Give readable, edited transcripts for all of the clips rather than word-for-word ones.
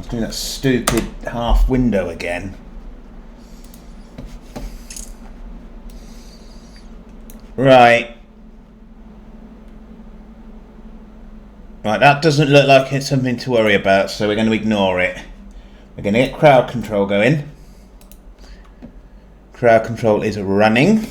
doing that stupid half window again. Right. Right, that doesn't look like it's something to worry about, so we're going to ignore it. We're going to get crowd control going. Crowd control is running.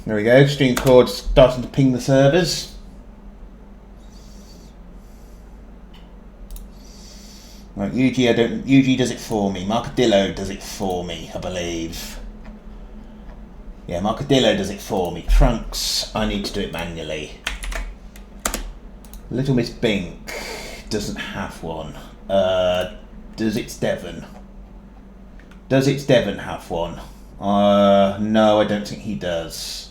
There we go, stream cord starting to ping the servers. Right, UG does it for me. Marcadillo does it for me, I believe. Yeah, Marcadillo does it for me. Trunks, I need to do it manually. Little Miss Bink doesn't have one. Does It's Devon? Does It's Devon have one? No, I don't think he does.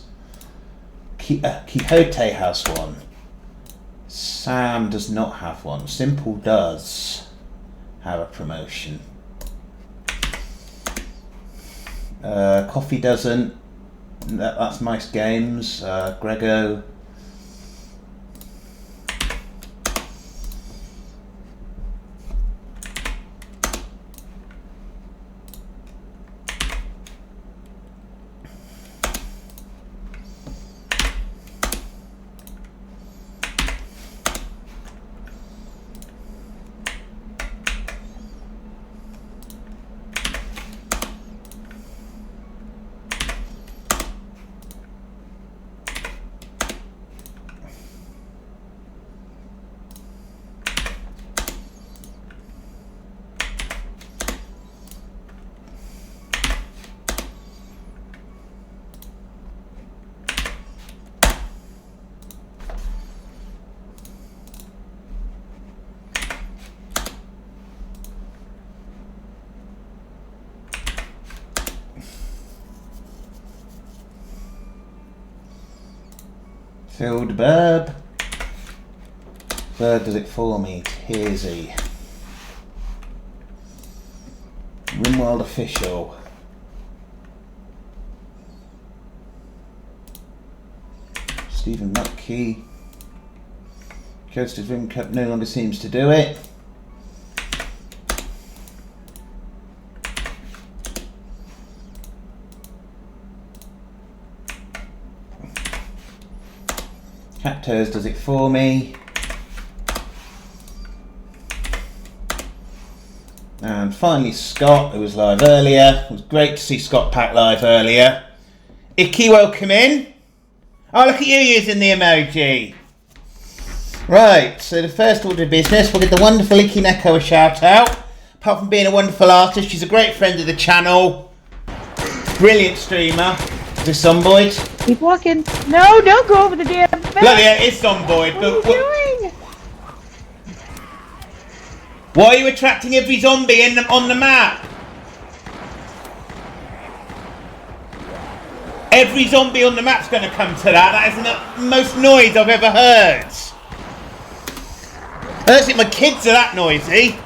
Quixote has one. Sam does not have one. Simple does have a promotion. Coffee doesn't. That's Mice Games. Grego. Filled Burb. Burb does it for me. Tearsy. RimWorld Official. Stephen Nutkey. Coaster's Rim Cup no longer seems to do it. Captors does it for me. And finally Scott, who was live earlier. It was great to see Scott Pack live earlier. Icky, welcome in. Oh, look at you using the emoji. Right, so the first order of business, we'll give the wonderful Icky Neko a shout out. Apart from being a wonderful artist, she's a great friend of the channel. Brilliant streamer. Is this Zomboid? Keep walking. No, don't go over the damn fence. Bloody hell, it's Zomboid. What are you doing? Why are you attracting every zombie on the map? Every zombie on the map's going to come to that. That is the most noise I've ever heard. I don't think my kids are that noisy.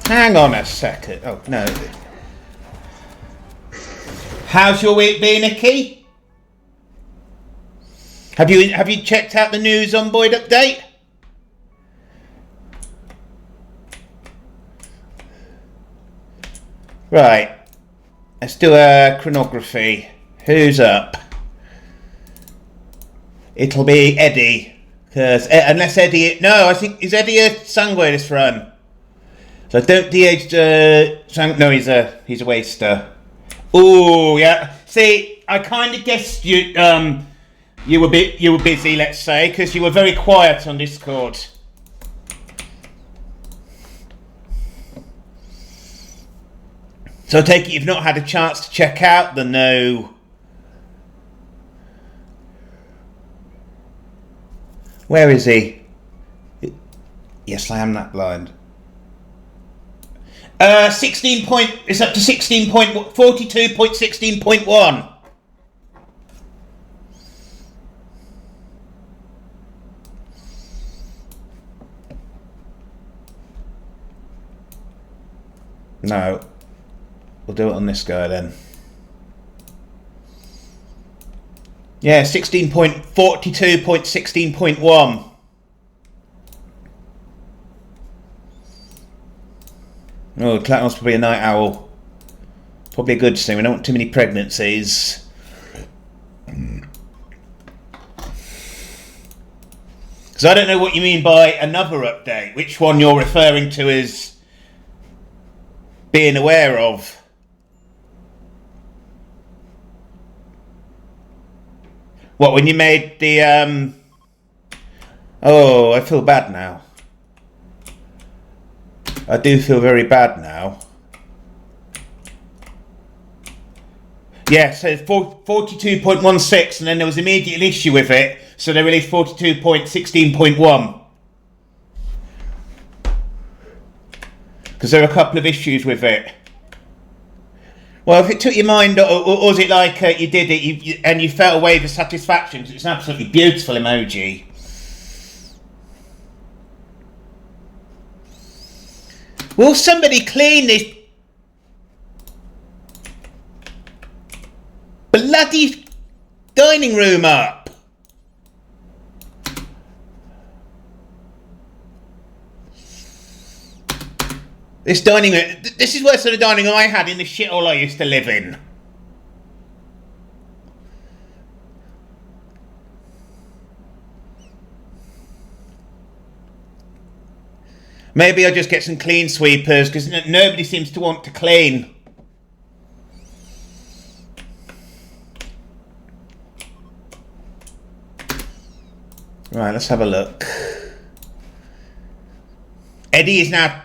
Hang on a second. Oh, no. How's your week been, Nicky? Have you checked out the new Zomboid update? Right. Let's do a chronography. Who's up? It'll be Eddie. Because unless Eddie... No, I think... Is Eddie a Sangway this run? So don't de-age... no, he's a waster. Oh, yeah. See, I kind of guessed you were busy, let's say, because you were very quiet on Discord. So I take it you've not had a chance to check out the no... Where is he? Yes, I am that blind. 16 point... It's up to 42.16.1. No. We'll do it on this guy then. Yeah, 16.42.16.1. Oh, Clapton's probably a night owl. Probably a good thing. We don't want too many pregnancies. Because I don't know what you mean by another update. Which one you're referring to as being aware of? What, when you made the, Oh, I feel bad now. I do feel very bad now. Yeah, so 42.16, and then there was immediate an issue with it, so they released 42.16.1. Because there are a couple of issues with it. Well, if it took your mind, or was it like you did it and you felt a wave of satisfaction? Because it's an absolutely beautiful emoji. Will somebody clean this bloody dining room up? This dining room, this is worse than the dining room I had in the shithole I used to live in. Maybe I'll just get some clean sweepers, because nobody seems to want to clean. Right, let's have a look. Eddie is now...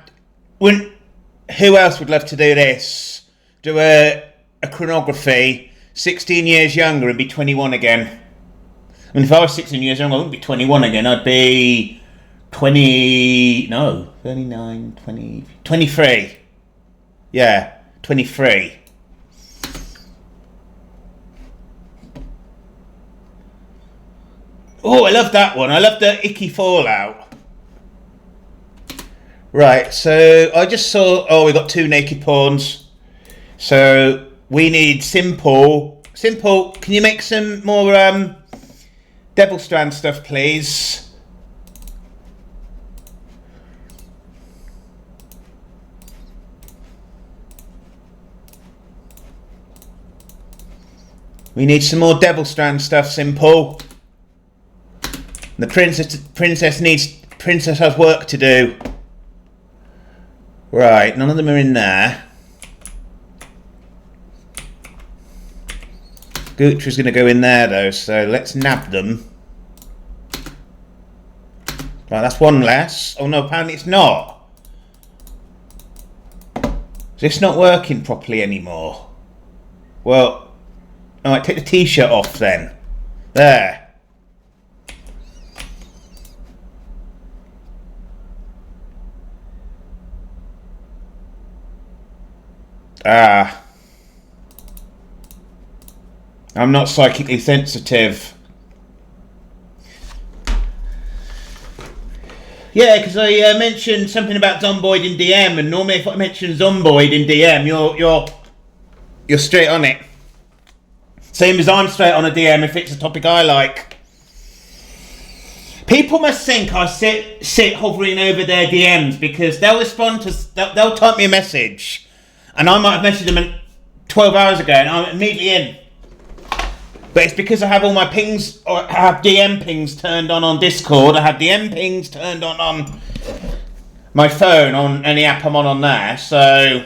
Who else would love to do this? Do a chronography, 16 years younger and be 21 again. I mean, if I was 16 years younger, I wouldn't be 21 again. I'd be 20... No, 39, 20... 23. Yeah, 23. Oh, I love that one. I love the icky fallout. Right, so I just saw... Oh, we got 2 naked pawns. So we need Simple. Simple, can you make some more Devil Strand stuff, please? We need some more Devil Strand stuff, Simple. The princess has work to do. Right, none of them are in there. Gucci's going to go in there though, so let's nab them. Right, that's one less. Oh no, apparently it's not. It's not working properly anymore. Well, alright, take the t-shirt off then. There. Ah. I'm not psychically sensitive. Yeah, because I mentioned something about Zomboid in DM, and normally if I mention Zomboid in DM, you're straight on it. Same as I'm straight on a DM if it's a topic I like. People must think I sit hovering over their DMs, because they'll respond to... They'll type me a message. And I might have messaged them 12 hours ago and I'm immediately in. But it's because I have all my pings, or I have DM pings turned on Discord. I have DM pings turned on my phone, on any app I'm on there. So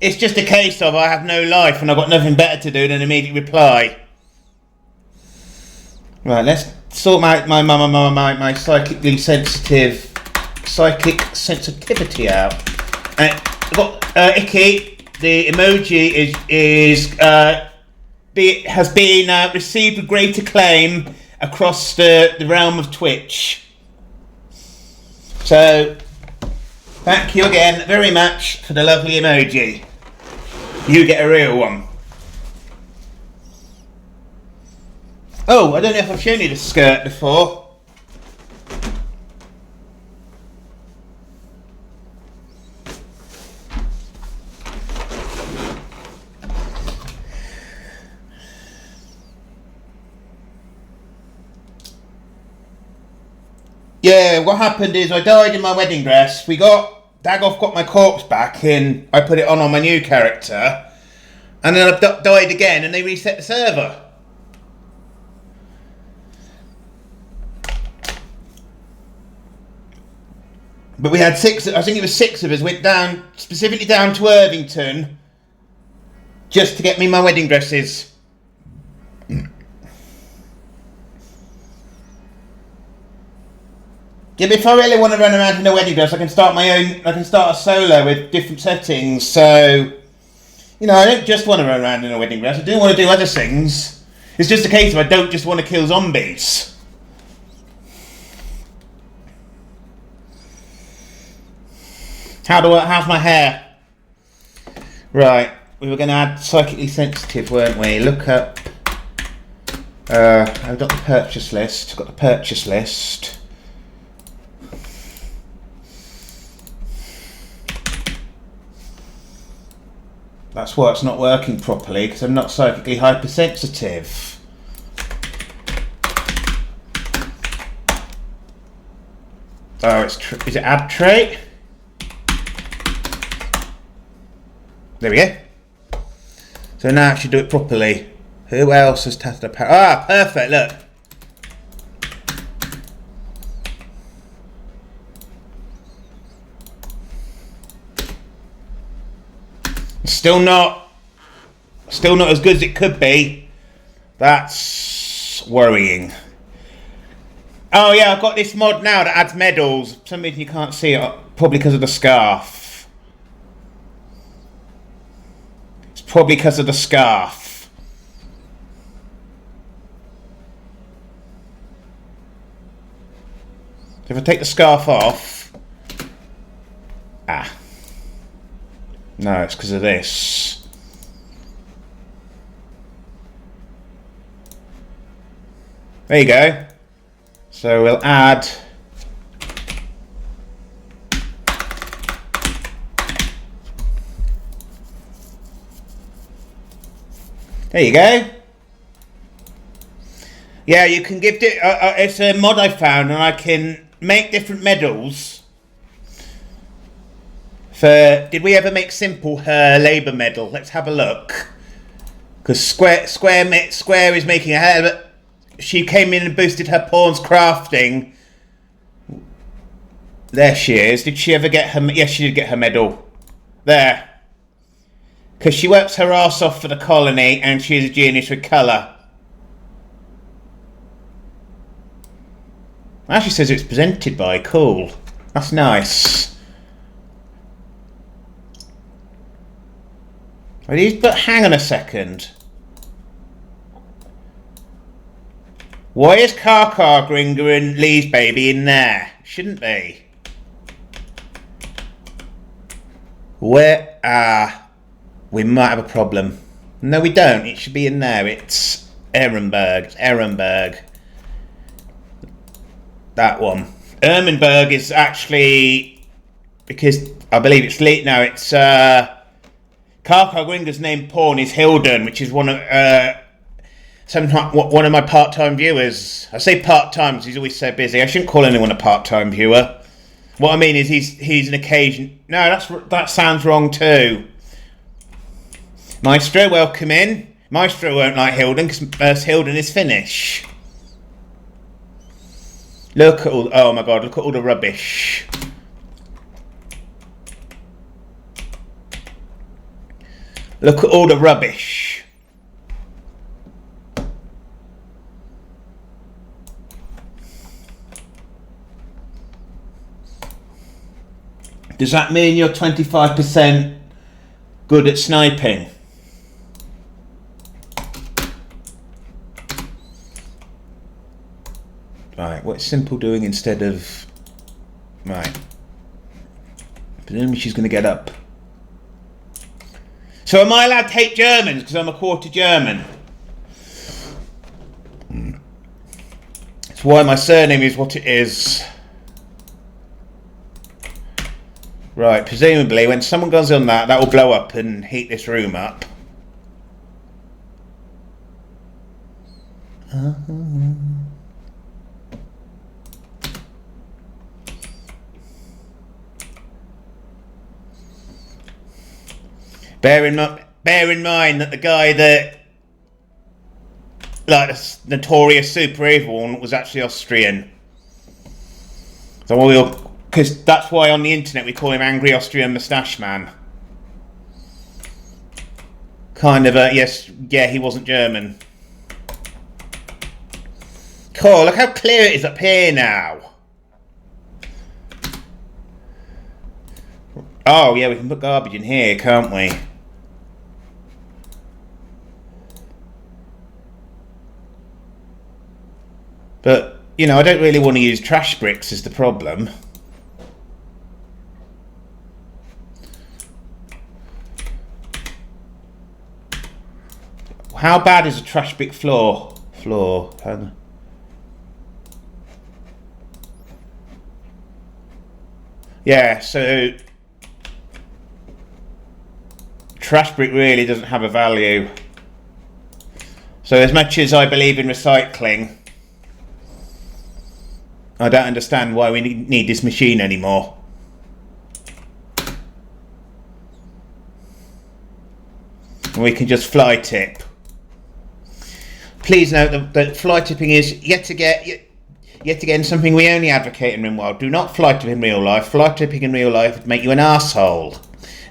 it's just a case of I have no life and I've got nothing better to do than immediately reply. Right, let's sort my psychic sensitivity out. I've got Icky. the emoji has been received with great acclaim across the realm of Twitch. So, thank you again very much for the lovely emoji. You get a real one. Oh, I don't know if I've shown you the skirt before. Yeah, what happened is I died in my wedding dress. Dagoff got my corpse back and I put it on my new character. And then I died again and they reset the server. But we had 6, I think it was 6 of us, went down, specifically down to Irvington, just to get me my wedding dresses. Yeah, but if I really want to run around in a wedding dress, I can start a solo with different settings, so, you know, I don't just want to run around in a wedding dress, I do want to do other things. It's just a case of I don't just want to kill zombies. How's my hair? Right, we were going to add psychically sensitive, weren't we? Look up, I've got the purchase list, That's why it's not working properly, because I'm not psychically hypersensitive. Oh, is it add trait? There we go. So now I should do it properly. Who else has tested a Ah, perfect, look. Still not as good as it could be. That's worrying. Oh yeah, I've got this mod now that adds medals. For some reason you can't see it, probably because of the scarf. It's probably because of the scarf. So if I take the scarf off, no, it's because of this. There you go. So we'll add there you go. Yeah, you can give it. It's a mod I found, and I can make different medals. Did we ever make Simple her labour medal? Let's have a look. Because Square is making a hell of a... She came in and boosted her pawns crafting. There she is. Did she ever get her... Yes, she did get her medal. There. Because she works her arse off for the colony and she's a genius with colour. Actually says it's presented by. Cool. That's nice. But hang on a second. Why is Car Gringer and Lee's baby in there? Shouldn't they? Where? We might have a problem. No, we don't. It should be in there. It's Ehrenberg. That one. Ehrenberg is actually... Because I believe it's late now. It's... Car Gringer's named pawn is Hilden, which is one of my part-time viewers. I say part-time because he's always so busy. I shouldn't call anyone a part-time viewer. What I mean is he's an occasion. No, that sounds wrong too. Maestro, welcome in. Maestro won't like Hilden because Hilden is Finnish. Look at all. Oh my God! Look at all the rubbish. Look at all the rubbish. Does that mean you're 25% Good at sniping. Right, what's Simple doing instead of... Right. Presumably she's going to get up. So am I allowed to hate Germans because I'm a quarter German? That's why my surname is what it is. Right, presumably when someone goes on that, that will blow up and heat this room up. Bear in mind that the guy that, like, the notorious super evil one was actually Austrian. So because that's why on the internet we call him Angry Austrian Moustache Man. Kind of a, yes, yeah, he wasn't German. Cool, look how clear it is up here now. Oh, yeah, we can put garbage in here, can't we? But, you know, I don't really want to use trash bricks is the problem. How bad is a trash brick floor? Yeah, so trash brick really doesn't have a value. So as much as I believe in recycling, I don't understand why we need this machine anymore. And we can just fly tip. Please note that fly tipping is yet again something we only advocate in RimWorld. Do not fly tip in real life. Fly tipping in real life would make you an arsehole.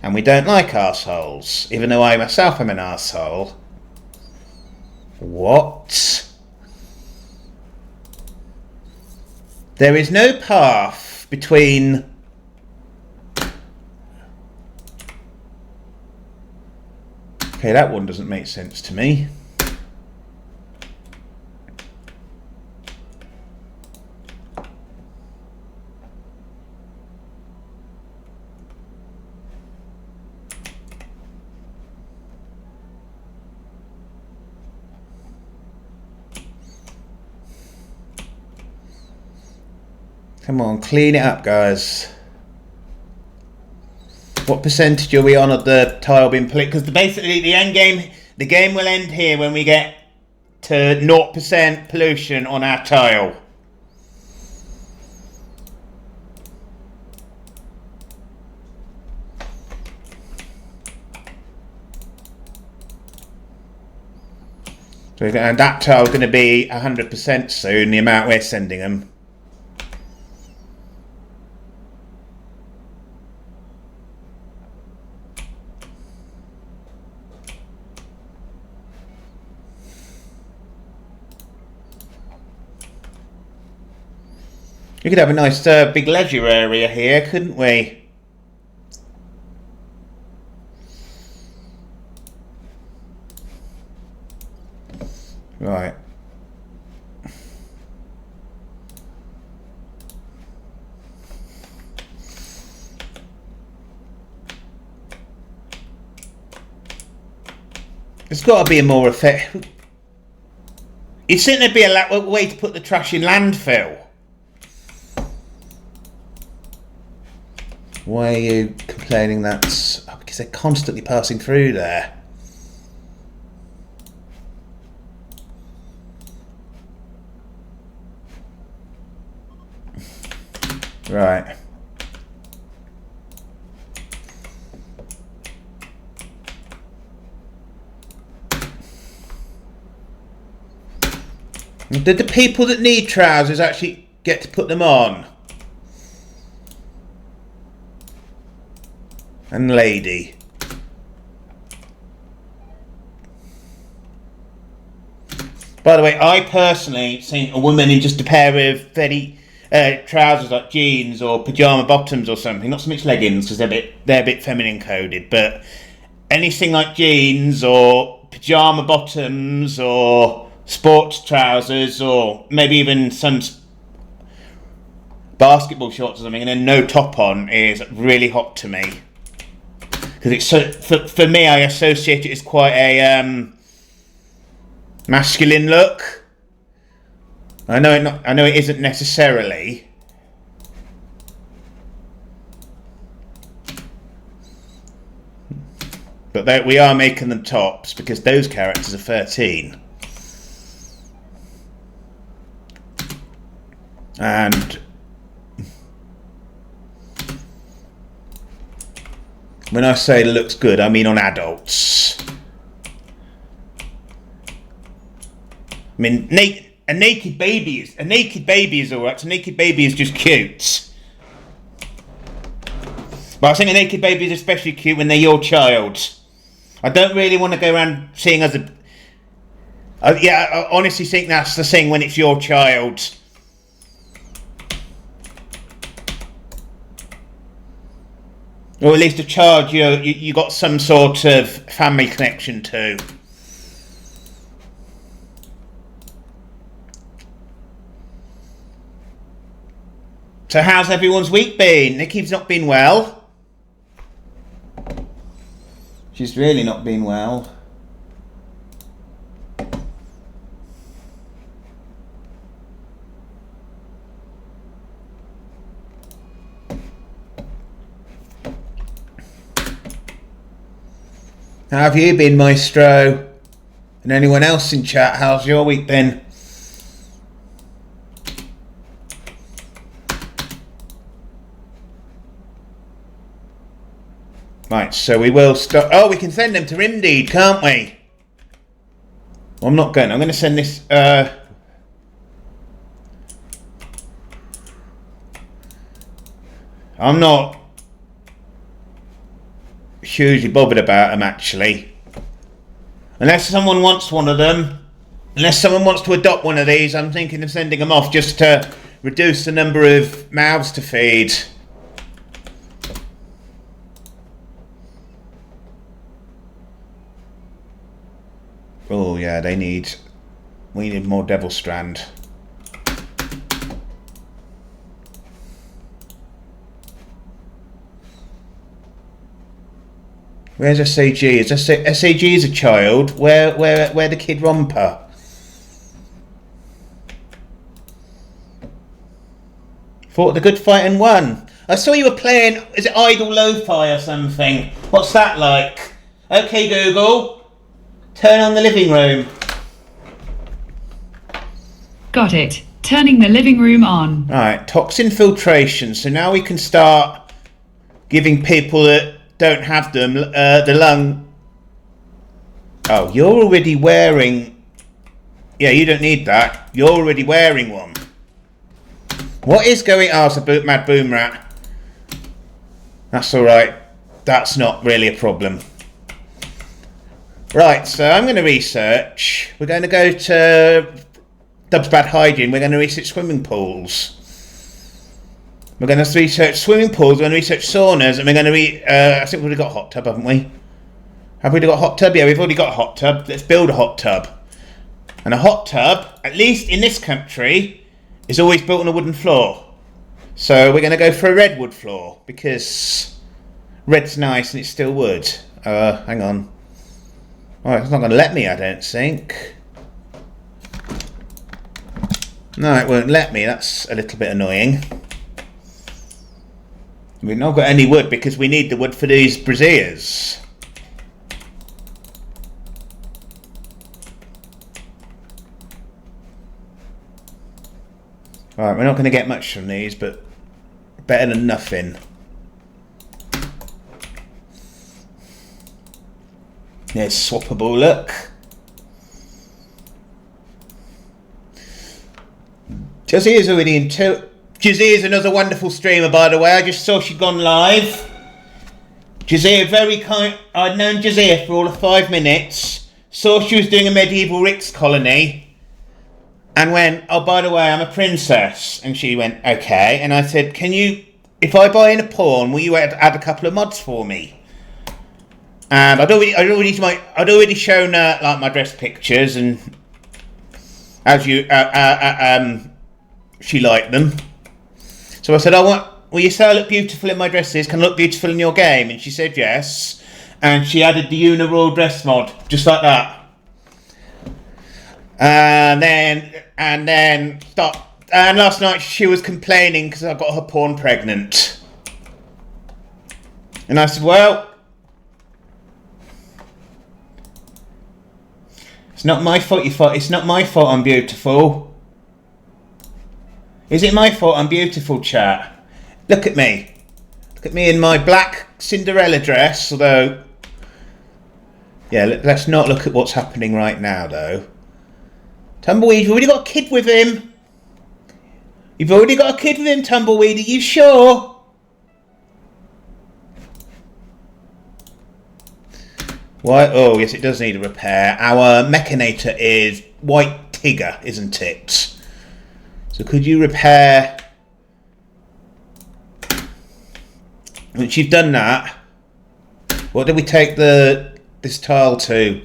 And we don't like arseholes. Even though I myself am an arsehole. What? There is no path between... Okay, that one doesn't make sense to me. Come on, clean it up, guys. What percentage are we on of the tile being polluted? Because basically the end game, the game will end here when we get to 0% pollution on our tile. So, and that tile's going to be 100% soon, the amount we're sending them. We could have a nice big leisure area here, couldn't we? Right. There's got to be a more effective... You'd think there'd be a way to put the trash in landfill. Why are you complaining that's... Oh, because they're constantly passing through there. Right. Did the people that need trousers actually get to put them on? And lady. By the way, I personally seen a woman in just a pair of very trousers like jeans or pajama bottoms or something, not so much leggings because they're a bit feminine coded, but anything like jeans or pyjama bottoms or sports trousers or maybe even some basketball shorts or something, and then no top on is really hot to me. Because it's so, for me, I associate it as quite a masculine look. I know it isn't necessarily. But we are making them tops because those characters are 13. And when I say it looks good, I mean on adults. I mean, a naked baby is alright. A naked baby is just cute. But I think a naked baby is especially cute when they're your child. I don't really want to go around seeing as a... I honestly think that's the thing when it's your child. Or at least a child you got some sort of family connection to. So how's everyone's week been? Nikki's not been well. She's really not been well. How have you been, Maestro? And anyone else in chat, how's your week been? Right, so we will start. Oh, we can send them to RimWorld, can't we? Well, I'm not going. I'm going to send this. I'm not hugely bothered about them, actually. Unless someone wants one of them. Unless someone wants to adopt one of these, I'm thinking of sending them off just to reduce the number of mouths to feed. Oh yeah, we need more Devil Strand. Where's SAG? SAG is a child. Where the Kid Romper? Fought the good fight and won. I saw you were playing, is it Idle Lo-Fi or something? What's that like? Okay Google. Turn on the living room. Got it. Turning the living room on. Alright, toxin filtration. So now we can start giving people that don't have them the lung. Oh, you're already wearing... Yeah, you don't need that. You're already wearing one. What is going... Oh, it's a mad boom rat. That's alright. That's not really a problem. Right, so I'm going to research. We're going to go to Dub's Bad Hygiene. We're going to research swimming pools. We're going to research swimming pools. We're going to research saunas, and we're going to I think we've already got a hot tub, haven't we? Have we already got a hot tub? Yeah, we've already got a hot tub. Let's build a hot tub. And a hot tub, at least in this country, is always built on a wooden floor. So we're going to go for a redwood floor because red's nice and it's still wood. Hang on. Oh, it's not going to let me, I don't think. No, it won't let me. That's a little bit annoying. We've not got any wood because we need the wood for these braziers. Alright, we're not going to get much from these, but better than nothing. There's swappable, look. Jazeera's already in two. Jazeera's another wonderful streamer, by the way. I just saw she'd gone live. Jazeera, very kind. I'd known Jazeera for all of 5 minutes. Saw she was doing a medieval RICS colony. And went, oh, by the way, I'm a princess. And she went, okay. And I said, can you, if I buy in a pawn, will you add a couple of mods for me? And I'd already shown her like my dress pictures, and as you she liked them. So I said, will you say I look beautiful in my dresses? Can I look beautiful in your game? And she said yes. And she added the RimWorld dress mod, just like that. And then stopped. And last night she was complaining because I got her porn pregnant. And I said, well, it's not my fault it's not my fault I'm beautiful. Is it my fault I'm beautiful, chat? Look at me. Look at me in my black Cinderella dress, although... Yeah, let's not look at what's happening right now, though. Tumbleweed, you've already got a kid with him. You've already got a kid with him, Tumbleweed. Are you sure? Why? Oh, yes, it does need a repair. Our Mechanator is White Tigger, isn't it? So could you repair... Once you've done that, what did we take this tile to?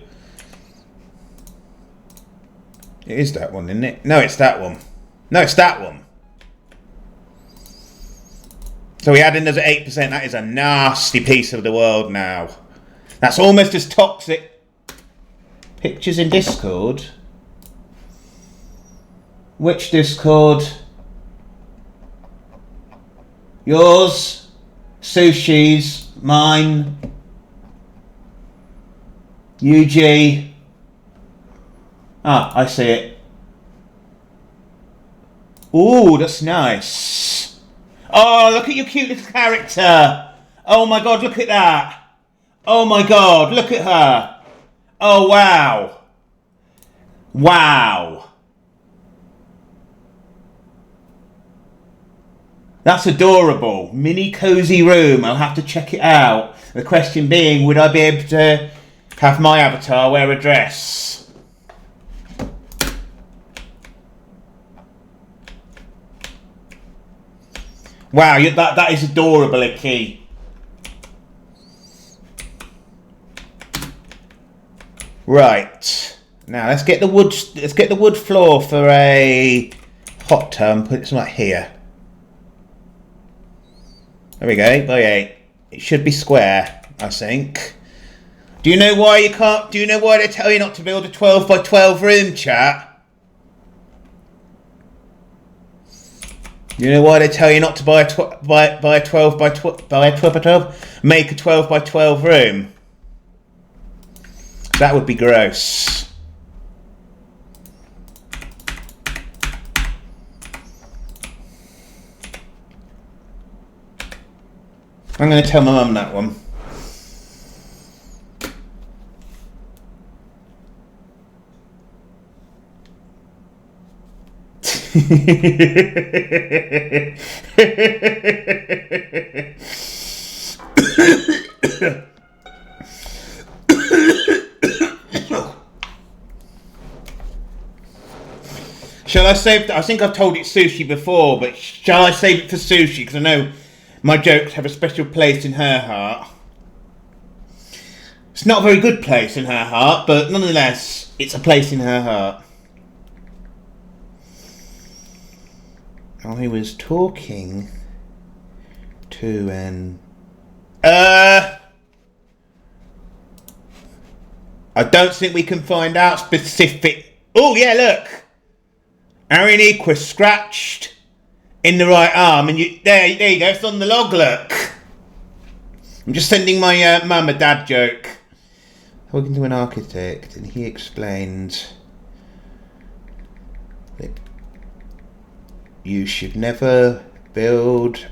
It is that one, isn't it? No, it's that one. No, it's that one. So we add in another 8%. That is a nasty piece of the world now. That's almost as toxic. Pictures in Discord? Which Discord? Yours? Sushi's? Mine? UG? Ah, I see it. Ooh, that's nice. Oh, look at your cute little character. Oh my god, look at that. Oh my god, look at her. Oh wow. Wow. That's adorable. Mini cozy room. I'll have to check it out. The question being, would I be able to have my avatar wear a dress? Wow, that is adorable, Icky. Right. Now let's get the wood. Let's get the wood floor for a hot tub. Put it somewhere here. There we go. By 8. It should be square, I think. Do you know why you can't? Do you know why they tell you not to build a 12 by 12 room, chat? You know why they tell you not to buy a 12 by 12? Make a 12 by 12 room. That would be gross. I'm going to tell my mum that one. Shall I save? I think I've told it sushi before, but shall I save it for sushi? Because I know my jokes have a special place in her heart. It's not a very good place in her heart, but nonetheless, it's a place in her heart. I was talking to an... I don't think we can find out specific... Oh, yeah, look! Aaron Equus scratched in the right arm, and there you go, it's on the log, look! I'm just sending my mum a dad joke. Talking to an architect, and he explained that you should never build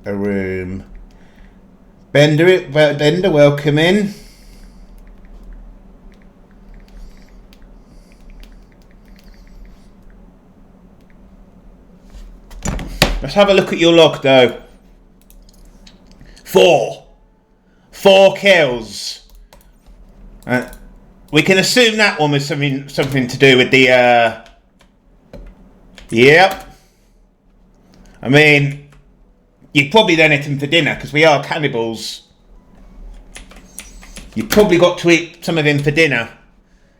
a room. Bender, welcome in. Let's have a look at your log, though. 4 kills. We can assume that one was something to do with the. Yep. I mean, you'd probably done it for dinner because we are cannibals. You probably got to eat some of him for dinner.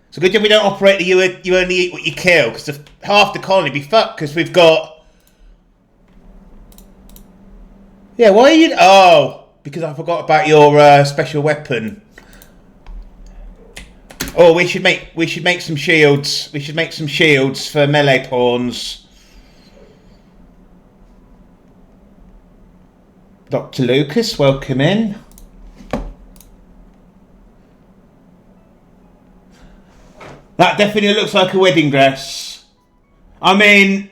So good job we don't operate the you only eat what you kill, because half the colony be fucked, because we've got... Yeah, why are you... Oh, because I forgot about your special weapon. Oh, we should make some shields. We should make some shields for melee pawns. Dr. Lucas, welcome in. That definitely looks like a wedding dress. I mean,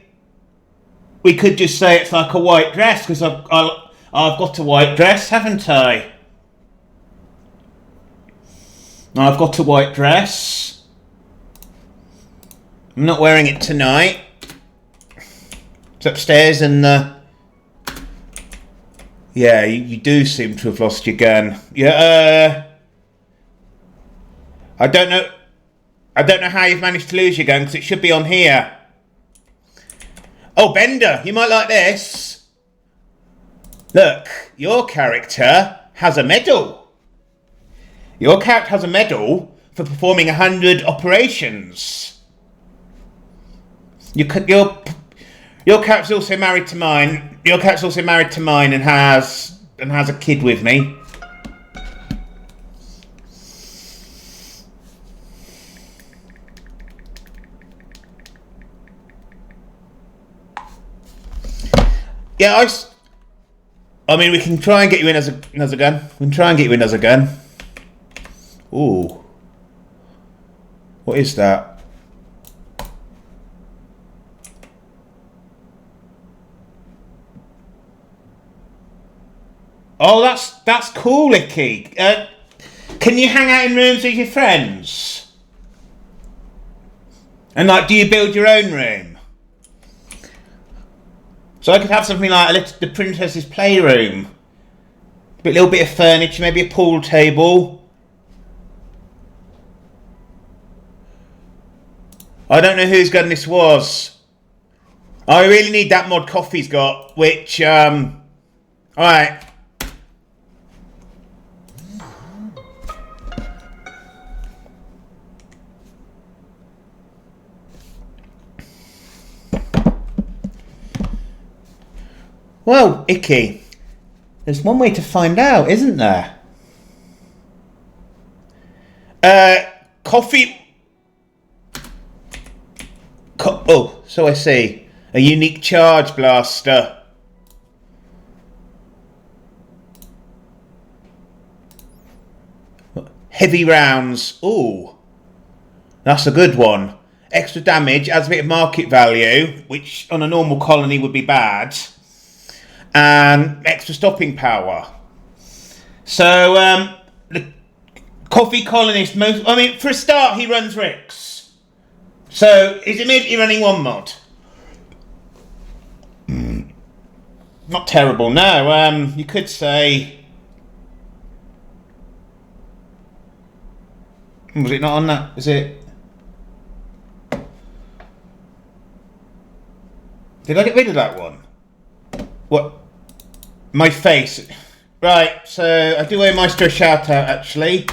we could just say it's like a white dress, because I've got a white dress, haven't I? I've got a white dress. I'm not wearing it tonight. It's upstairs in the... Yeah, you do seem to have lost your gun. Yeah, I don't know how you've managed to lose your gun, because it should be on here. Oh, Bender, you might like this. Look, your character has a medal. Your character has a medal for performing 100 operations. Your character's also married to mine. Your character's also married to mine and has a kid with me. Yeah, I mean, we can try and get you in as a gun. We can try and get you in as a gun. Ooh. What is that? Oh, that's cool, Icky. Can you hang out in rooms with your friends? And like, do you build your own room? So I could have something like the princess's playroom. A little bit of furniture, maybe a pool table. I don't know whose gun this was. I really need that mod Coffee's got, which, alright. Well, Icky, there's one way to find out, isn't there? Coffee... Oh, so I see. A unique charge blaster. Heavy rounds. Ooh. That's a good one. Extra damage, adds a bit of market value, which on a normal colony would be bad. And extra stopping power. So, the coffee colonist, for a start, he runs RICS. So, he's immediately running one mod. Not terrible, no. You could say... Was it not on that? Is it... Did I get rid of that one? What? My face. Right, so I do owe Maestro a shout out actually.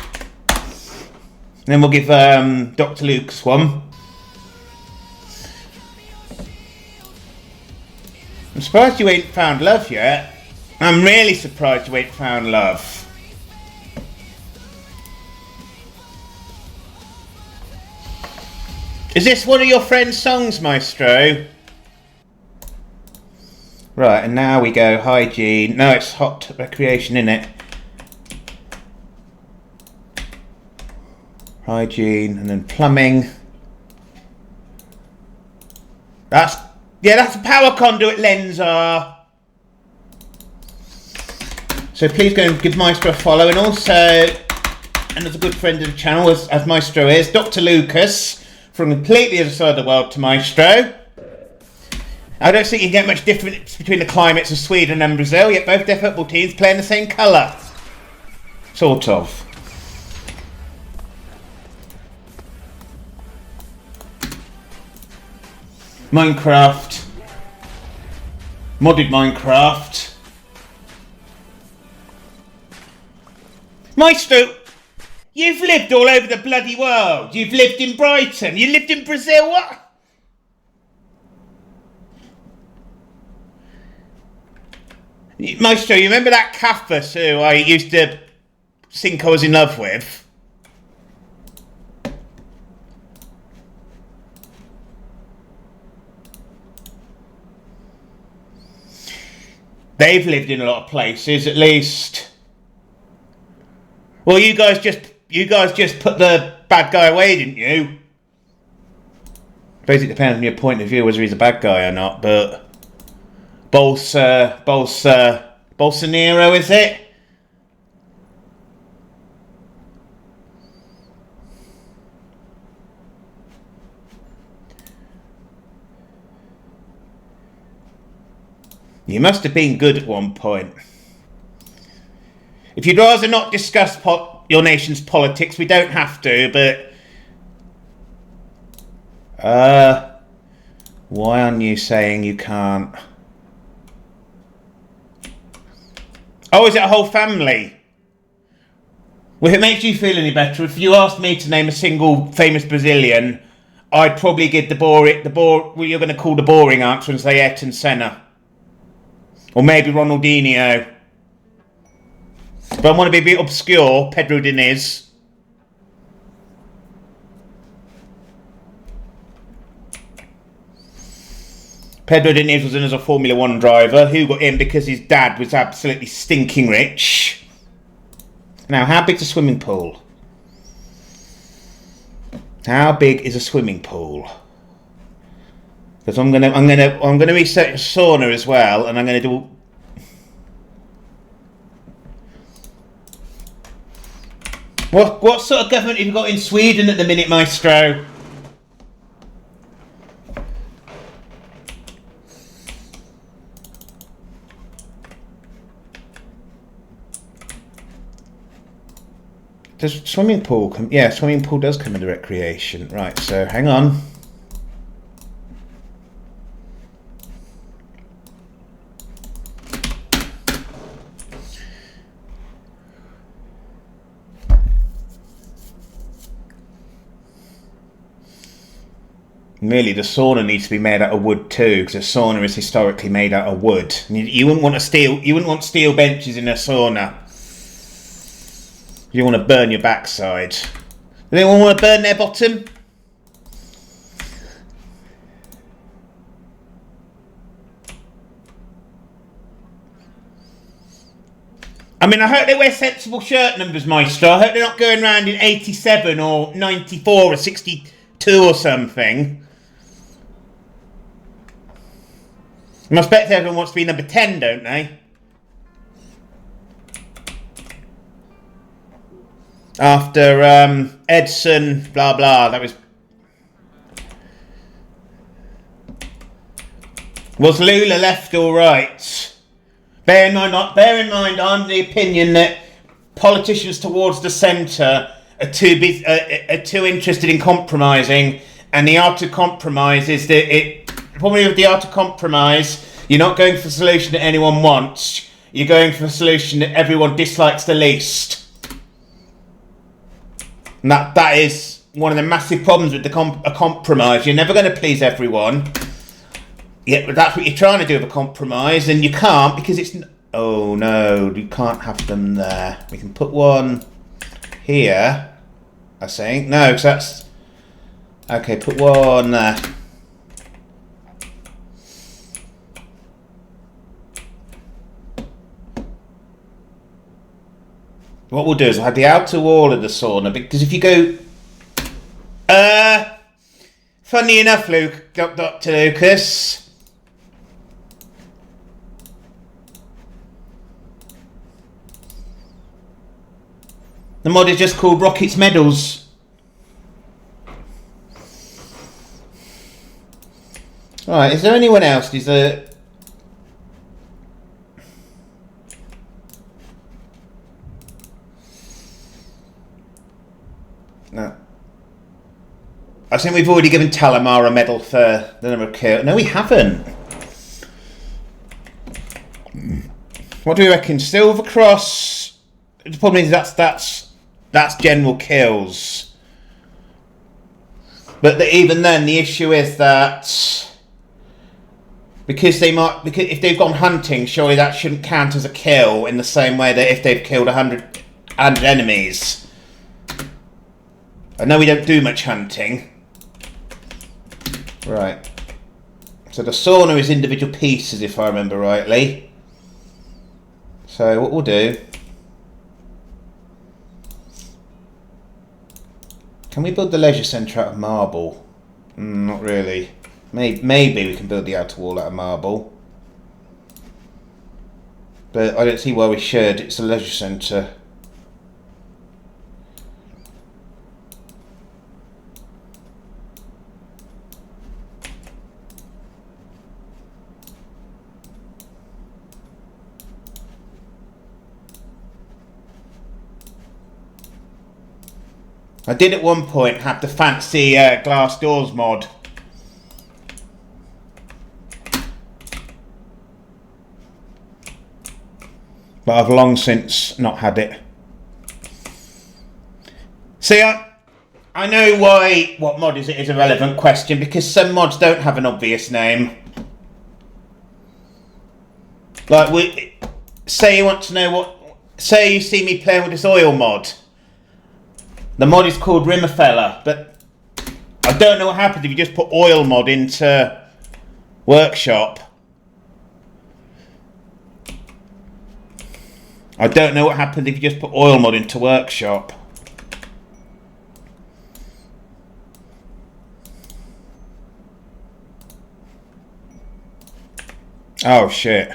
And then we'll give Dr. Luke's one. I'm surprised you ain't found love yet. I'm really surprised you ain't found love. Is this one of your friend's songs, Maestro? Right, and now we go hygiene. No, it's hot recreation, innit? Hygiene, and then plumbing. That's a power conduit, Lenzar. So please go and give Maestro a follow, and also, and as a good friend of the channel, as Maestro is, Dr. Lucas, from completely the other side of the world to Maestro. I don't think you get much difference between the climates of Sweden and Brazil, yet both their football teams play in the same colour. Sort of. Minecraft. Modded Minecraft. Maestro! You've lived all over the bloody world. You've lived in Brighton. You lived in Brazil. What? Maestro, you remember that Caffus who I used to think I was in love with? They've lived in a lot of places, at least. Well, you guys just put the bad guy away, didn't you? I suppose it depends on your point of view whether he's a bad guy or not, but Bolsonaro, is it? You must have been good at one point. If you'd rather not discuss your nation's politics, we don't have to, but... why aren't you saying you can't? Oh, is it a whole family? Well, if it makes you feel any better, if you asked me to name a single famous Brazilian, I'd probably give what you're going to call the boring answer and say Ayrton Senna. Or maybe Ronaldinho. But I want to be a bit obscure, Pedro Diniz. Pedro Diniz was in as a Formula 1 driver who got in because his dad was absolutely stinking rich. Now, how big's a swimming pool? How big is a swimming pool? Because I'm gonna research a sauna as well, and I'm gonna do. What sort of government have you got in Sweden at the minute, Maestro? Does swimming pool come? Yeah, swimming pool does come into recreation. Right, so hang on. Really, the sauna needs to be made out of wood too, because a sauna is historically made out of wood. You wouldn't want steel benches in a sauna. You want to burn your backside. Does anyone want to burn their bottom? I mean, I hope they wear sensible shirt numbers, Maestro. I hope they're not going around in 87 or 94 or 62 or something. I expect everyone wants to be number 10, don't they? After Edson, blah blah, that was Lula left or right? Bear in mind, I'm the opinion that politicians towards the centre are too interested in compromising, and the art of compromise is that probably with the art of compromise, you're not going for a solution that anyone wants. You're going for a solution that everyone dislikes the least. And that is one of the massive problems with a compromise. You're never going to please everyone. Yeah, but that's what you're trying to do with a compromise, and you can't because it's... Oh no, you can't have them there. We can put one here, I think. No, because that's... Okay, put one there. What we'll do is we'll have the outer wall of the sauna, because if you go... funny enough, Dr. Lucas... The mod is just called Rockets Medals. Alright, is there anyone else? Is there... No. I think we've already given Talamar a medal for the number of kills. No, we haven't. What do we reckon? Silver Cross. The problem is that's that's general kills. But even then, the issue is that because if they've gone hunting, surely that shouldn't count as a kill in the same way that if they've killed 100 enemies. I know we don't do much hunting. Right. So the sauna is individual pieces, if I remember rightly. So what we'll do... Can we build the leisure centre out of marble? Not really. Maybe we can build the outer wall out of marble. But I don't see why we should. It's a leisure centre. I did at one point have the fancy glass doors mod. But I've long since not had it. See, I know why what mod is a relevant question, because some mods don't have an obvious name. Like, say you want to know what... Say you see me playing with this oil mod. The mod is called RimWorld, but I don't know what happens if you just put oil mod into workshop. I don't know what happens if you just put oil mod into workshop. Oh shit.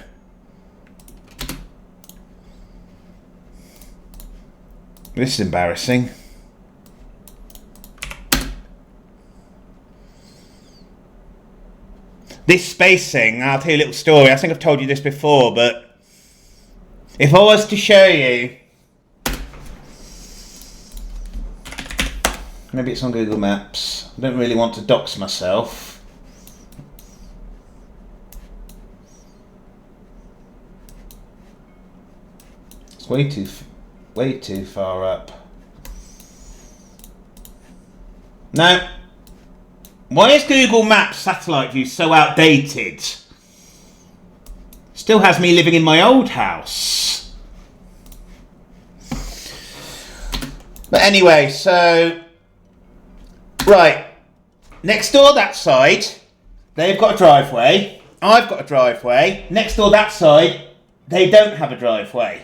This is embarrassing. This spacing, I'll tell you a little story. I think I've told you this before, but if I was to show you, maybe it's on Google Maps. I don't really want to dox myself. It's way too far up. No. Why is Google Maps satellite view so outdated? Still has me living in my old house. But anyway, so... Right. Next door that side, they've got a driveway. I've got a driveway. Next door that side, they don't have a driveway.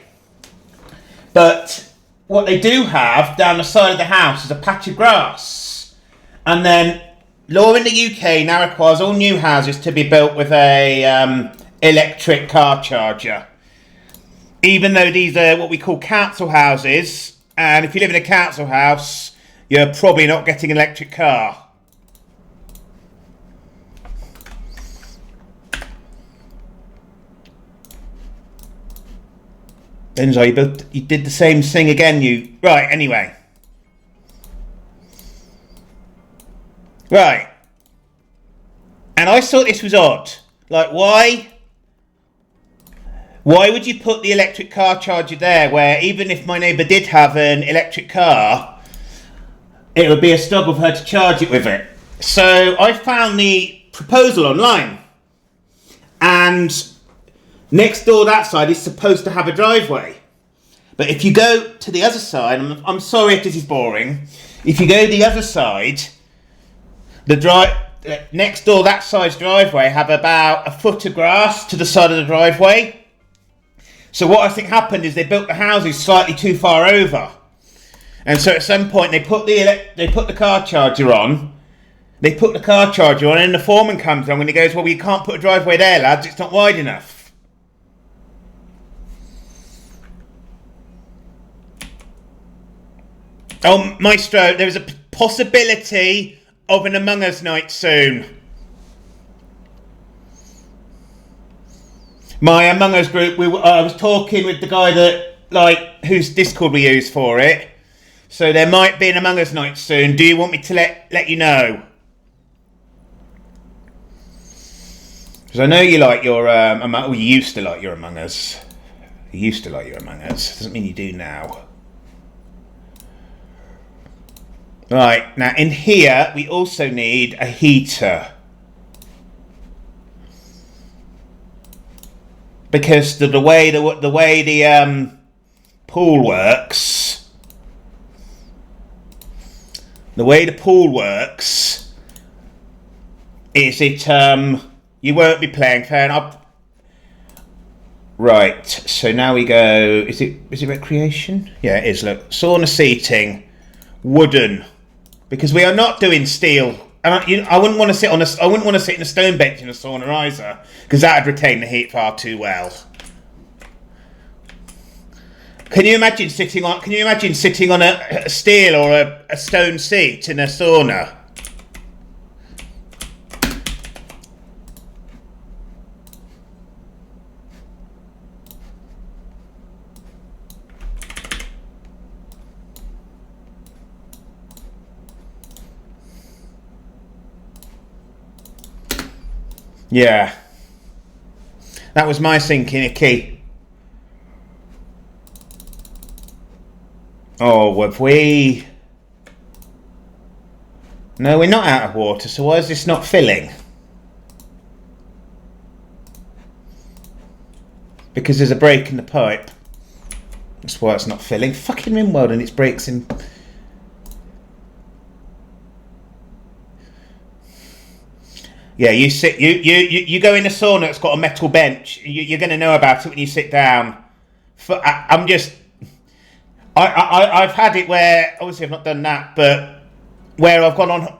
But what they do have down the side of the house is a patch of grass. And then... Law in the UK now requires all new houses to be built with a electric car charger. Even though these are what we call council houses, and if you live in a council house, you're probably not getting an electric car. Enzo, you did the same thing again, you... Right, anyway. Right. And I thought this was odd. Like, why would you put the electric car charger there where even if my neighbour did have an electric car, it would be a struggle for her to charge it with it? So I found the proposal online. And next door that side is supposed to have a driveway. But if you go to the other side, I'm sorry if this is boring. If you go to the other side... next door that side's driveway have about a foot of grass to the side of the driveway. So what I think happened is they built the houses slightly too far over, and so at some point they put the car charger on. They put the car charger on, and the foreman comes along and he goes, "Well, you can't put a driveway there, lads. It's not wide enough." Oh, Maestro, there is a possibility of an Among Us night soon. My Among Us group, I was talking with the guy whose Discord we use for it. So there might be an Among Us night soon. Do you want me to let you know? Because I know you like your you used to like your Among Us. You used to like your Among Us. Doesn't mean you do now. Right, now in here we also need a heater. Because the way the pool works, is it you won't be playing fair enough. Right, so now we go. Is it recreation? Yeah, it is. Look, sauna seating, wooden, because we are not doing steel. And I wouldn't want to sit in a stone bench in a sauna either, because that'd retain the heat far too well. Can you imagine sitting on a steel or a stone seat in a sauna? Yeah. That was my thinking, Icky. Oh, have we... No, we're not out of water, so why is this not filling? Because there's a break in the pipe. That's why it's not filling. Fucking RimWorld and its breaks in... Yeah, you go in a sauna that's got a metal bench. You're going to know about it when you sit down. I've had it where, obviously I've not done that, but where I've gone on,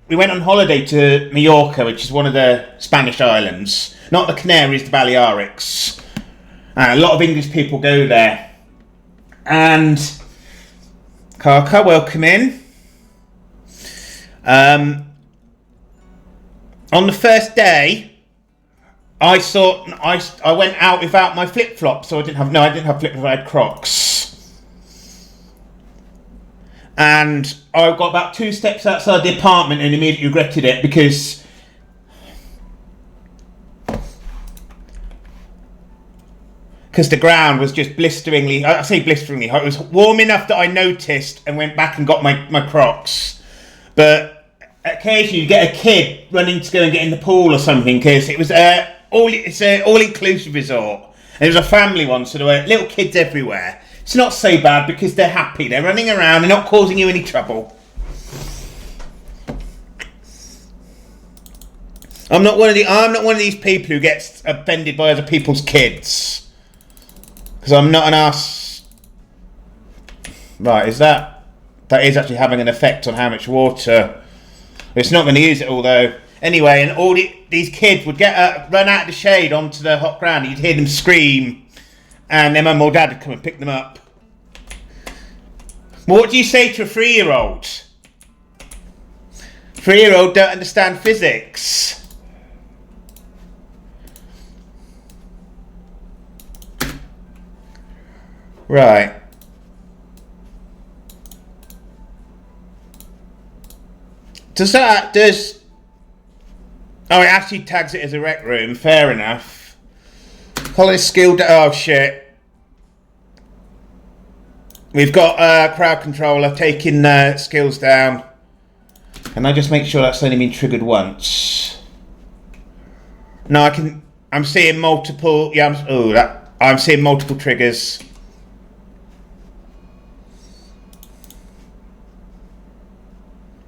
we went on holiday to Mallorca, which is one of the Spanish islands, not the Canaries, the Balearics. A lot of English people go there. And Kaka, welcome in. On the first day, I went out without my flip-flops, so I didn't have flip-flops, I had Crocs. And I got about 2 steps outside the apartment and immediately regretted it because the ground was just blisteringly, I say blisteringly hot, it was warm enough that I noticed and went back and got my Crocs. But occasionally you get a kid running to go and get in the pool or something because it's an all-inclusive resort. And it was a family one, so there were little kids everywhere. It's not so bad because they're happy. They're running around. They're not causing you any trouble. I'm not one of these people who gets offended by other people's kids. Because I'm not an ass. Right, that is actually having an effect on how much water. It's not going to use it all though. Anyway, and all these kids would run out of the shade onto the hot ground. You'd hear them scream, and their mum or dad would come and pick them up. Well, what do you say to a 3-year-old? 3-year-old don't understand physics. Right. Oh, it actually tags it as a rec room. Fair enough. College skill. Oh shit. We've got crowd controller taking skills down. Can I just make sure that's only been triggered once? No, I'm seeing multiple. Yeah. I'm seeing multiple triggers.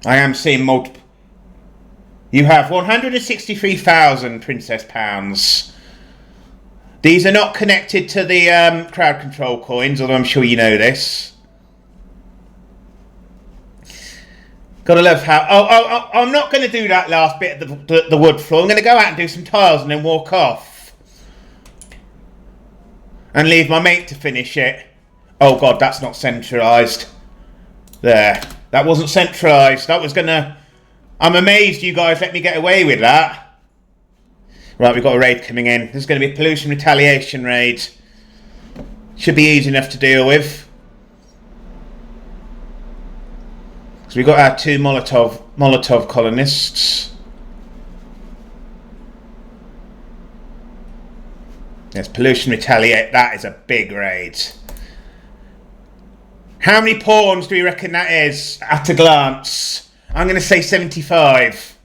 I am seeing multiple. You have 163,000 princess pounds. These are not connected to the crowd control coins, although I'm sure you know this. Gotta love how... Oh, I'm not going to do that last bit of the wood floor. I'm going to go out and do some tiles and then walk off. And leave my mate to finish it. Oh God, that's not centralised. There. That wasn't centralised. That was going to... I'm amazed you guys let me get away with that. Right, we've got a raid coming in. There's going to be a pollution retaliation raid. Should be easy enough to deal with. So we've got our 2 Molotov colonists. Yes, pollution retaliate. That is a big raid. How many pawns do we reckon that is at a glance? I'm going to say 75.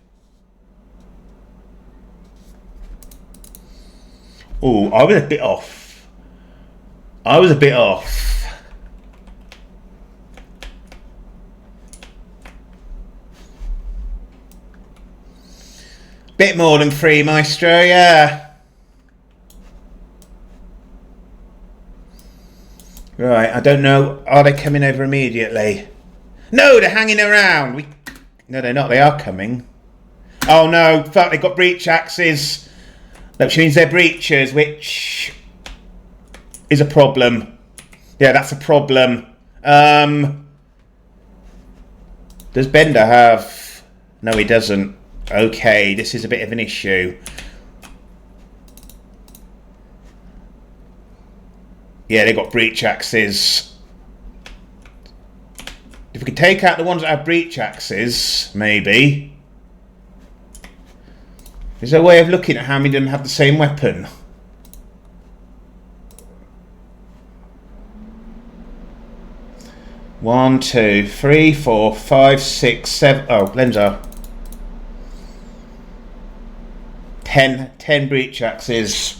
Oh, I was a bit off. I was a bit off. Bit more than 3, Maestro, yeah. Right, I don't know. Are they coming over immediately? No, they're hanging around. No, they're not. They are coming. Oh no, fuck, they've got breach axes. Which means they're breachers, which is a problem. Yeah, that's a problem. Does Bender have... No, he doesn't. Okay, this is a bit of an issue. Yeah, they got breach axes. If we could take out the ones that have breach axes, maybe. Is there a way of looking at how many of them have the same weapon? One, 2, 3, 4, 5, 6, 7. Oh, Lenza. 10 breach axes.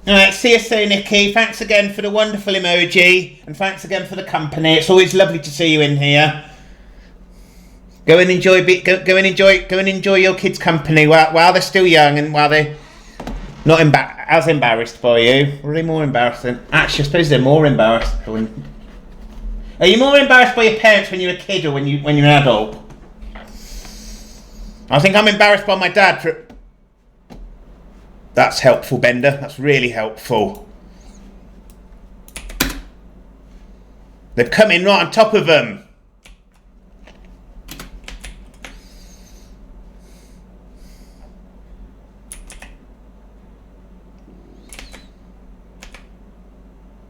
Alright, see you soon, Nikki. Thanks again for the wonderful emoji, and thanks again for the company. It's always lovely to see you in here. Go and enjoy your kids' company while they're still young and while they're not as embarrassed by you. Or are they more embarrassed than... Actually, I suppose they're more embarrassed when... Are you more embarrassed by your parents when you're a kid or when you're an adult? I think I'm embarrassed by my dad for... That's helpful, Bender. That's really helpful. They've come in right on top of them.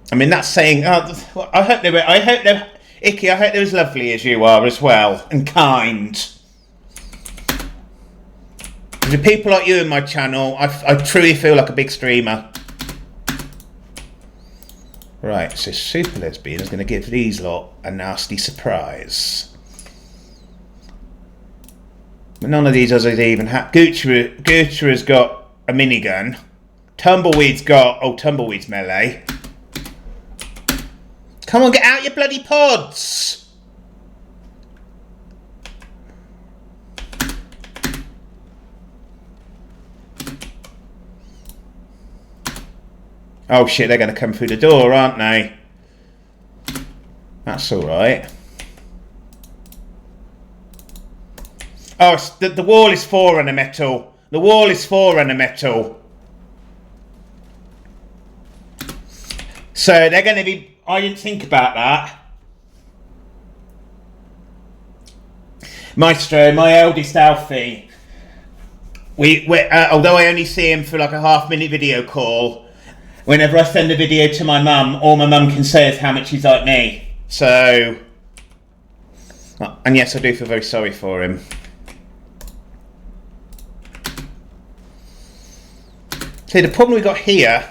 I mean, that's saying... Oh, I hope they're... Icky, I hope they're as lovely as you are as well. And kind. With people like you in my channel, I truly feel like a big streamer. Right, so Super Lesbian is going to give these lot a nasty surprise. But none of these others even have... Gucci has got a minigun. Tumbleweed's got... Oh, Tumbleweed's melee. Come on, get out your bloody pods! Oh shit, they're going to come through the door, aren't they? That's alright. Oh, the wall is 4 on a metal. The wall is 4 on a metal. So they're going to be... I didn't think about that. Maestro, my eldest Alfie. Although I only see him for like a half-minute video call... Whenever I send a video to my mum, all my mum can say is how much he's like me. So... And yes, I do feel very sorry for him. See, the problem we got here...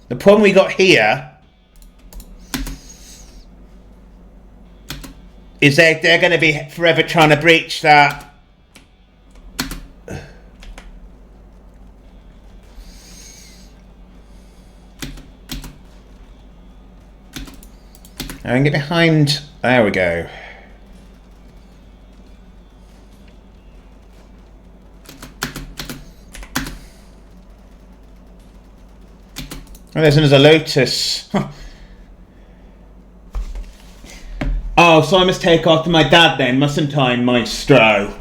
The problem we got here... Is they're going to be forever trying to breach that... I can get behind... There we go. Oh, there's another Lotus. Huh. Oh, so I must take after my dad then, mustn't I, Maestro?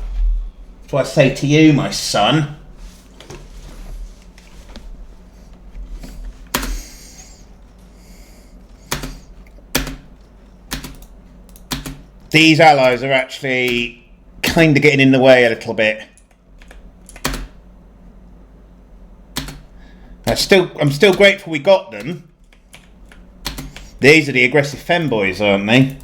That's what I say to you, my son. These allies are actually kind of getting in the way a little bit. I'm still grateful we got them. These are the aggressive femboys, aren't they?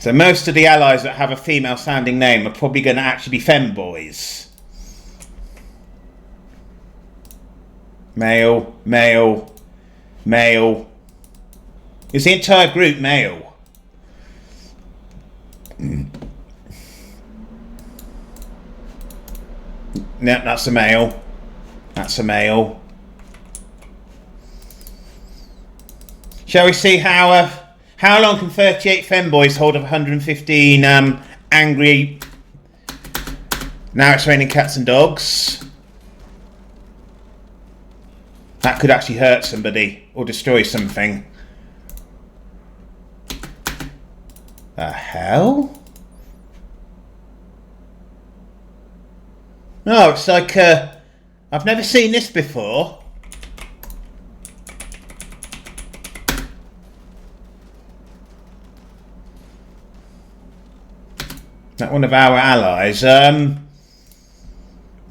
So most of the allies that have a female sounding name are probably going to actually be femboys. Male, male, male. Is the entire group male? No, that's a male. That's a male. Shall we see how long can 38 femboys hold of 115 angry... Now it's raining cats and dogs. That could actually hurt somebody or destroy something. The hell? No, it's like I've never seen this before. Not one of our allies.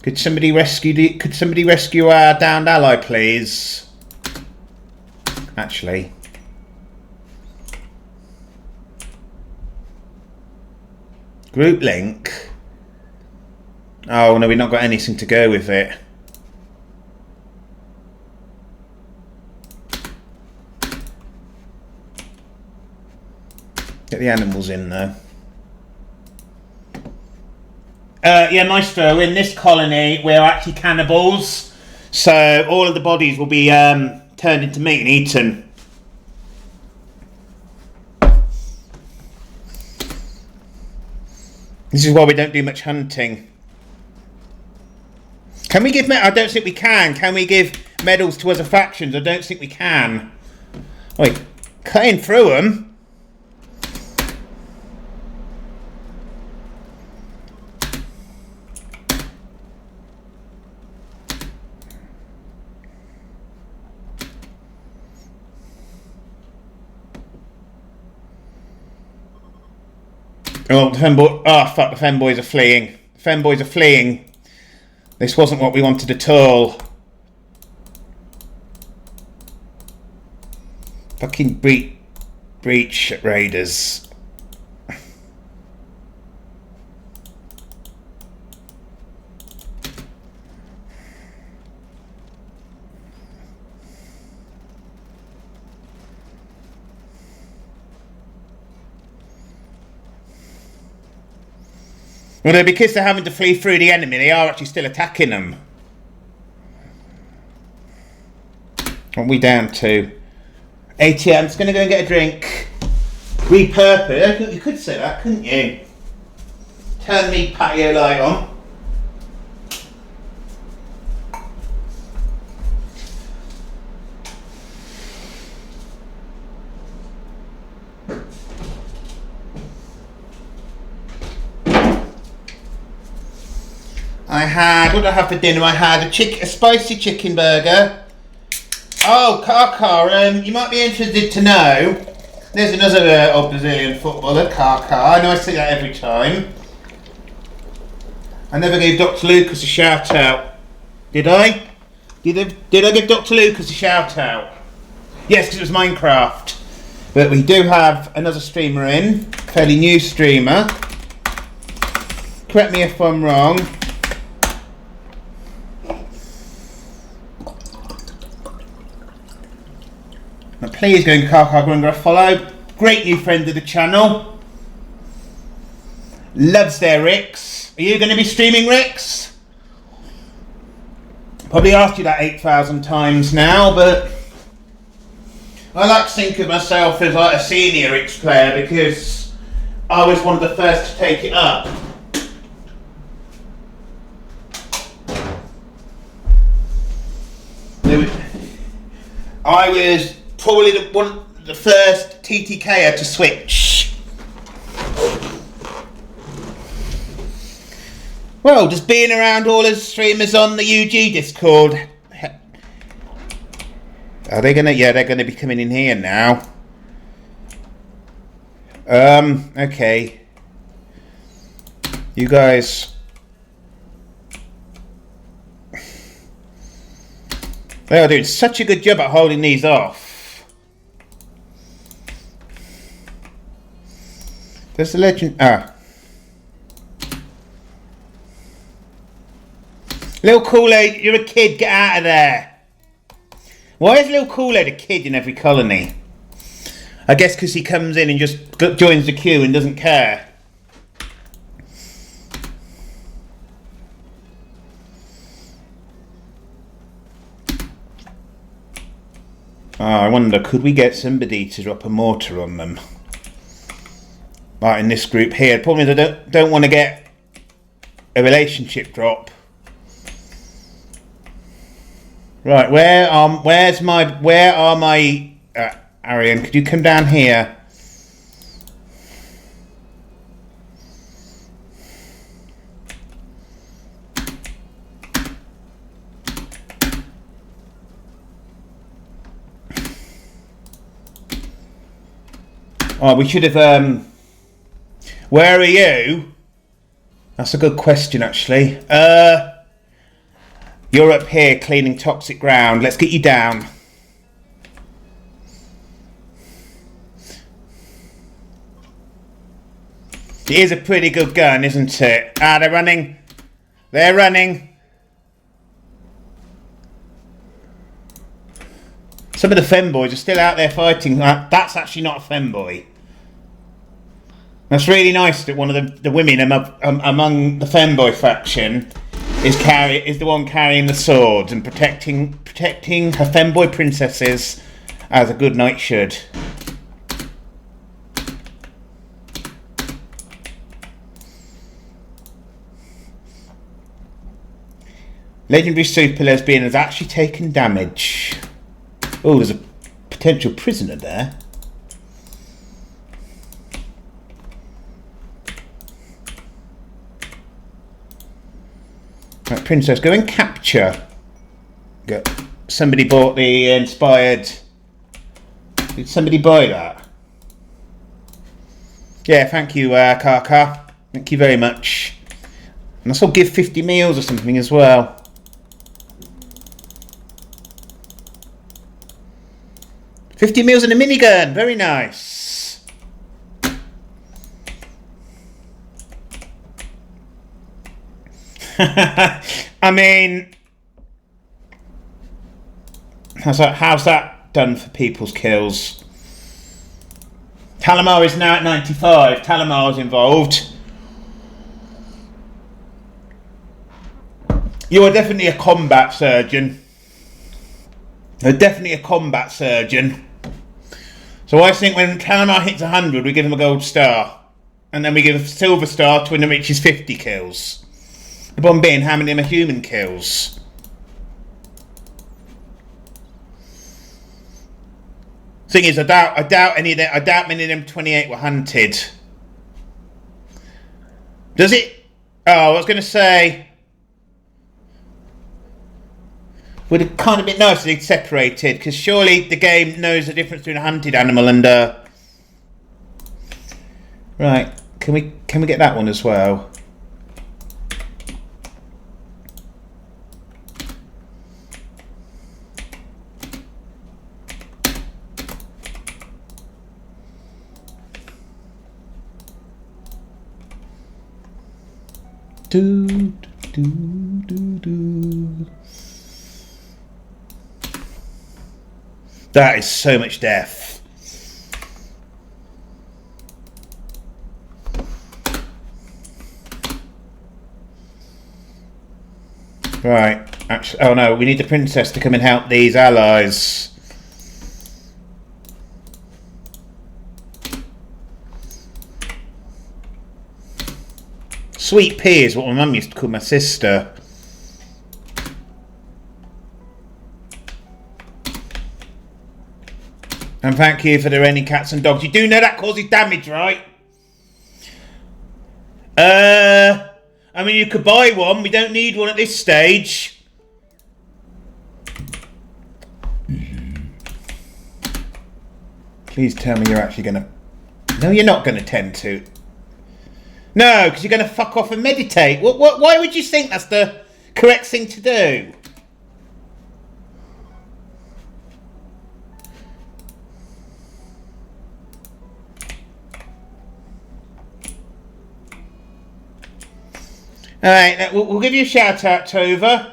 Could somebody rescue our downed ally, please? Actually. Group link. Oh no, we've not got anything to go with it. Get the animals in though. Yeah, Maestro, in this colony we're actually cannibals, so all of the bodies will be turned into meat and eaten. This is why we don't do much hunting. Can we give... I don't think we can. Can we give medals to other factions? I don't think we can. Wait, cutting through them. Oh, the femboy... Oh, fuck, the femboys are fleeing. The femboys are fleeing. This wasn't what we wanted at all. Fucking breach raiders. Although because they're having to flee through the enemy, they are actually still attacking them. What are we down to? 80. I'm just going to go and get a drink. Repurpose. You could say that, couldn't you? Turn the patio light on. What did I have for dinner? I had a spicy chicken burger. Oh, Kaka, you might be interested to know. There's another old Brazilian footballer, Kaka. I know I say that every time. I never gave Dr. Lucas a shout out. Did I? Did I give Dr. Lucas a shout out? Yes, because it was Minecraft. But we do have another streamer in. Fairly new streamer. Correct me if I'm wrong. Now please go and give a follow. Great new friend of the channel. Loves their RICS. Are you going to be streaming RICS? Probably asked you that 8,000 times now, but I like to think of myself as like a senior RICS player because I was one of the first to take it up. I was probably the first TTKer to switch. Well, just being around all the streamers on the UG Discord. Are they gonna? Yeah, they're gonna be coming in here now. Okay. You guys. They are doing such a good job at holding these off. There's the legend. Ah. Little Kool-Aid, you're a kid, get out of there. Why is Little Kool-Aid a kid in every colony? I guess because he comes in and just joins the queue and doesn't care. Oh, I wonder, could we get somebody to drop a mortar on them? Right, in this group here. The problem is I don't want to get a relationship drop. Right, where are my Arian? Could you come down here? Oh, we should have. Where are you? That's a good question, actually. You're up here cleaning toxic ground. Let's get you down. It is a pretty good gun, isn't it? Ah, they're running. They're running. Some of the femboys are still out there fighting. That's actually not a femboy. That's really nice that one of the women among the femboy faction is the one carrying the sword and protecting her femboy princesses as a good knight should. Legendary super lesbian has actually taken damage. Oh, there's a potential prisoner there. Right, princess, go and capture. Go. Somebody bought the inspired. Did somebody buy that? Yeah, thank you, Kaka. Thank you very much. And I'll give 50 meals or something as well. $50 meals and a minigun. Very nice. I mean, how's that done for people's kills? Talamar is now at 95. Talamar's involved. You are definitely a combat surgeon. You're definitely a combat surgeon. So I think when Talamar hits 100, we give him a gold star. And then we give a silver star to when he reaches 50 kills. The bomb being how many of them are human kills. Thing is, I doubt many of them 28 were hunted. Does it? Oh, I was going to say, would it kind of be nice if they'd separated, because surely the game knows the difference between a hunted animal and right. Can we get that one as well? Do. That is so much death. Right. Actually, oh no, we need the princess to come and help these allies. Sweet pea is what my mum used to call my sister. And thank you for the raining cats and dogs. You do know that causes damage, right? I mean, you could buy one. We don't need one at this stage. Please tell me you're actually going to... No, you're not going to tend to. No, because you're going to fuck off and meditate. Why would you think that's the correct thing to do? Alright, we'll give you a shout out, Tova.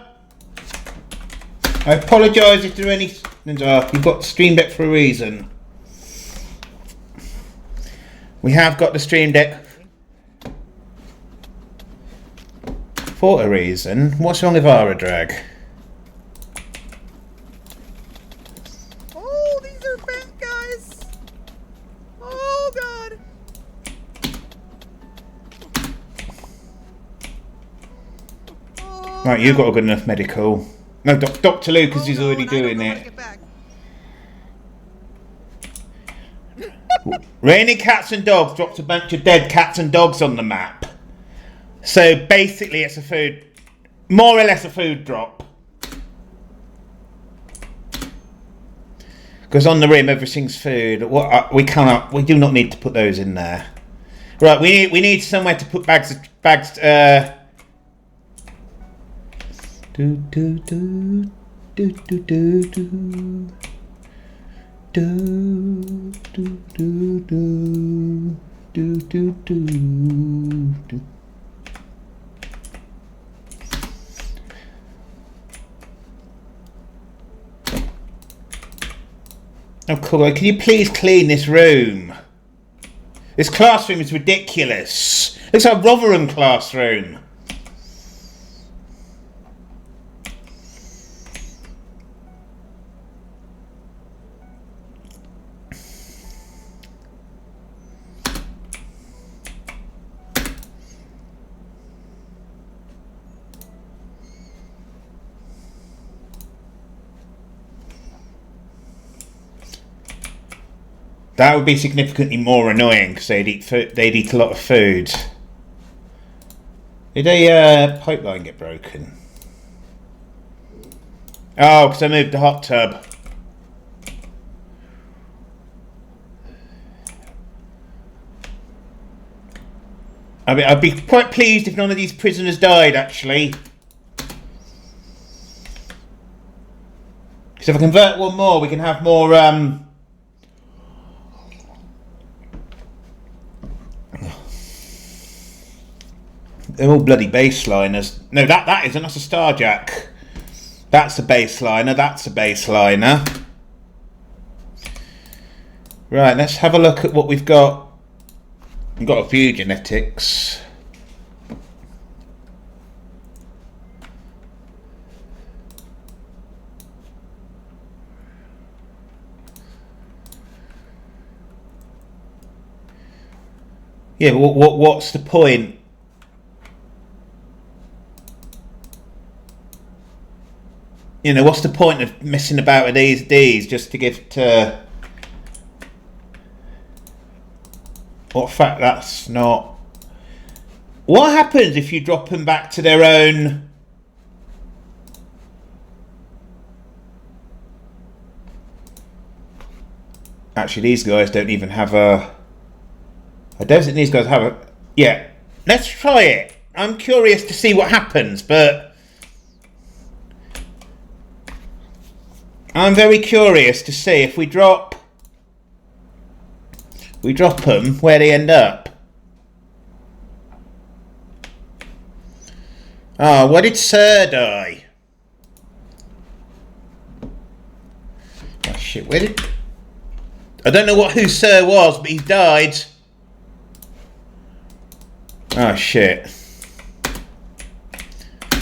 I apologise if there are any... You've got the Stream Deck for a reason. We have got the Stream Deck for a reason. What's wrong with Aradrag? Oh, these are bad guys. Oh, God. Oh, Right, you've got a good enough medical. No, Dr. Lucas is no, already and I don't doing know how to it. get back. Raining cats and dogs dropped a bunch of dead cats and dogs on the map. So basically it's a food, more or less a food drop. Because on the rim everything's food. We do not need to put those in there. Right, we need somewhere to put bags. Do do do do do do do. Do do do do do do do. Oh, cool. Can you please clean this room? This classroom is ridiculous. It's a Rotherham classroom. That would be significantly more annoying because they'd eat a lot of food. Did a pipeline get broken? Oh, because I moved the hot tub. I'd be quite pleased if none of these prisoners died, actually. Because if I convert one more, we can have more... They're all bloody baseliners. No, that isn't. That's a Starjack. That's a baseliner. That's a baseliner. Right, let's have a look at what we've got. We've got a few genetics. Yeah, but what's the point? You know, what's the point of messing about with these just to give to... What fact that's not... What happens if you drop them back to their own... Actually, these guys don't even have a... I don't think these guys have a... Yeah, let's try it. I'm curious to see what happens, but... I'm very curious to see if we drop them, where they end up. Oh, where did Sir die? Oh shit, where did... I don't know who Sir was, but he died. Oh shit.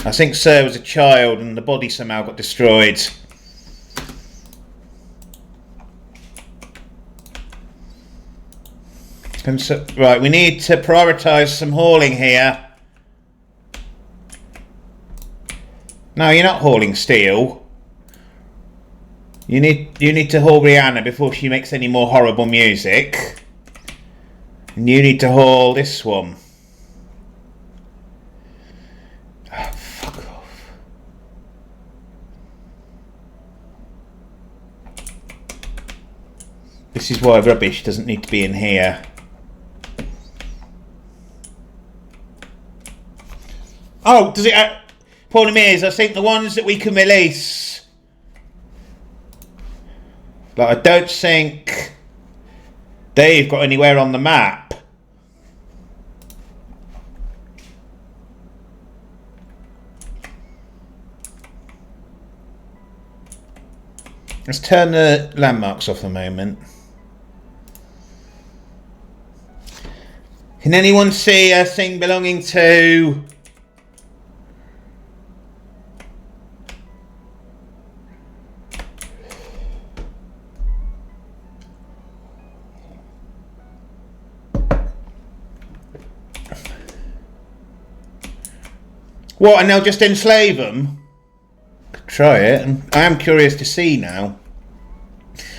I think Sir was a child and the body somehow got destroyed. Right, we need to prioritise some hauling here. No, you're not hauling steel. You need to haul Rihanna before she makes any more horrible music. And you need to haul this one. Oh, fuck off. This is why rubbish doesn't need to be in here. Oh, does it... problem is, I think the ones that we can release... Like, I don't think they've got anywhere on the map. Let's turn the landmarks off a moment. Can anyone see a thing belonging to... What, and they'll just enslave them? Could try it. I am curious to see now.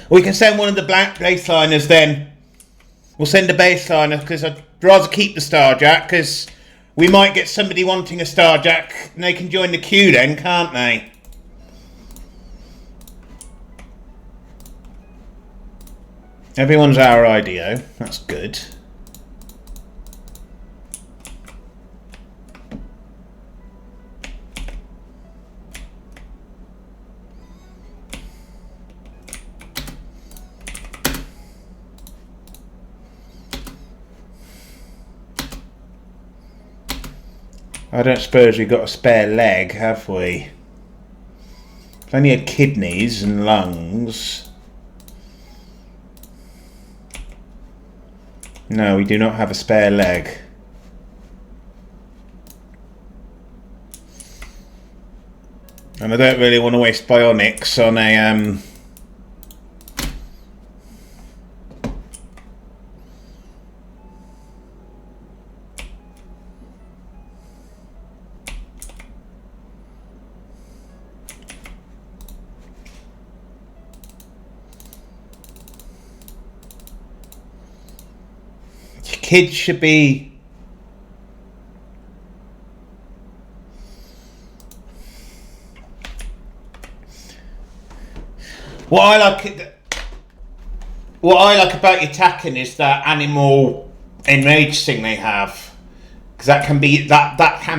We can send one of the black baseliners then. We'll send a baseliner because I'd rather keep the Starjack because we might get somebody wanting a Starjack and they can join the queue then, can't they? Everyone's our IDO. That's good. I don't suppose we've got a spare leg, have we? Plenty of kidneys and lungs. No, we do not have a spare leg. And I don't really want to waste bionics on a kids should be... What I like about your Takken is that animal enrage thing they have, because that can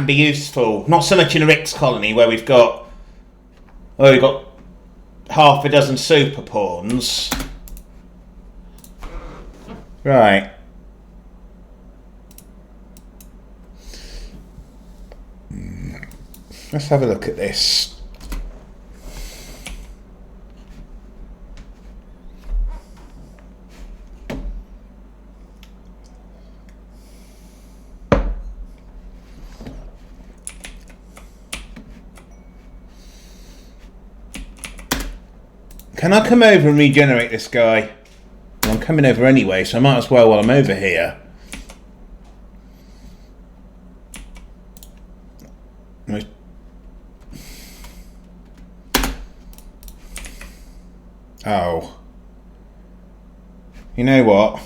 be useful. Not so much in a RICS colony where we've got half a dozen super pawns. Right. Let's have a look at this. Can I come over and regenerate this guy? Well, I'm coming over anyway, so I might as well while I'm over here. Oh. You know what?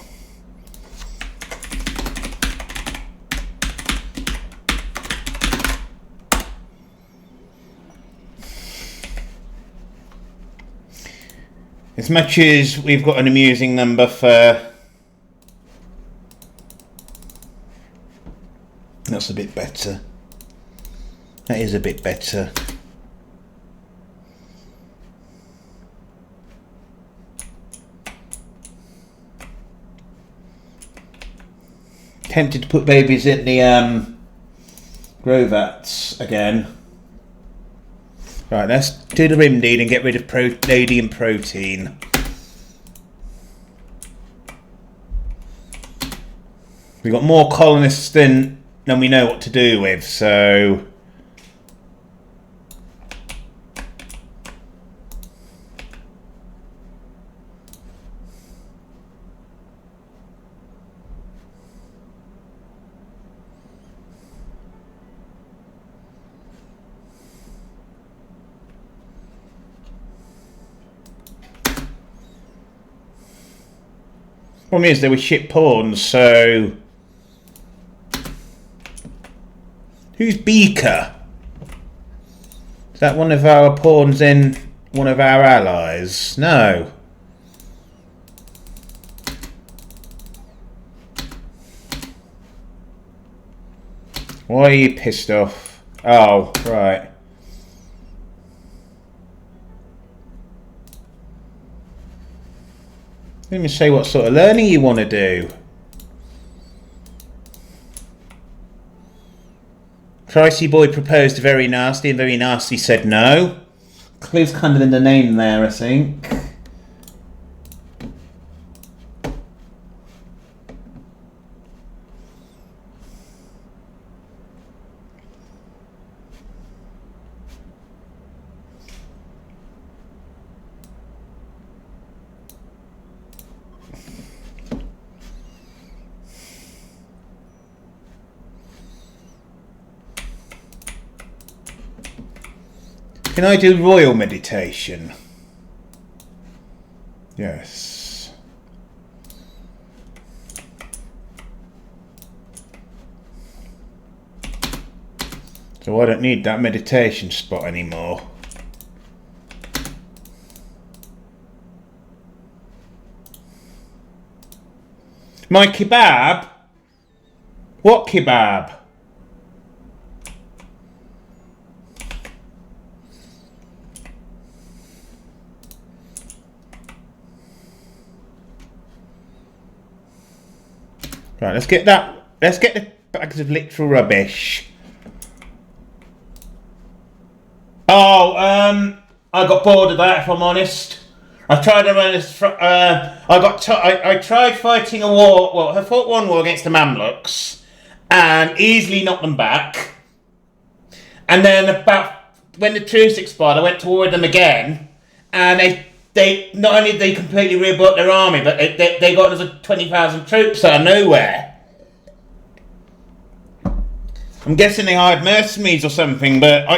As much as we've got an amusing number for... That's a bit better. That is a bit better. Tempted to put babies in the grow vats again. Right, let's do the rim deed and get rid of radium protein. We've got more colonists than we know what to do with, so... Problem is, they were shit pawns, so... Who's Beaker? Is that one of our pawns in one of our allies? No. Why are you pissed off? Oh, right. Let me say what sort of learning you want to do. Pricey Boy proposed very nasty and very nasty said no. Clue's kind of in the name there, I think. Can I do royal meditation? Yes. So I don't need that meditation spot anymore. My kebab? What kebab? Right, let's get that. Let's get the bags of literal rubbish. Oh, I got bored of that. If I'm honest, I tried to run this. I tried fighting a war. Well, I fought one war against the Mamluks, and easily knocked them back. And then about when the truce expired, I went toward them again, and they not only did they completely rebuilt their army, but they got another 20,000 troops out of nowhere. I'm guessing they hired mercenaries or something, but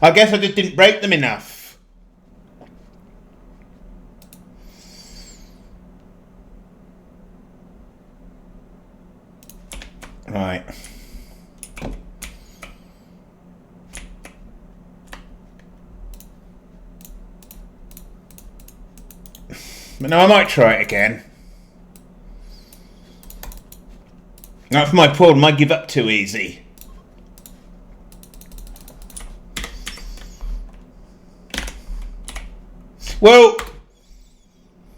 I guess I just didn't break them enough. Right. But no, I might try it again. That's my problem, I give up too easy. Well,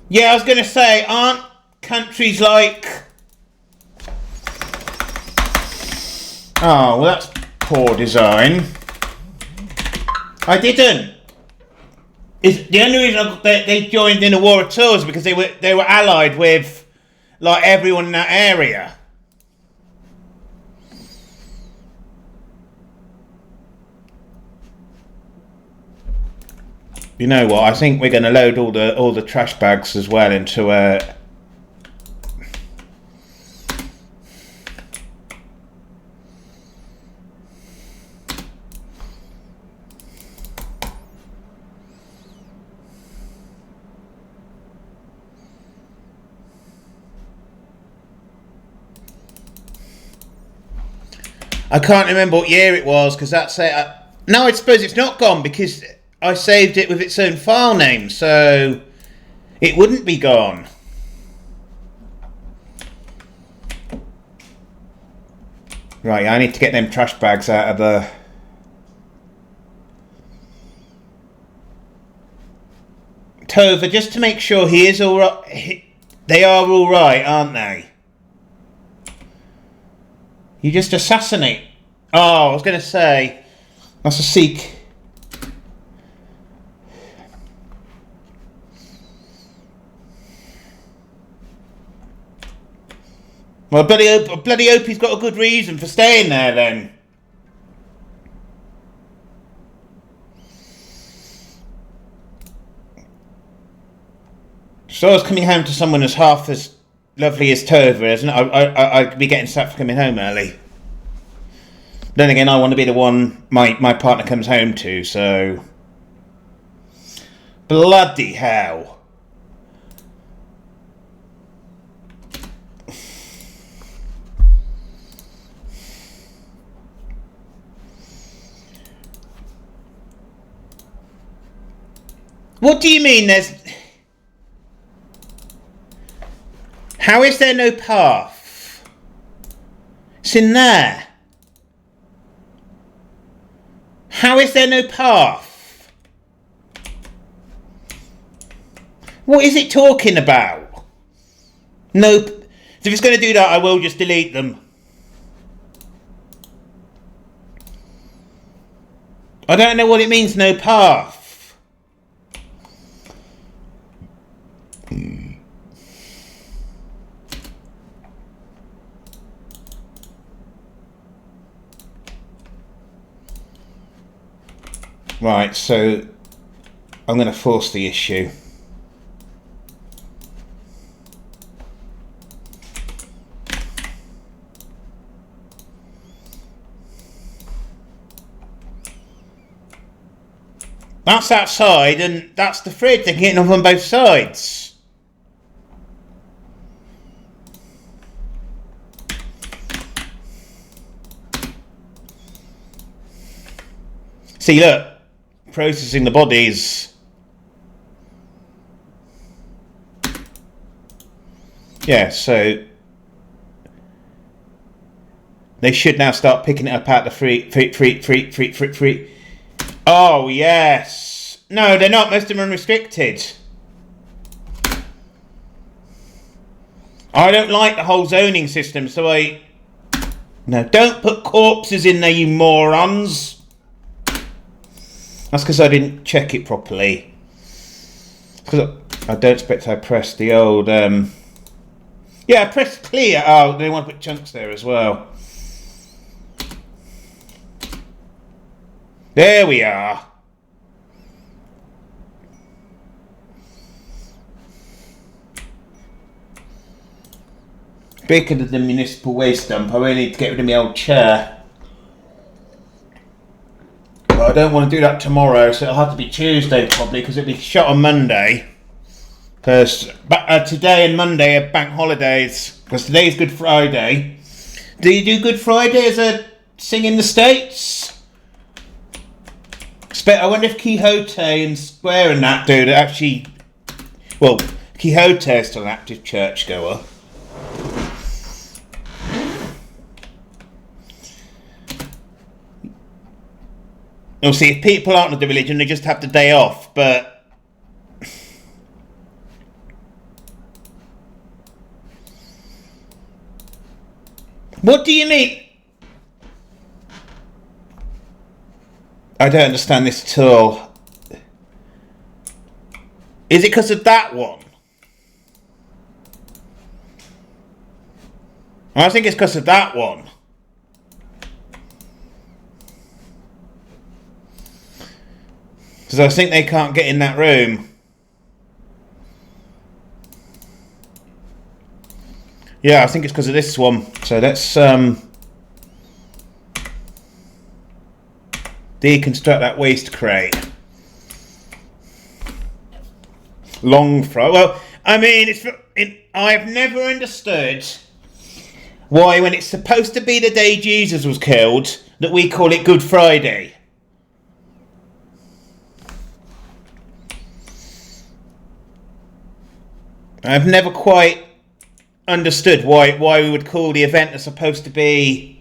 yeah, I was going to say, aren't countries like... Oh, well that's poor design. I didn't. The only reason they joined in a war at all is because they were allied with like everyone in that area. You know what? I think we're going to load all the trash bags as well into a. I can't remember what year it was because that's it. No, I suppose it's not gone because I saved it with its own file name, so it wouldn't be gone. Right, I need to get them trash bags out of the... Tova, just to make sure he is alright. They are alright, aren't they? You just assassinate. Oh, I was going to say, that's a Sikh. Well, I bloody hope he's got a good reason for staying there then. So I was coming home to someone as half as lovely as Tova, isn't it? I'd be getting sacked for coming home early. Then again, I want to be the one my partner comes home to, so... Bloody hell. What do you mean there's... How is there no path? It's in there. How is there no path? What is it talking about? Nope. So if it's going to do that, I will just delete them. I don't know what it means, no path. Right, so I'm going to force the issue. That's outside, and that's the fridge. They're getting off on both sides. See, look, processing the bodies. Yeah, so they should now start picking it up out the free. Oh, yes. No, they're not. Most of them are unrestricted. I don't like the whole zoning system, so No, don't put corpses in there, you morons. That's because I didn't check it properly. Because I don't expect I pressed the old... Yeah, I pressed clear. Oh, they want to put chunks there as well. There we are. Bigger than the municipal waste dump. I really need to get rid of my old chair. But I don't want to do that tomorrow, so it'll have to be Tuesday probably, because it'll be shot on Monday. Because today and Monday are bank holidays. Because today's Good Friday. Do you do Good Friday as a thing in the States? I wonder if Quixote and Square and that dude actually... Well, Quixote is still an active churchgoer. You'll see, if people aren't of the religion, they just have the day off, but... What do you mean? I don't understand this at all. Is it because of that one? I think it's because of that one. Because I think they can't get in that room. Yeah, I think it's because of this one. So let's deconstruct that waste crate. Long throw. Well, I mean, I've never understood why, when it's supposed to be the day Jesus was killed, that we call it Good Friday. I've never quite understood why we would call the event that's supposed to be...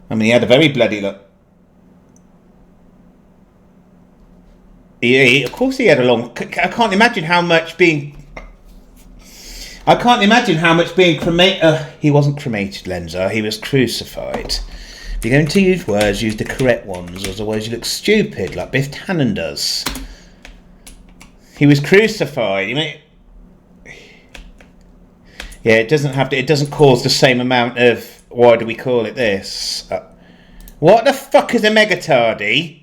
I mean, he had a very bloody look. Of course he had a long... I can't imagine how much being... cremated... he wasn't cremated, Lenza. He was crucified. If you're going to use words, use the correct ones. Otherwise you look stupid, like Biff Tannen does. He was crucified. Yeah, it doesn't have to... It doesn't cause the same amount of... Why do we call it this? What the fuck is a megatardy?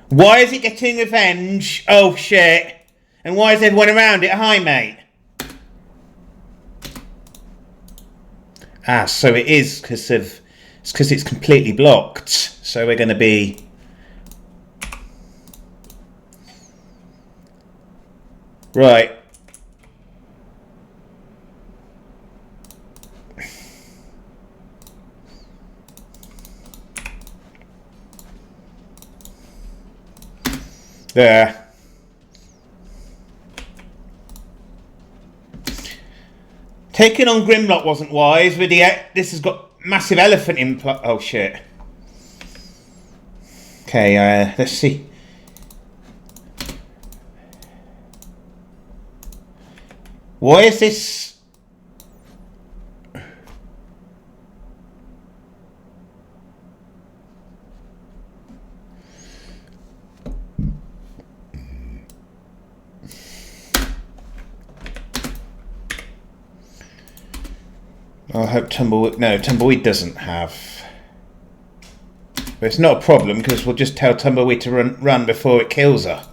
Why is it getting revenge? Oh shit. And why is everyone around it? Hi mate. So it is because of... It's because it's completely blocked. So we're going to be... Right. There. Taking on Grimlock wasn't wise. With this has got massive elephant implant. Oh shit. Okay, let's see. Why is this? I hope Tumbleweed... No, Tumbleweed doesn't have. But it's not a problem because we'll just tell Tumbleweed to run before it kills her.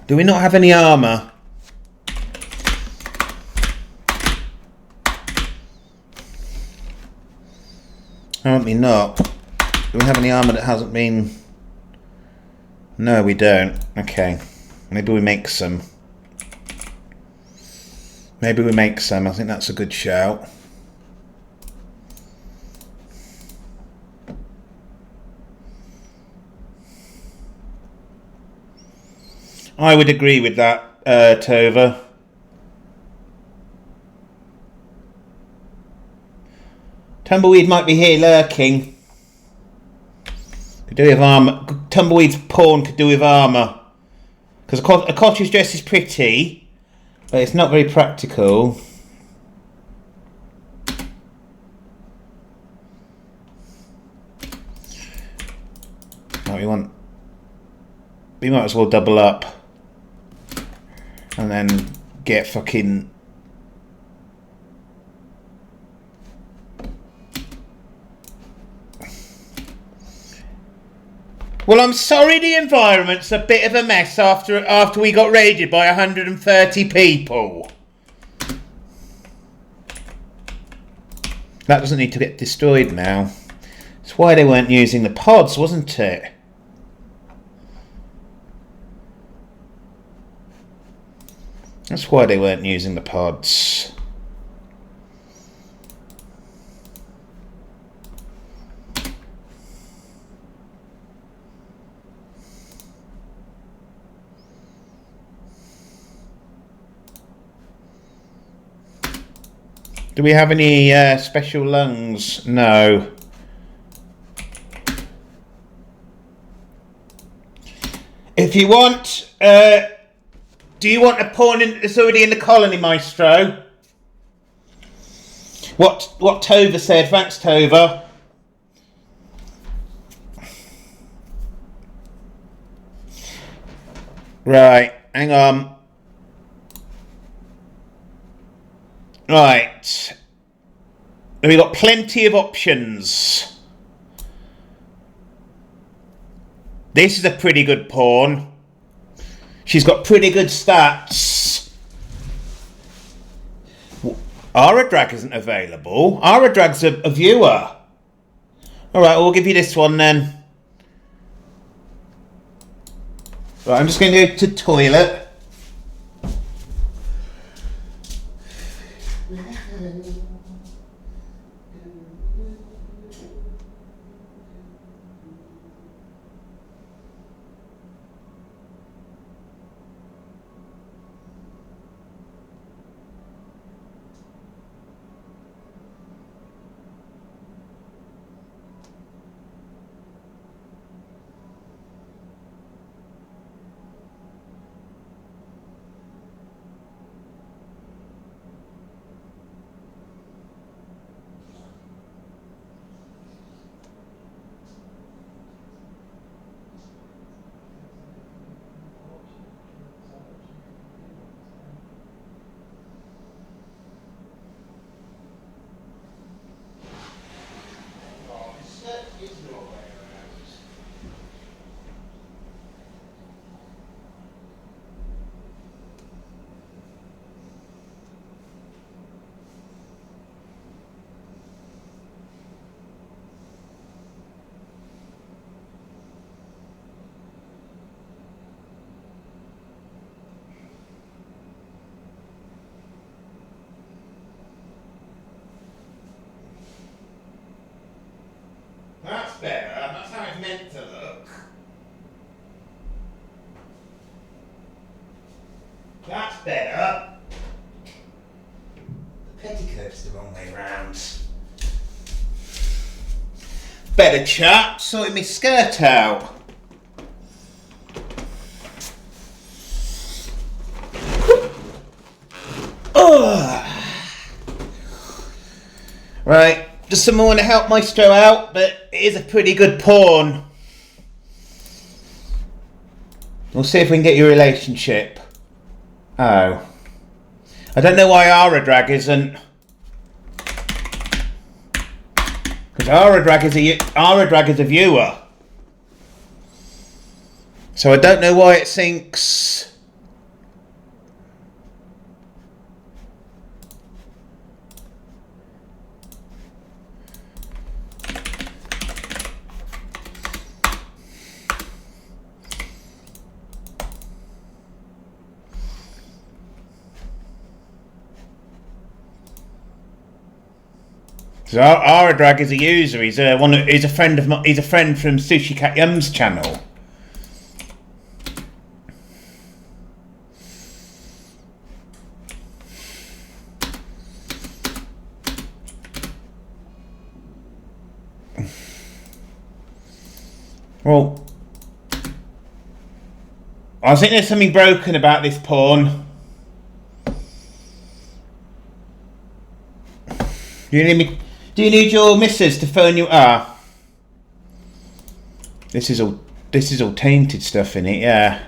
Do we not have any armour? Apparently not. Do we have any armour that hasn't been... No, we don't. Okay. Maybe we make some. Maybe we make some. I think that's a good shout. I would agree with that, Tova. Tumbleweed might be here lurking. Could do with armour. Tumbleweed's pawn could do with armour. Because a cottage dress is pretty, but it's not very practical. What we might as well double up. And then get fucking... Well, I'm sorry the environment's a bit of a mess after we got raided by 130 people. That doesn't need to get destroyed now. It's why they weren't using the pods, wasn't it? That's why they weren't using the pods. Do we have any special lungs? No. If you want... do you want a pawn that's already in the colony, Maestro? What Tova said. Thanks, Tova. Right, hang on. Right. We've got plenty of options. This is a pretty good pawn. She's got pretty good stats. Aradrag isn't available. Aradrag's a viewer. Alright, we'll give you this one then. Right, I'm just going to go to toilet. That's better. That's how it's meant to look. That's better. The petticoat's the wrong way round. Better, chap. Sorting my skirt out. Right. Does someone want to help Maestro out? But it is a pretty good pawn. We'll see if we can get your relationship. Oh. I don't know why Aradrag isn't. Because Aradrag is a viewer. So I don't know why it syncs. So Aradrag is a user. He's a friend of he's a friend from Sushi Cat Yum's channel. Well, I think there's something broken about this pawn. Do you need me? Do you need your missus to phone you? Ah, this is all tainted stuff in it. Yeah.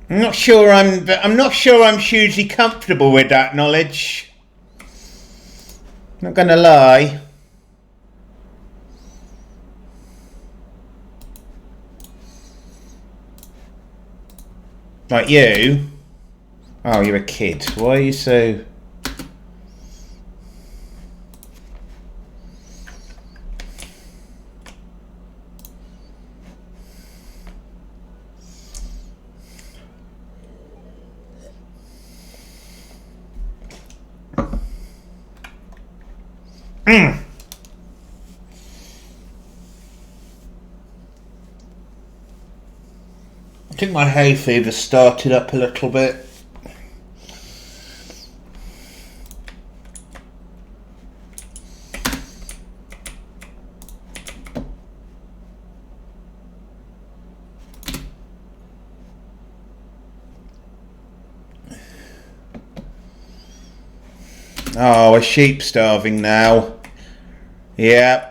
I'm not sure I'm hugely comfortable with that knowledge. Not gonna lie. Like you? Oh, you're a kid. Why are you so... I think my hay fever started up a little bit. Oh, a sheep starving now. Yeah,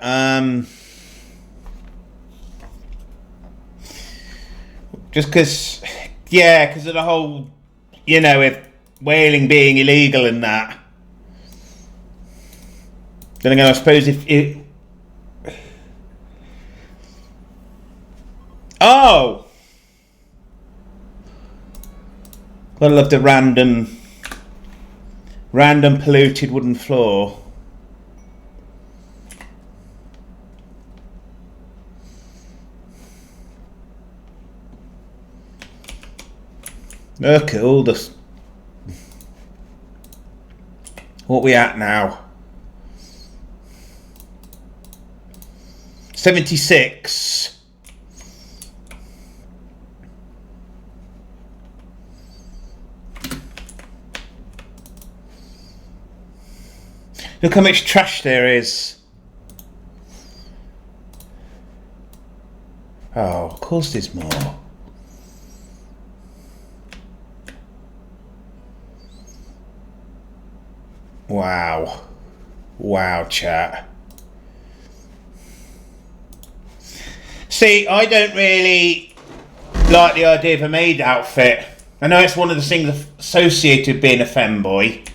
just because, yeah, because of the whole, you know, with whaling being illegal and that. Then again, I suppose if it... Oh! I love the random polluted wooden floor. Look at all this. What we at now? 76. Look how much trash there is. Oh, of course there's more. Wow. Wow, chat. See, I don't really like the idea of a maid outfit. I know it's one of the things associated with being a femboy.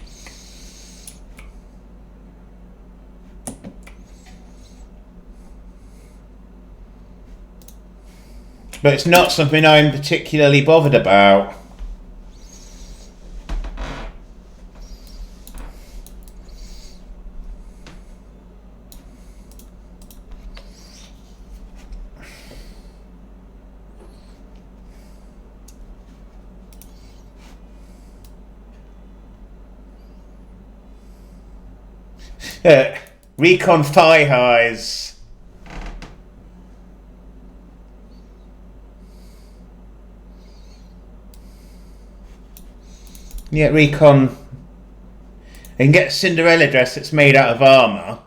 But it's not something I'm particularly bothered about. Recon thigh highs. Yeah, Recon. You can get a Cinderella dress that's made out of armour.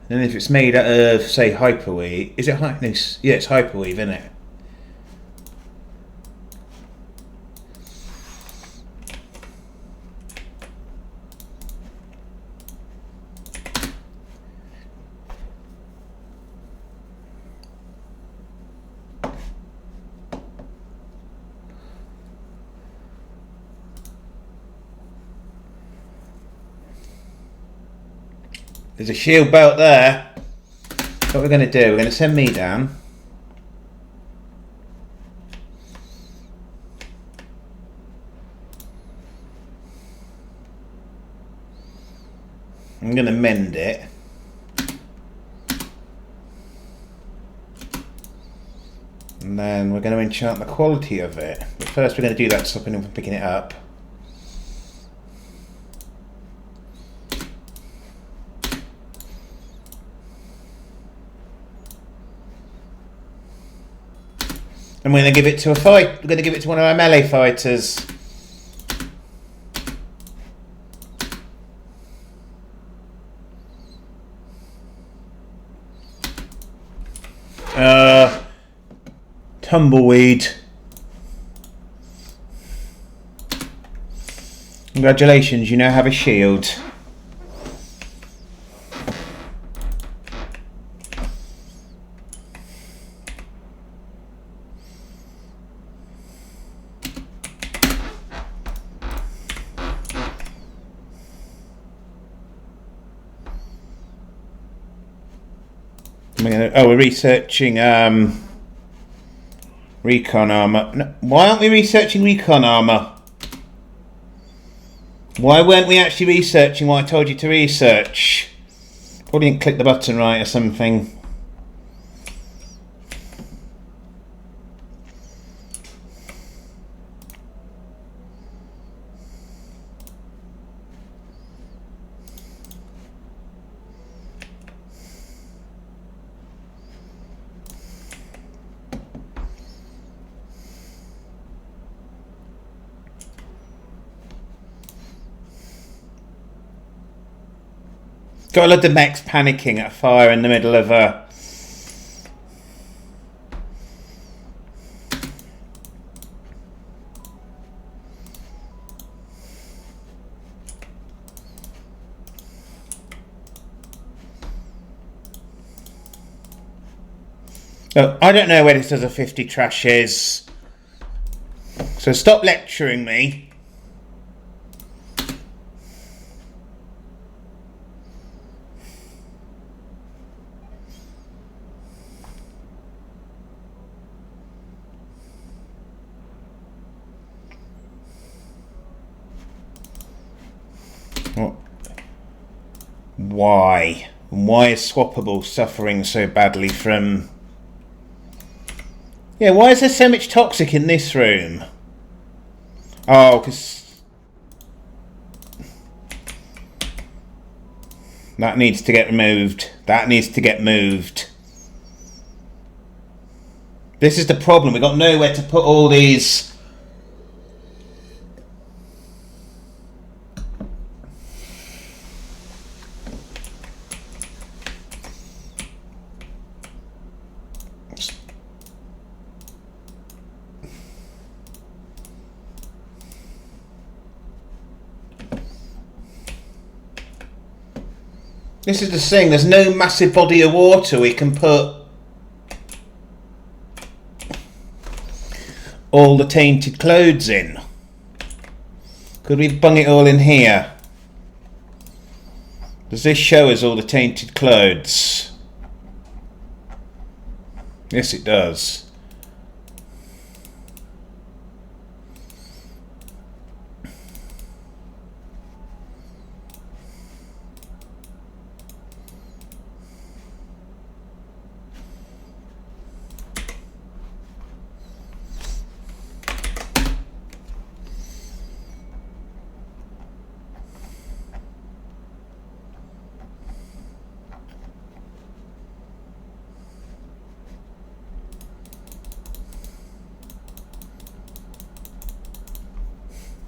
And if it's made out of, say, hyperweave, is it no, yeah, it's hyperweave, isn't it? There's a shield belt there. What we're going to do, we're going to send me down. I'm going to mend it. And then we're going to enchant the quality of it. But first we're going to do that to stop anyone from picking it up. And we're going to give it to a fight. We're going to give it to one of our melee fighters. Tumbleweed. Congratulations, you now have a shield. We're researching recon armor. No, why aren't we researching recon armor? Why weren't we actually researching what I told you to research? Probably didn't click the button right or something. Got a lot of mechs panicking at a fire in the middle of a... Oh, I don't know where this other 50 trash is. So stop lecturing me. Why? Why is Swappable suffering so badly from... Yeah, why is there so much toxic in this room? Oh, because... That needs to get removed. That needs to get moved. This is the problem. We've got nowhere to put all these... This is the thing, there's no massive body of water we can put all the tainted clothes in. Could we bung it all in here? Does this show us all the tainted clothes? Yes, it does.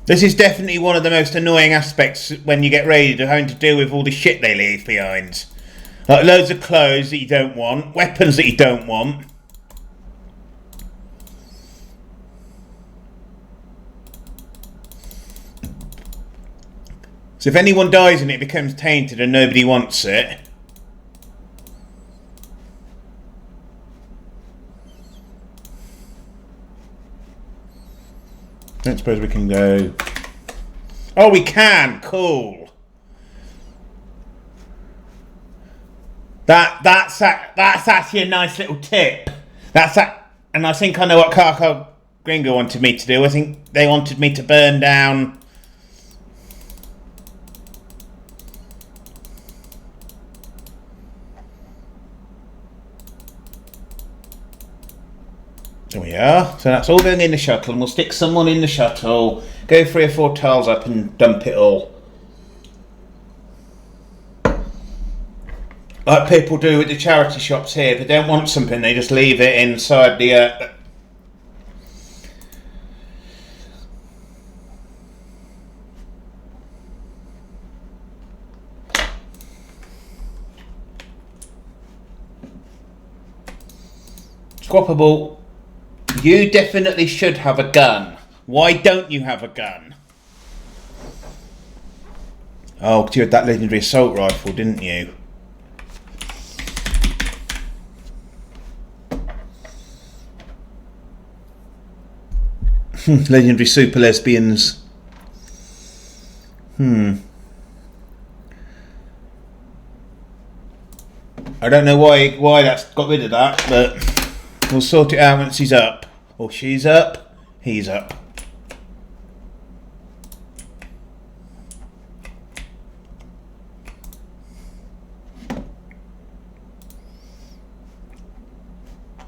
This is definitely one of the most annoying aspects when you get raided, of having to deal with all the shit they leave behind. Like loads of clothes that you don't want, weapons that you don't want. So if anyone dies and it becomes tainted and nobody wants it, I don't suppose we can go. Oh, we can. Cool. That's actually a nice little tip. And I think I know what Carco Gringo wanted me to do. I think they wanted me to burn down. There we are. So that's all going in the shuttle, and we'll stick someone in the shuttle, go 3 or 4 tiles up and dump it all. Like people do with the charity shops here. If they don't want something, they just leave it inside the... Swappable. You definitely should have a gun. Why don't you have a gun? Oh, because you had that legendary assault rifle, didn't you? Legendary super lesbians. I don't know why that's got rid of that, but we'll sort it out once he's up. Or she's up. He's up.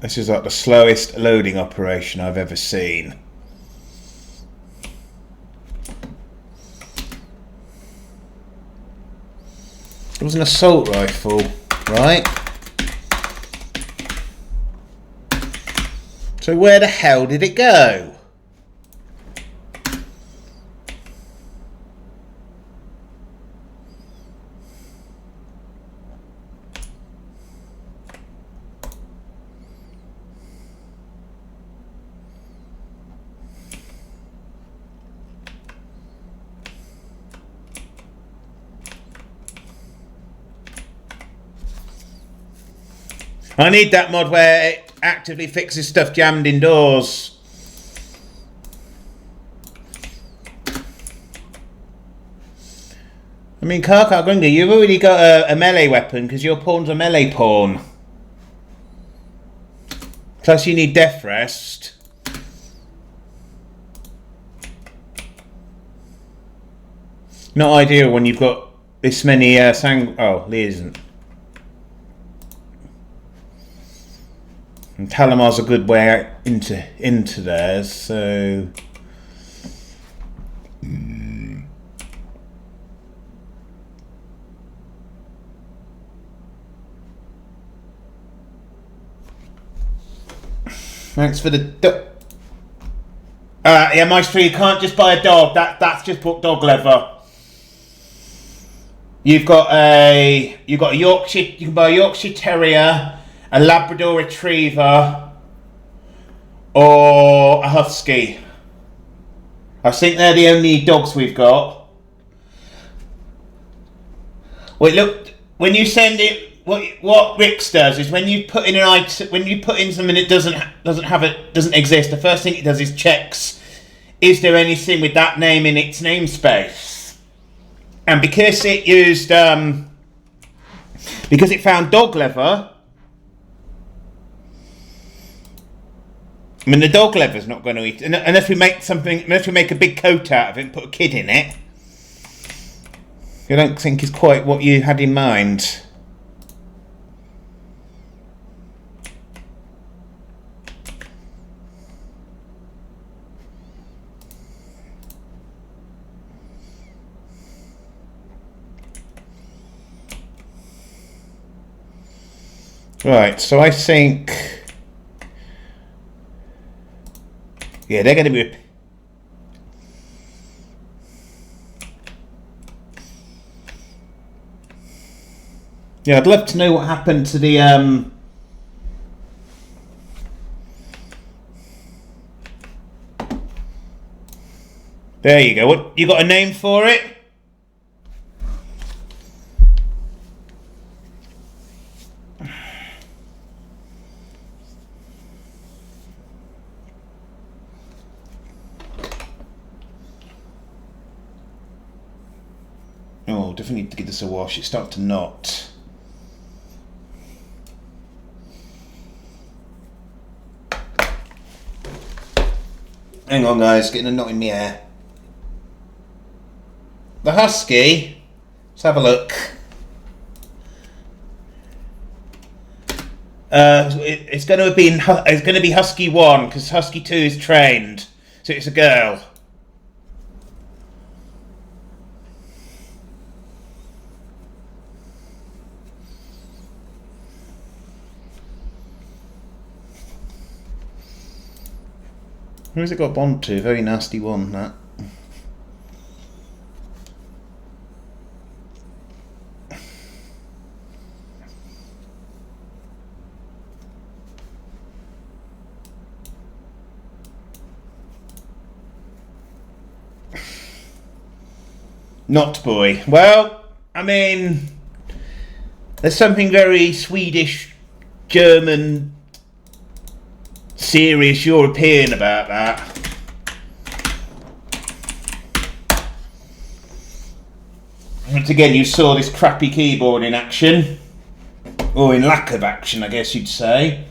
This is like the slowest loading operation I've ever seen. It was an assault rifle, right? So where the hell did it go? I need that mod where it actively fixes stuff jammed indoors. I mean, Karkar Gringo, you've already got a melee weapon because your pawn's a melee pawn. Plus you need death rest. Not ideal when you've got this many oh, Lee isn't. And Talamar's a good way into there, so... Thanks for the... yeah, Maestro, you can't just buy a dog. That's just dog leather. You've got a Yorkshire... You can buy a Yorkshire Terrier, a Labrador Retriever, or a Husky. I think they're the only dogs we've got. Wait, look, when you send it, what RICS does is when you put in an item, when you put in something that doesn't exist, the first thing it does is checks, is there anything with that name in its namespace? And because it used, because it found dog leather. I mean, the dog leather's not going to eat unless we make a big coat out of it and put a kid in it. I don't think is quite what you had in mind. Right, so I think... Yeah, they're going to be... Yeah, I'd love to know what happened to the There you go. What you got a name for it? Oh, definitely need to give this a wash. It's starting to knot. Hang on, guys. Getting a knot in my hair. The Husky. Let's have a look. It's going to be Husky 1 because Husky 2 is trained, so it's a girl. Who's it got bond to? Very nasty one, that. Not boy. Well, I mean, there's something very Swedish, German, serious European about that. Once again, you saw this crappy keyboard in action, or in lack of action, I guess you'd say.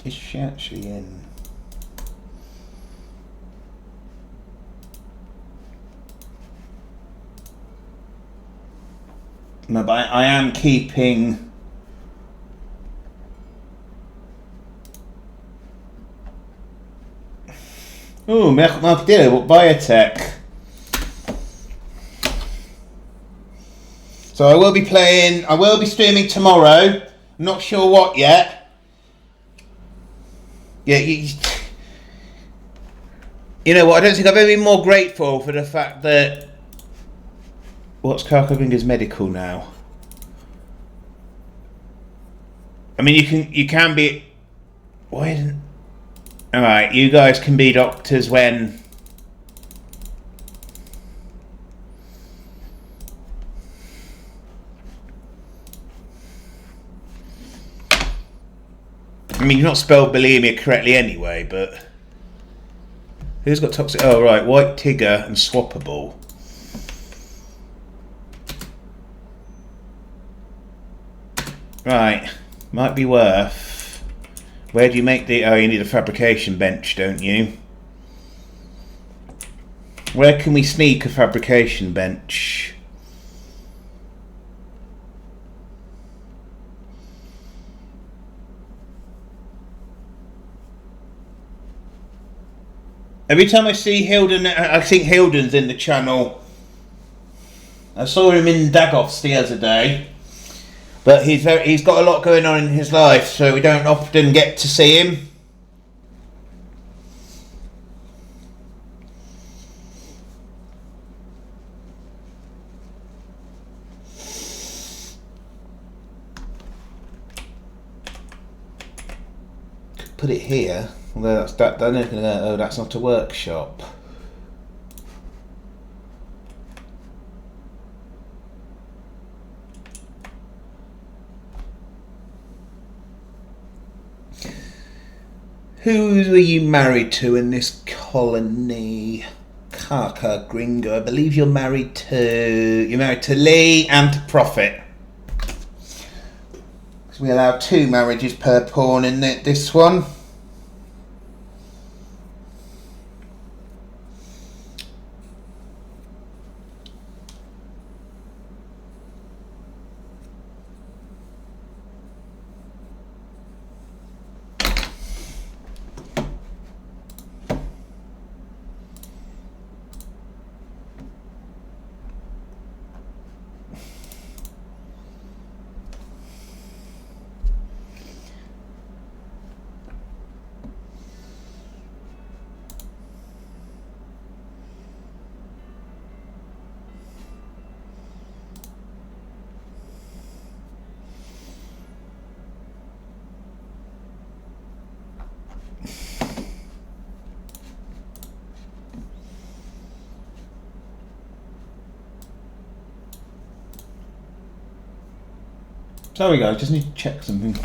Is she actually in? No, but I am keeping. Oh, Markadillo, what biotech? So I will be playing. I will be streaming tomorrow. I'm not sure what yet. Yeah, you know what? I don't think I've ever been more grateful for the fact that what's Karkovinger's medical now. I mean, you can be. Why didn't? All right, you guys can be doctors when. I mean, you've not spelled bulimia correctly anyway, but who's got toxic? Oh, right, White Tigger and Swappable. Right, might be worth. Where do you make the? Oh, you need a fabrication bench, don't you? Where can we sneak a fabrication bench? Every time I see Hilden, I think Hilden's in the channel. I saw him in Dagoff's the other day, but he's got a lot going on in his life, so we don't often get to see him. Could put it here. Although that's not a workshop. Who were you married to in this colony? Kaka Gringo. I believe you're married to Lee and to Prophet. Because we allow 2 marriages per pawn in this one. There we go, just need to check something.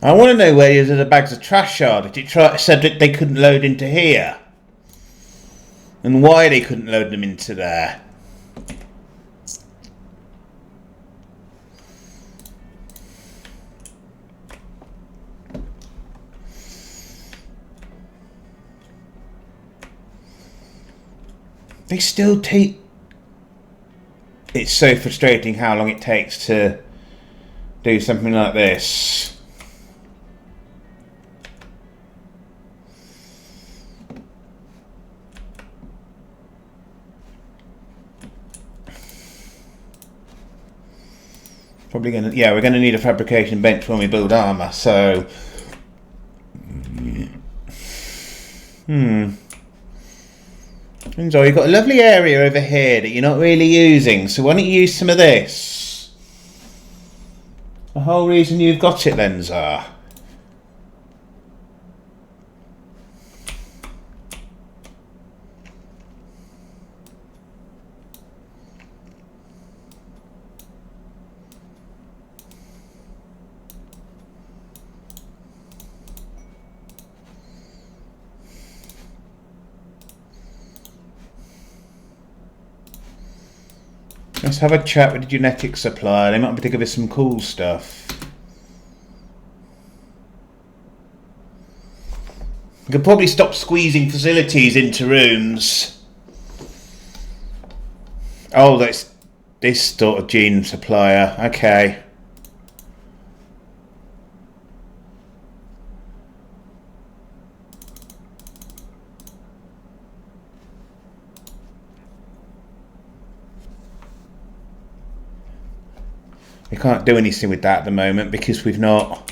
I want to know where the bags of trash are that it said that they couldn't load into here. And why they couldn't load them into there. They still take... It's so frustrating how long it takes to do something like this. Probably gonna, yeah, we're gonna need a fabrication bench when we build armor. So, So you've got a lovely area over here that you're not really using. So why don't you use some of this? The whole reason you've got it, then, Zar. Let's have a chat with the genetics supplier. They might be able to give us some cool stuff. We could probably stop squeezing facilities into rooms. Oh, that's this sort of gene supplier. Okay. We can't do anything with that at the moment because we've not...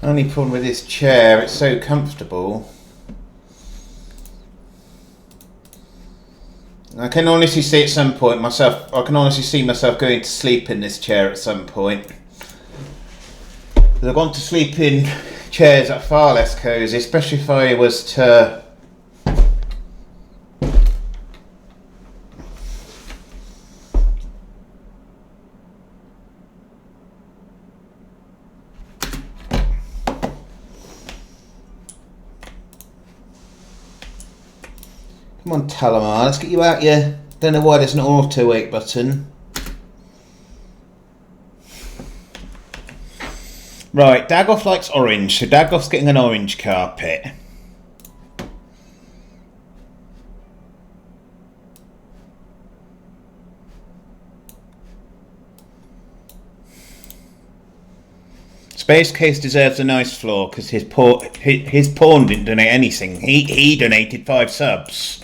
Only problem with this chair, it's so comfortable. I can honestly see at some point myself, I can honestly see myself going to sleep in this chair at some point. I've gone to sleep in chairs that are far less cosy, especially if I was to... Come on, Talamar, let's get you out here. Don't know why there's an auto wake button. Right, Dagoff likes orange, so Dagoff's getting an orange carpet. Space Case deserves a nice floor because his pawn didn't donate anything. He donated 5 subs.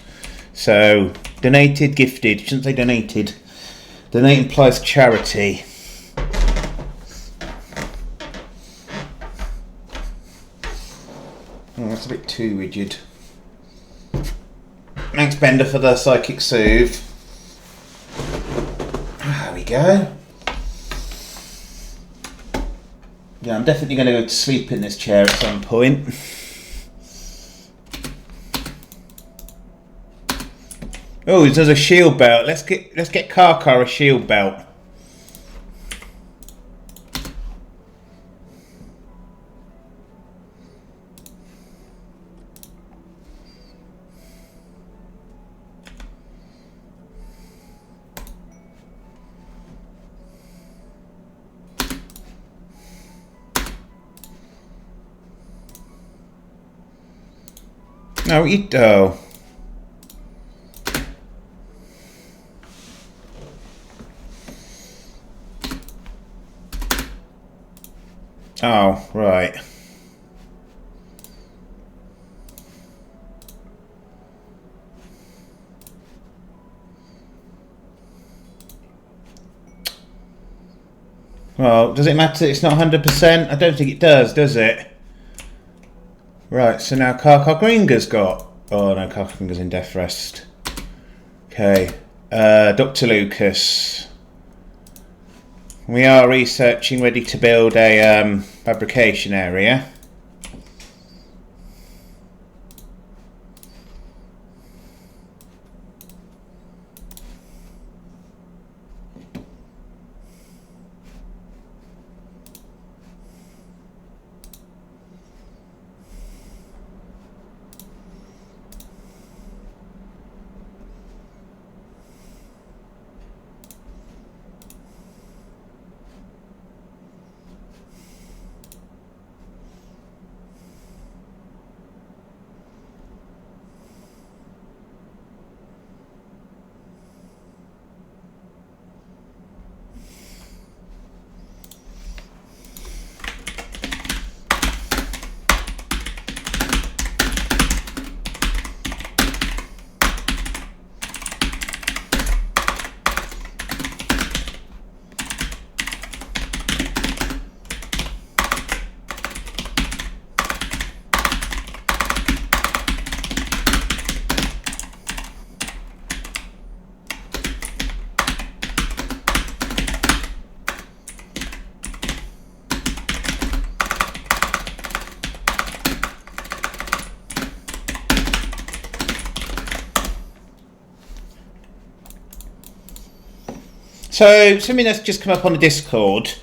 So, donated, gifted. Shouldn't say donated. Donate implies charity. Oh, that's a bit too rigid. Thanks, Bender, for the psychic soothe. There we go. Yeah, I'm definitely going to go to sleep in this chair at some point. Oh, there's a shield belt. Let's get Kaka a shield belt. No, you do. Oh, right. Well, does it matter it's not 100%? I don't think it does it? Right, so now Karkar-Gringa's got... Oh no, Karkar-Gringa's in death rest. Okay, Dr. Lucas. We are researching, ready to build a fabrication area. So, something that's just come up on the Discord.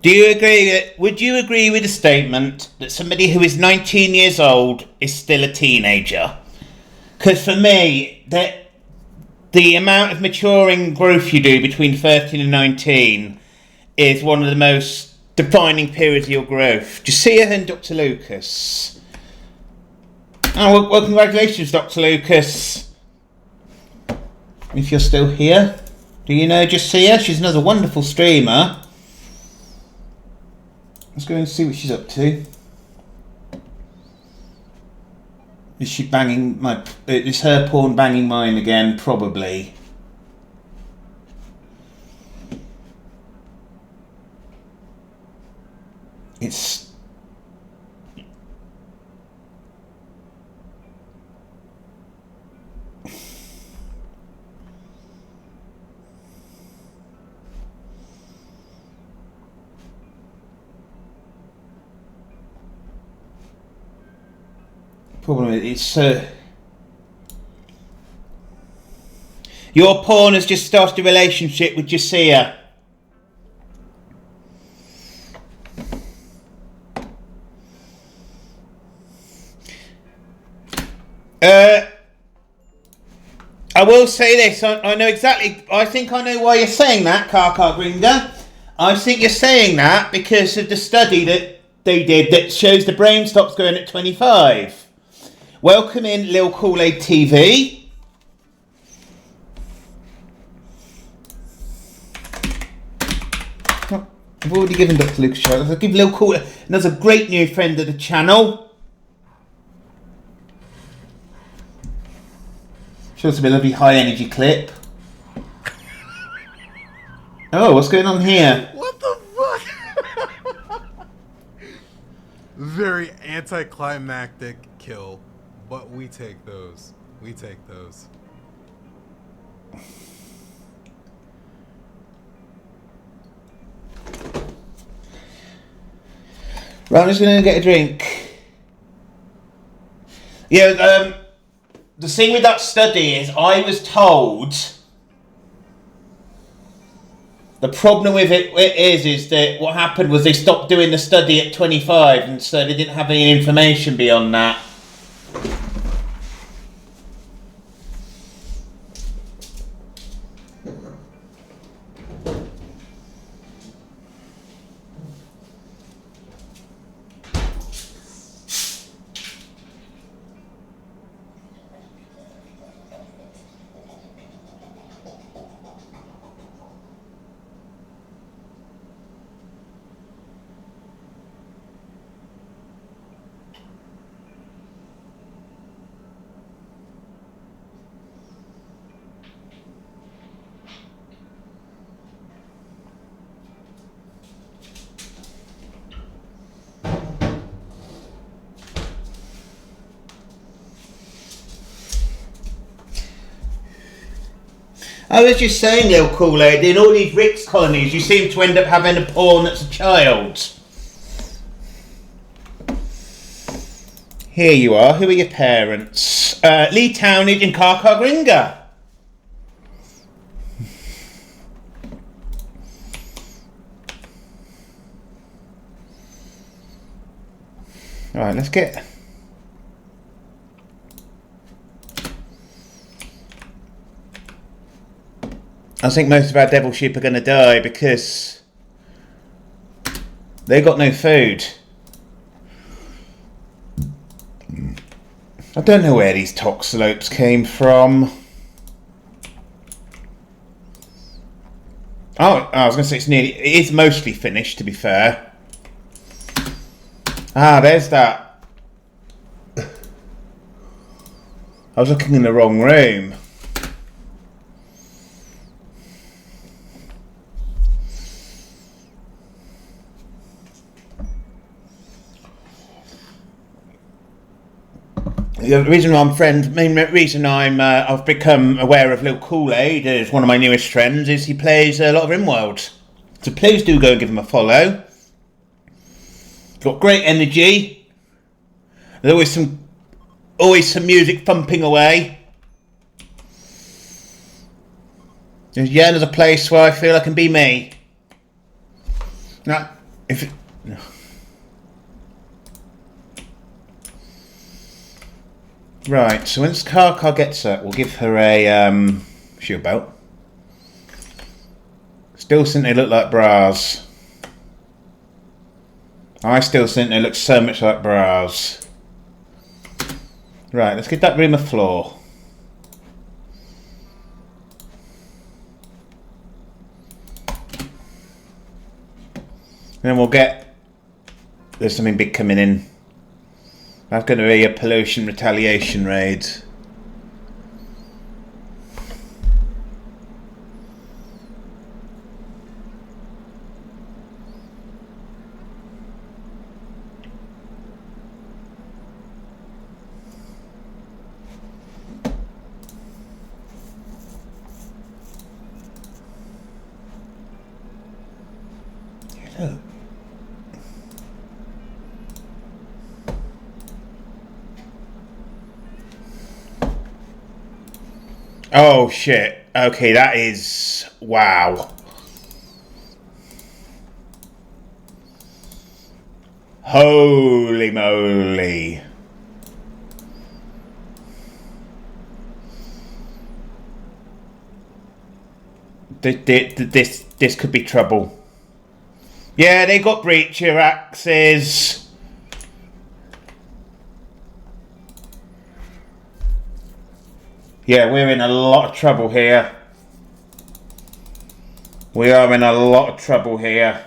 Would you agree with the statement that somebody who is 19 years old is still a teenager? Because for me, the amount of maturing growth you do between 13 and 19 is one of the most defining periods of your growth. Josiah and Dr. Lucas. Oh, well, congratulations, Dr. Lucas. If you're still here. Do you know Josiah? She's another wonderful streamer. Let's go and see what she's up to. Is she banging my... Is her porn banging mine again? Probably. It's... Problem is, it's your porn has just started a relationship with Josiah. I will say this. I know exactly. I think I know why you're saying that, Karkar-Gringa. I think you're saying that because of the study that they did that shows the brain stops going at 25. Welcome in Lil Kool-Aid TV. Oh, I've already given Dr. Lucas a shout. I'll give Lil Kool-Aid another great new friend of the channel. Shows me a lovely high energy clip. Oh, what's going on here? What the fuck? Very anticlimactic kill. But we take those. We take those. Right, I'm just going to get a drink. Yeah, the thing with that study is I was told the problem with it is that what happened was they stopped doing the study at 25 and so they didn't have any information beyond that. I was just saying, little Kool-Aid, in all these RICS colonies, you seem to end up having a porn that's a child. Here you are. Who are your parents? Lee Townage and Karkar Gringa. Alright, let's get... I think most of our devil sheep are going to die because they got no food. I don't know where these toxalopes came from. Oh, I was going to say it is mostly finished, to be fair. Ah, there's that. I was looking in the wrong room. The reason I've become aware of Little Kool-Aid as one of my newest friends is he plays a lot of RimWorld. So please do go and give him a follow. Got great energy. There's always some music thumping away. There's a place where I feel I can be me. Now, Right, so once Karkar gets up, we'll give her a shield belt. Still think they look like bras. I still think they look so much like bras. Right, let's get that room a floor. Then we'll get... There's something big coming in. That's going to be a pollution retaliation raid. Hello. Oh shit. Okay, that is... Wow. Holy moly. This could be trouble. Yeah, they got breacher axes. Yeah, we're in a lot of trouble here. We are in a lot of trouble here.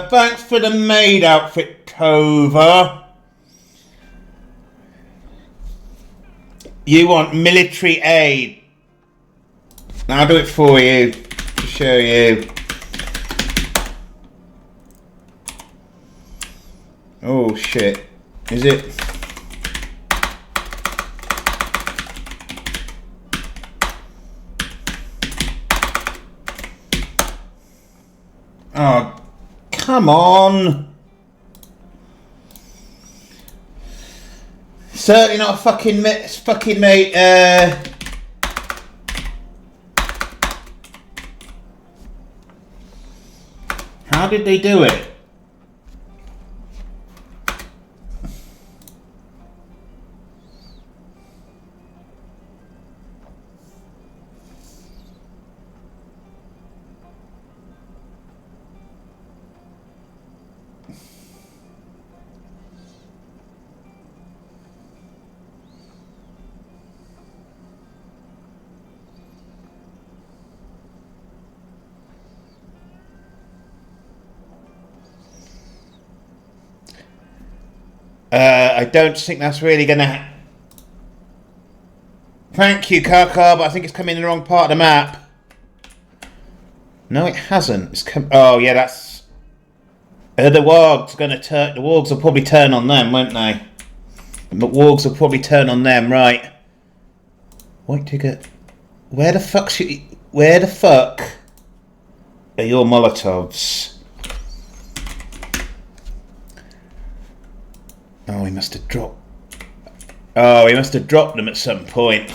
Thanks for the maid outfit, Tova. You want military aid? I'll do it for you, to show you. Oh shit. Is it? Oh, come on. Certainly not a fucking mate. How did they do it? I don't think that's really gonna. Thank you, Karkar, but I think it's coming in the wrong part of the map. No, it hasn't. It's come. Oh yeah, that's. The wargs gonna turn. The wargs will probably turn on them, won't they? The wargs will probably turn on them, right? White ticket. Where the fuck are your Molotovs? Oh, he must have dropped. Oh, he must have dropped them at some point.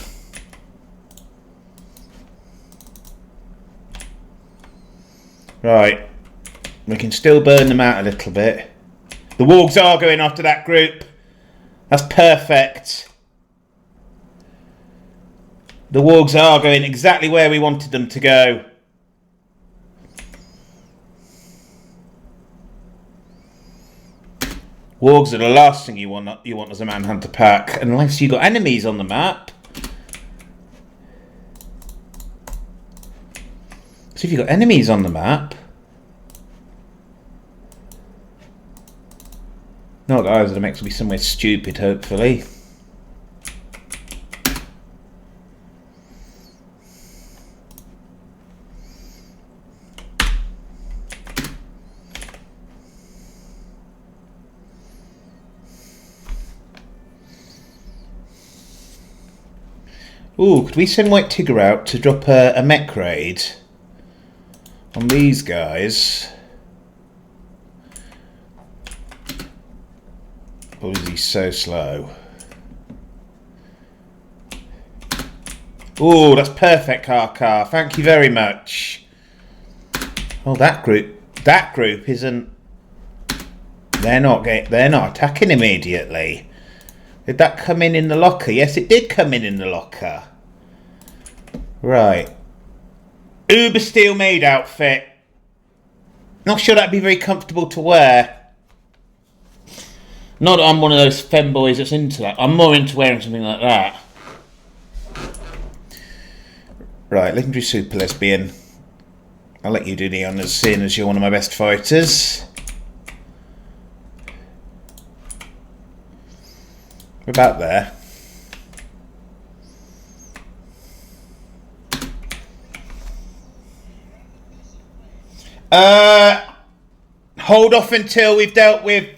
Right. We can still burn them out a little bit. The wargs are going after that group. That's perfect. The wargs are going exactly where we wanted them to go. Wargs are the last thing you want as a manhunter pack, unless you've got enemies on the map. So if you've got enemies on the map... Not either, that makes me somewhere stupid, hopefully. Ooh, could we send White Tigger out to drop a mech raid on these guys? Or is he so slow? Ooh, that's perfect, Karkar. Thank you very much. Oh, that group isn't. They're not attacking immediately. Did that come in the locker? Yes, it did come in the locker. Right. Uber steel maid outfit. Not sure that'd be very comfortable to wear. Not that I'm one of those femboys that's into that. I'm more into wearing something like that. Right, legendary super lesbian. I'll let you do the honours, seeing as you're one of my best fighters. We're about there. Hold off until we've dealt with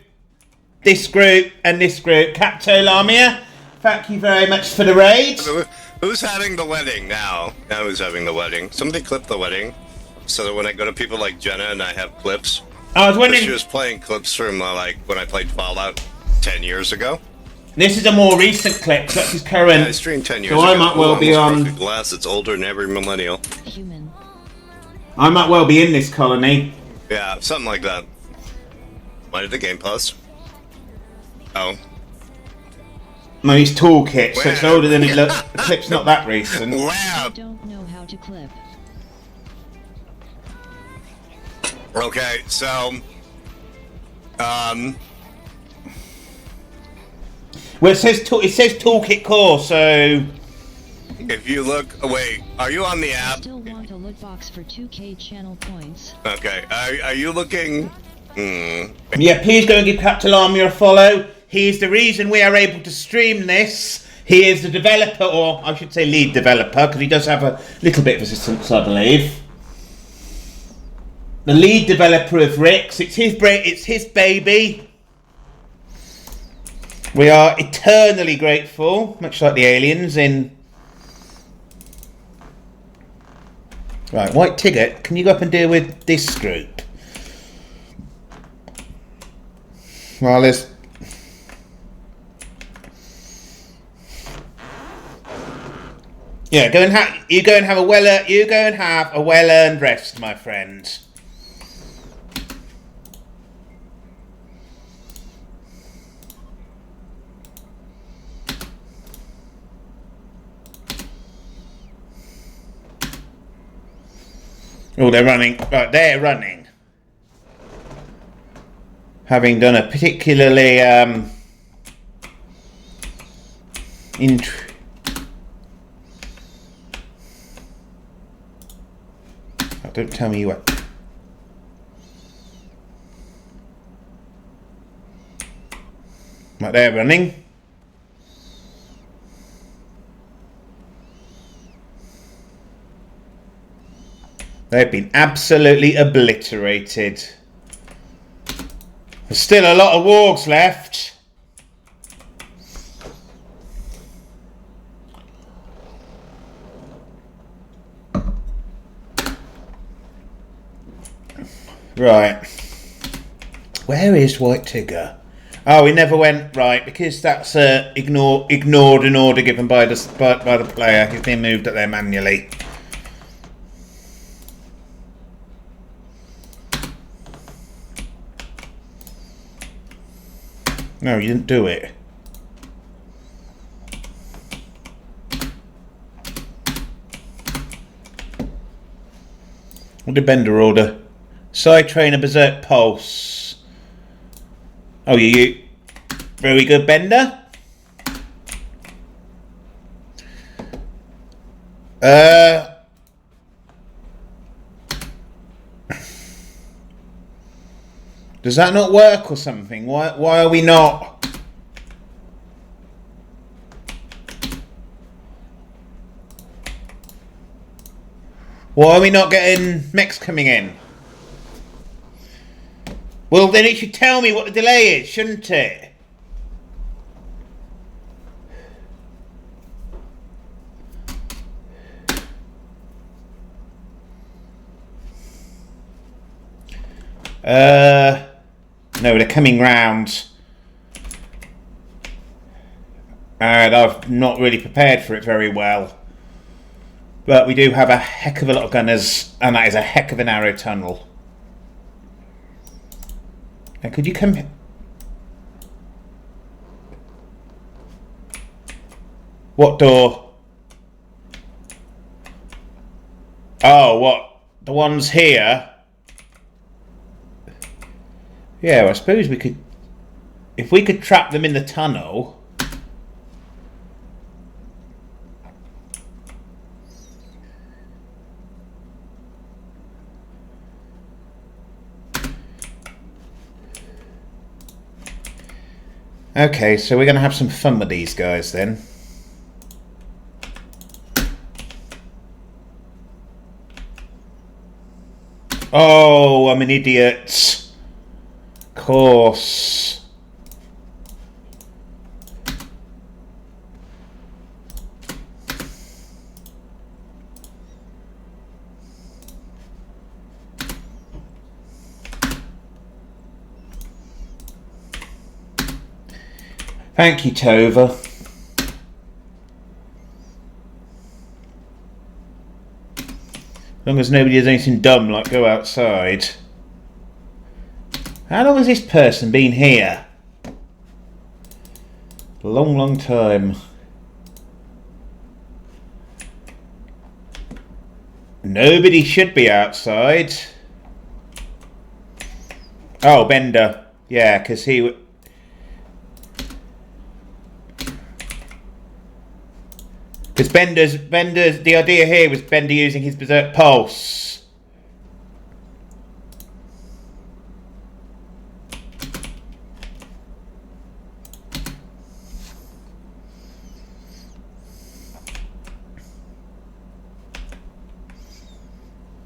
this group and this group. Capto Lamia, thank you very much for the raid. Who's having the wedding now? Now who's having the wedding? Somebody clip the wedding so that when I go to people like Jenna and I have clips. I was wondering. She was playing clips from like when I played Fallout 10 years ago. This is a more recent clip. That's his current. Yeah, I streamed 10 years so ago. I might well be on. Glass. It's older than every millennial. Human. I might well be in this colony. Yeah, something like that. Why did the game pause? Oh. No, he's toolkit, so it's older than it looks. The clip's not that recent. I don't know how to clip. Okay, so well, it says toolkit core, so if you look, wait, are you on the app? Still want a loot box for 2k channel points. Okay, are you looking? Yeah, please go and give Captain Lamia a follow. He is the reason we are able to stream this. He is the developer, or I should say lead developer, because he does have a little bit of assistance, I believe. The lead developer of RICS. It's his baby. We are eternally grateful, much like the aliens in... Right, White Tigger, can you go up and deal with this group? Well, there's... Yeah, go and have a well-earned rest, my friend. Oh, they're running. Right, they're running. Having done a particularly don't tell me what. Right, they're running. They've been absolutely obliterated. There's still a lot of wargs left. Right. Where is White Tigger? Oh, he never went right because that's ignored an order given by the player. He's been moved up there manually. No, you didn't do it. What did Bender order? Side trainer Berserk Pulse. Oh, you. Very good, Bender. Does that not work or something? Why are we not? Why are we not getting mechs coming in? Well, then it should tell me what the delay is, shouldn't it? No, they're coming round. And I've not really prepared for it very well. But we do have a heck of a lot of gunners, and that is a heck of an arrow tunnel. Now, could you come here? What door? Oh, what? The ones here? Yeah, I suppose we could... If we could trap them in the tunnel... Okay, so we're going to have some fun with these guys then. Oh, I'm an idiot. Of course. Thank you, Tova. As long as nobody does anything dumb like go outside. How long has this person been here? A long, long time. Nobody should be outside. Oh, Bender. Yeah, because he... Because Bender's, the idea here was Bender using his Berserk Pulse.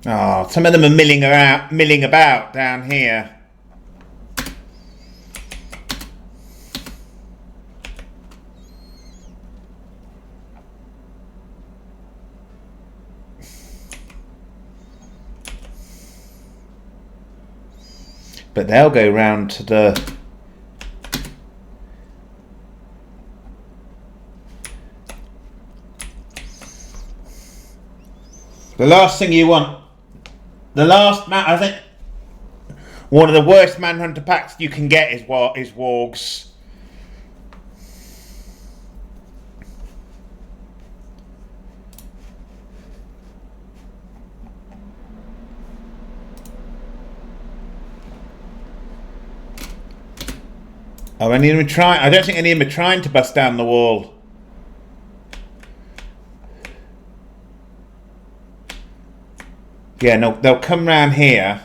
Oh, some of them are milling about down here. But they'll go round to the... The last thing you want... I think... One of the worst Manhunter packs you can get is Wargs. Oh, any of them are trying? I don't think any of them are trying to bust down the wall. Yeah, no, they'll come round here.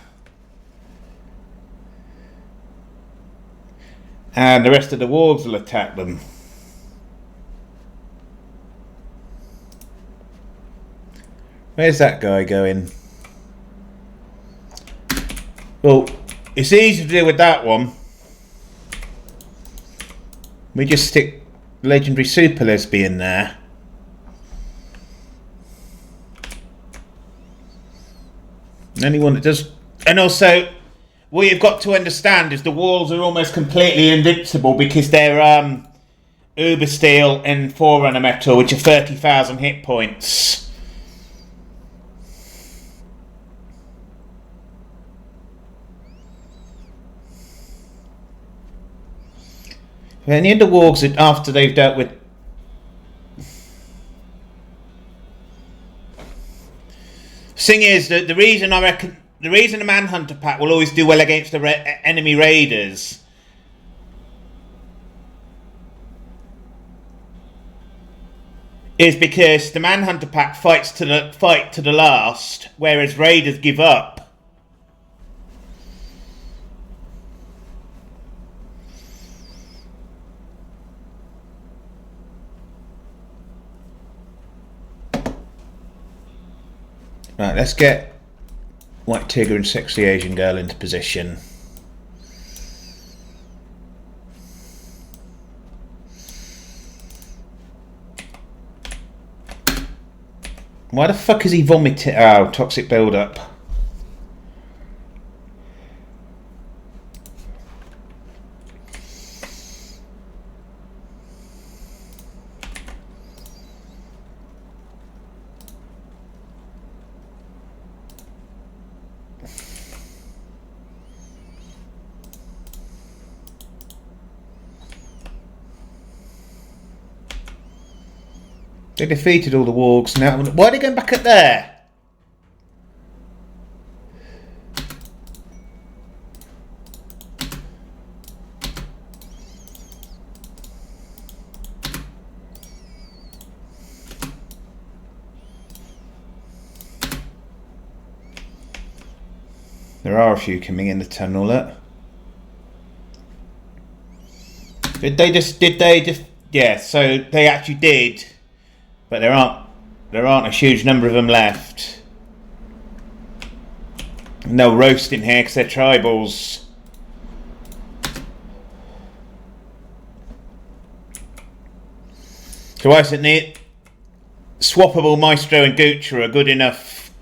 And the rest of the wargs will attack them. Where's that guy going? Well, it's easy to deal with that one. We just stick legendary super lesbian there. Anyone that does... And also, what you've got to understand is the walls are almost completely invincible because they're Uber Steel and Forerunner Metal, which are 30,000 hit points. Any of the wargs, after they've dealt with... Thing is, that the reason I reckon... The reason the Manhunter pack will always do well against the enemy raiders is because the Manhunter pack fight to the last, whereas raiders give up. Right, let's get White Tiger and Sexy Asian Girl into position. Why the fuck is he vomiting? Oh, toxic build-up. They defeated all the wargs now. Why are they going back up there? There are a few coming in the tunnel. Look. Did they just? Yeah. So they actually did. But there aren't a huge number of them left. No roast in here because they're tribals. So I think the swappable Maestro and Gucci are good enough.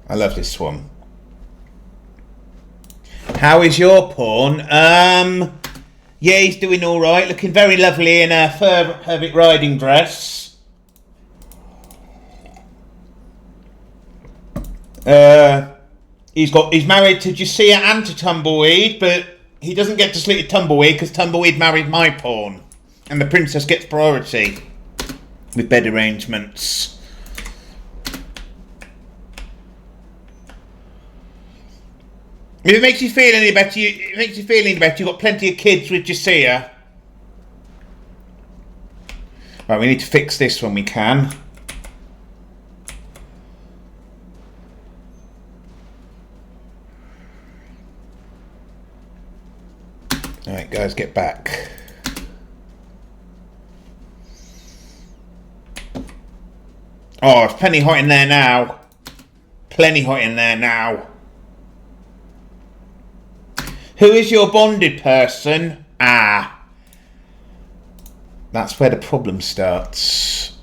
I love this one. How is your pawn? Yeah, he's doing all right. Looking very lovely in a fur hermit riding dress. He's married to Josiah and to Tumbleweed, but he doesn't get to sleep with Tumbleweed because Tumbleweed married my pawn, and the princess gets priority with bed arrangements. If it makes you feel any better, you've got plenty of kids with Josiah. Right, we need to fix this when we can. Alright guys, get back. Oh, it's plenty hot in there now. Plenty hot in there now. Who is your bonded person? Ah. That's where the problem starts.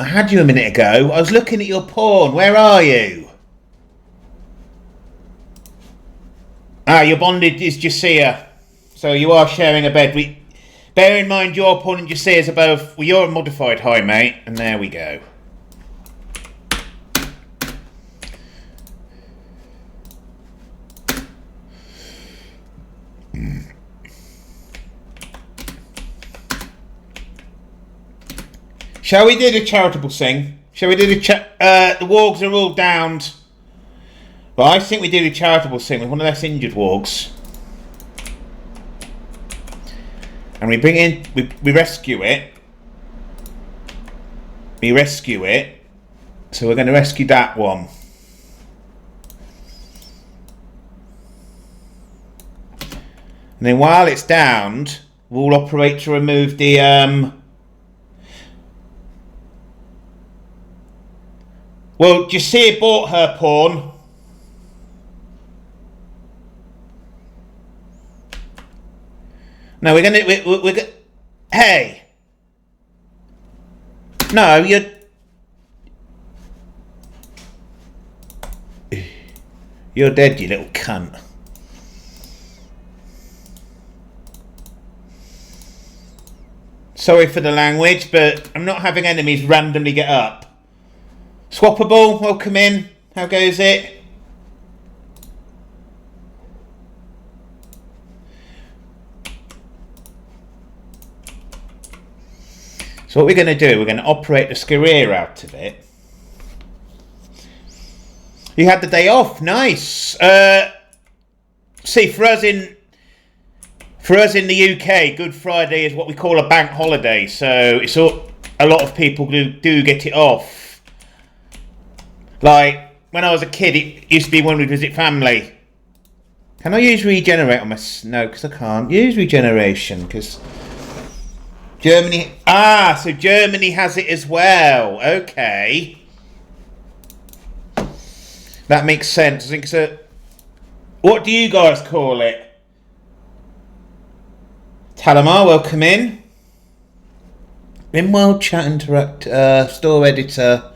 I had you a minute ago. I was looking at your porn. Where are you? Ah, your bondage is Jasia. So you are sharing a bed. Bear in mind your porn and Jasia's are both... Well, you're a modified high, mate. And there we go. Shall we do the charitable thing? Shall we do the the wargs are all downed. But I think we do the charitable thing with one of the less injured wargs. And we bring in, we rescue it. We rescue it. So we're going to rescue that one. And then while it's downed, we'll operate to remove the well, Jasia bought her porn. No, we're gonna. Hey. No, you're dead, you little cunt. Sorry for the language, but I'm not having enemies randomly get up. Swappable, welcome in. How goes it? So what we're going to do, we're going to operate the career out of it. You had the day off, nice. See, for us in the UK, Good Friday is what we call a bank holiday. So it's all, a lot of people do get it off. Like, when I was a kid, it used to be when we'd visit family. Can I use regenerate on my... No, because I can't use regeneration, because... Germany... Ah, so Germany has it as well. Okay. That makes sense. I think so. What do you guys call it? Talamar, welcome in. RimWorld, chat interact, store editor...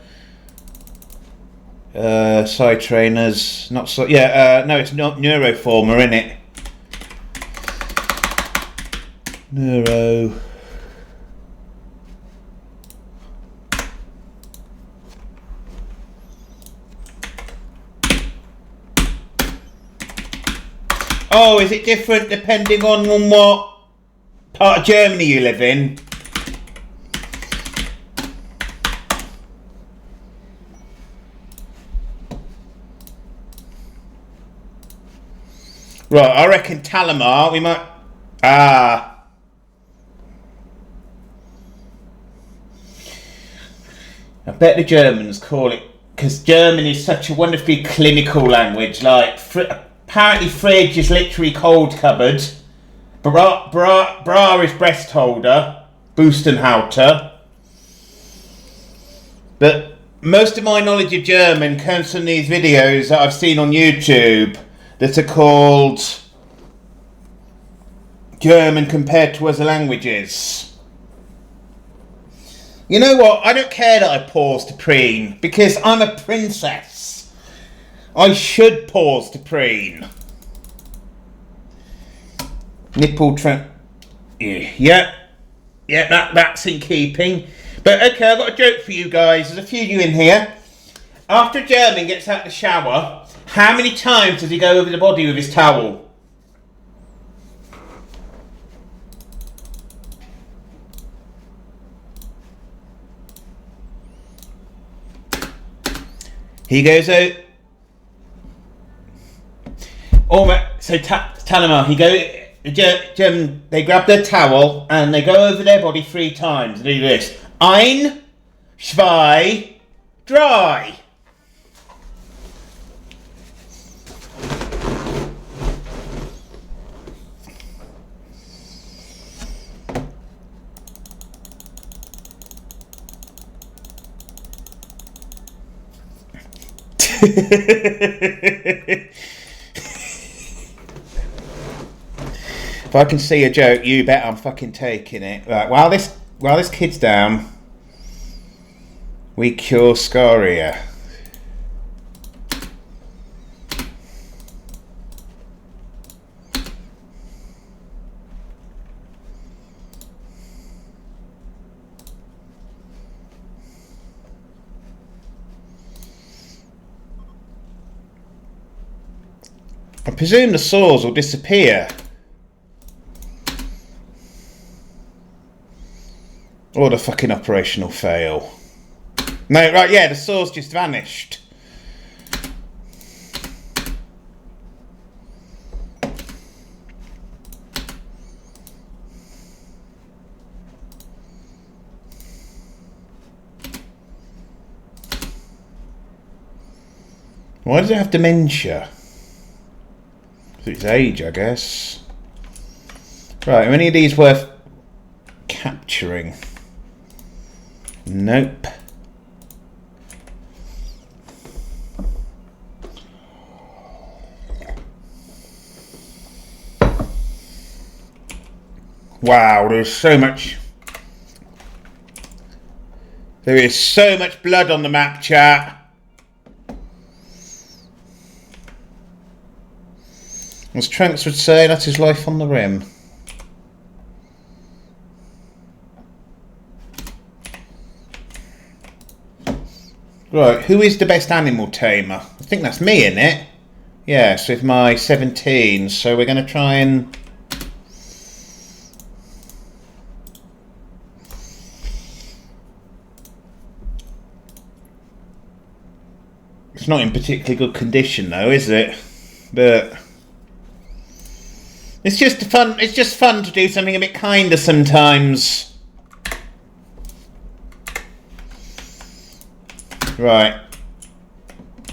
side trainers, not so. Yeah, no, it's not Neuroformer, isn't it? Neuro. Oh, is it different depending on what part of Germany you live in? Right, I reckon Talamar, we might... Ah. I bet the Germans call it... Because German is such a wonderfully clinical language. Like, apparently fridge is literally cold cupboard. Bra is breast holder. Bustenhalter. But most of my knowledge of German comes from these videos that I've seen on YouTube that are called German compared to other languages. You know what? I don't care that I pause to preen because I'm a princess. I should pause to preen. Nipple yeah, that's in keeping. But okay, I've got a joke for you guys. There's a few of you in here. After a German gets out of the shower, how many times does he go over the body with his towel? He goes out. So Talamar, they grab their towel and they go over their body 3 times. They do this. Ein, zwei, drei. If I can see a joke, you bet I'm fucking taking it. Right, while this kid's down, I'm gonna. Right, so Talamar, he goes. German, they grab their towel and they go over their body 3 times. They do this. Ein, zwei, drei. He goes out. Ein, zwei, drei. Right, while this kid's down, We cure scoria. I presume the sores will disappear. Or the fucking operational fail. No, right, yeah, the sores just vanished. Why does it have dementia? It's age, I guess. Right, are any of these worth capturing? Nope. Wow, there's so much. There is so much blood on the map, chat. As Trunks would say, that's his life on the rim. Right, who is the best animal tamer? I think that's me, isn't it? Yes, with my 17. So we're going to try and... It's not in particularly good condition though, is it? But... It's just fun. It's just fun to do something a bit kinder sometimes. Right.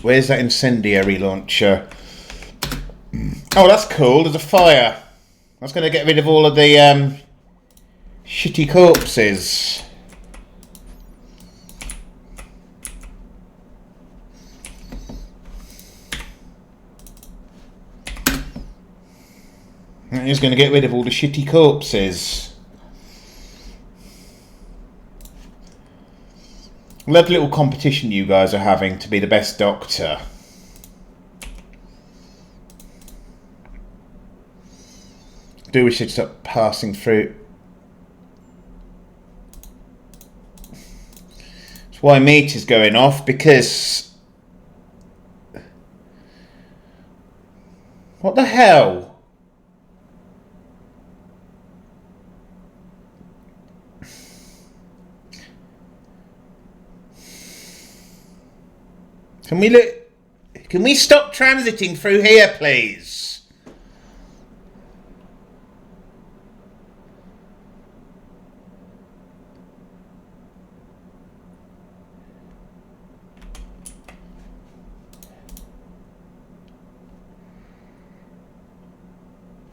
Where's that incendiary launcher? Oh, that's cool. There's a fire. That's going to get rid of all of the shitty corpses. That is going to get rid of all the shitty corpses. Love the little competition you guys are having to be the best doctor. Do we should stop passing through? That's why meat is going off, because... What the hell? Can we stop transiting through here, please?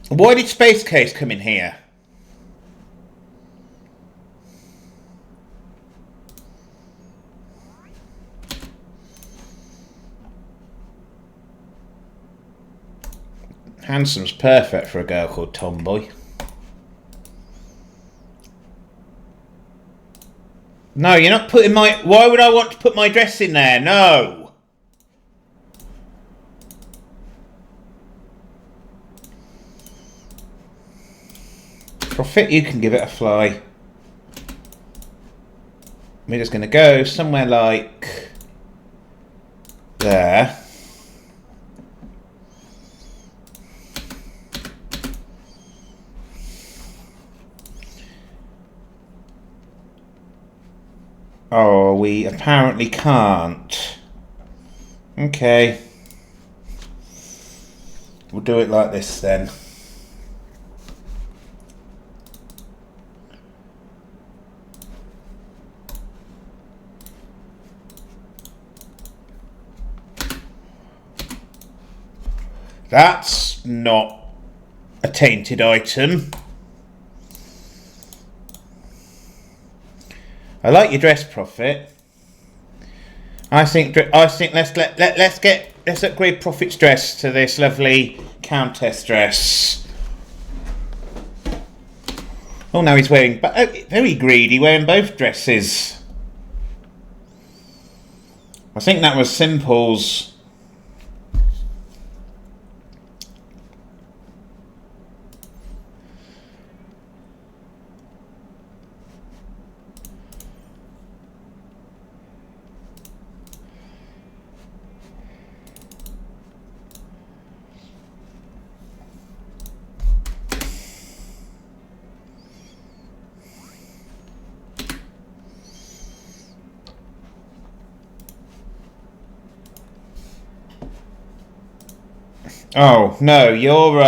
Why did Space Case come in here? Handsome's perfect for a girl called Tomboy. No, you're not putting my... Why would I want to put my dress in there? No! Prophet, you can give it a fly. We're just going to go somewhere like... there. Oh, we apparently can't. Okay. We'll do it like this then. That's not a tainted item. I like your dress, Prophet. I think let's upgrade Prophet's dress to this lovely Countess dress. Oh, now he's wearing very greedy, wearing both dresses. I think that was Simple's. Oh, no, your,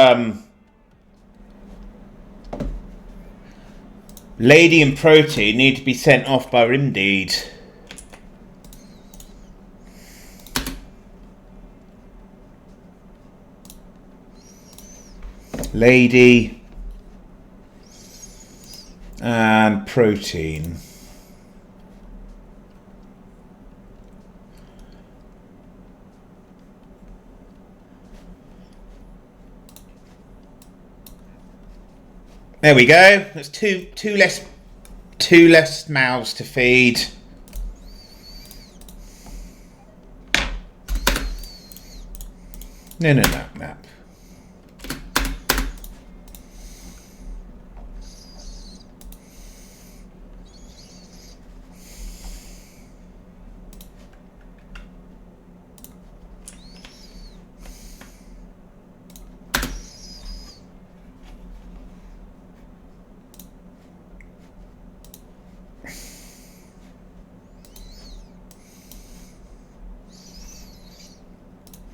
Lady and Protein need to be sent off by RimWorld. Lady and Protein. There we go. That's two less mouths to feed. No.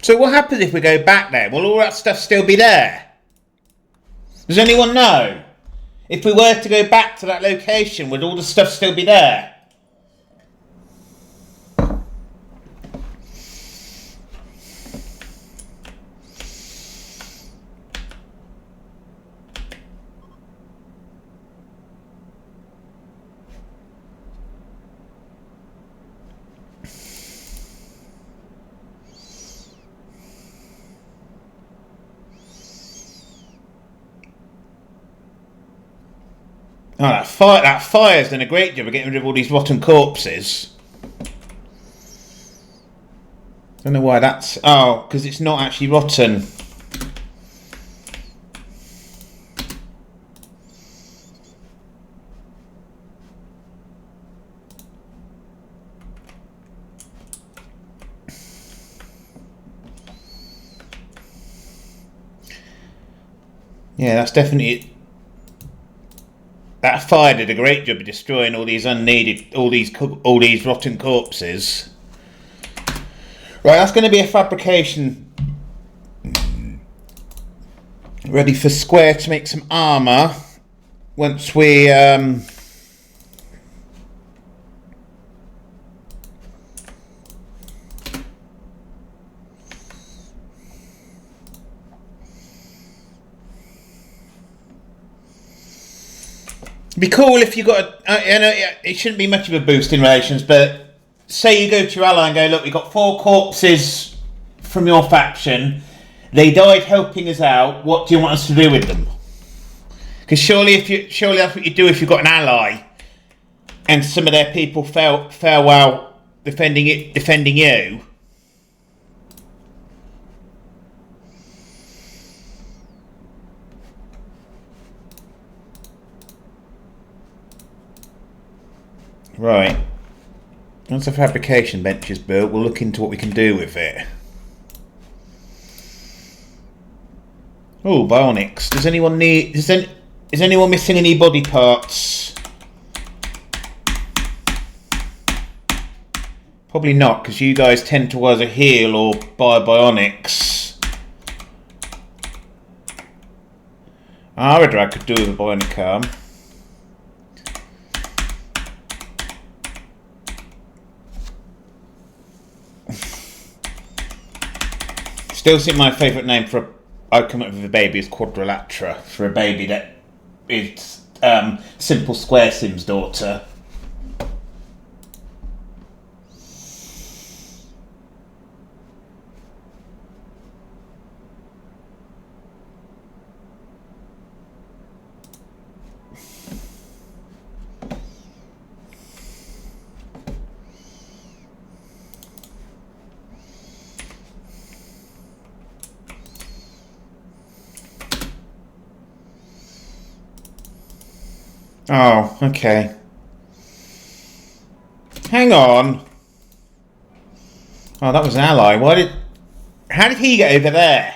So what happens if we go back there? Will all that stuff still be there? Does anyone know? If we were to go back to that location, would all the stuff still be there? Oh, that fire's done a great job of getting rid of all these rotten corpses. Don't know why that's... Oh, because it's not actually rotten. Yeah, that's definitely... That fire did a great job of destroying all these all these rotten corpses. Right, that's going to be a fabrication. Ready for Square to make some armour. Once we... It'd be cool if you got I know it shouldn't be much of a boost in relations, but say you go to your ally and go, look, we've got 4 corpses from your faction. They died helping us out. What do you want us to do with them? Because surely that's what you do if you've got an ally, and some of their people fell while defending you. Right. Once the fabrication bench is built, we'll look into what we can do with it. Oh, bionics. Does anyone need... Is anyone missing any body parts? Probably not, because you guys tend to either heal or buy bionics. I could do with a bionic arm. Still think my favourite name for I come up with a baby is Quadrilatra, for a baby that is Simple Square Sim's daughter. Oh, okay. Hang on. Oh, that was an ally. How did he get over there?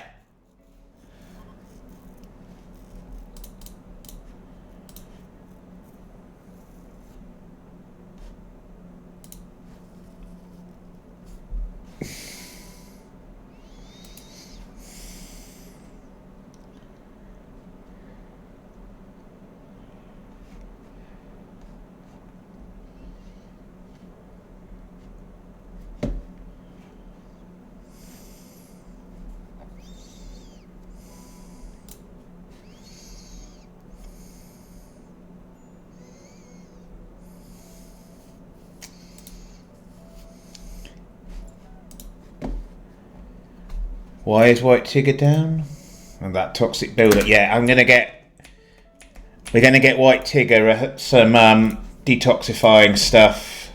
Why is White Tigger down? And that toxic builder. Yeah, we're gonna get White Tigger some detoxifying stuff.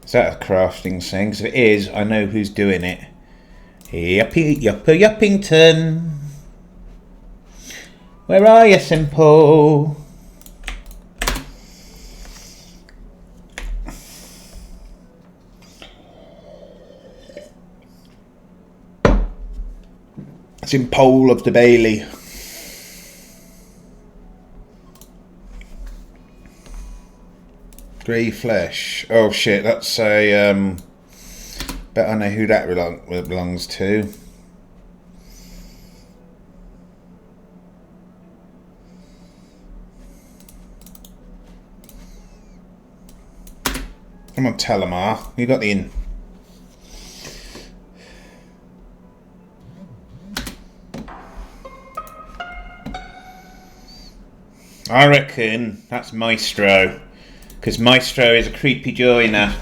Is that a crafting thing? Because if it is, I know who's doing it. Yuppington. Where are you, Simple? Simple of the Bailey. Grey flesh. Oh shit, that's a bet I know who that belongs to. Come on, Telemar. You got the in. I reckon that's Maestro, because Maestro is a creepy joiner.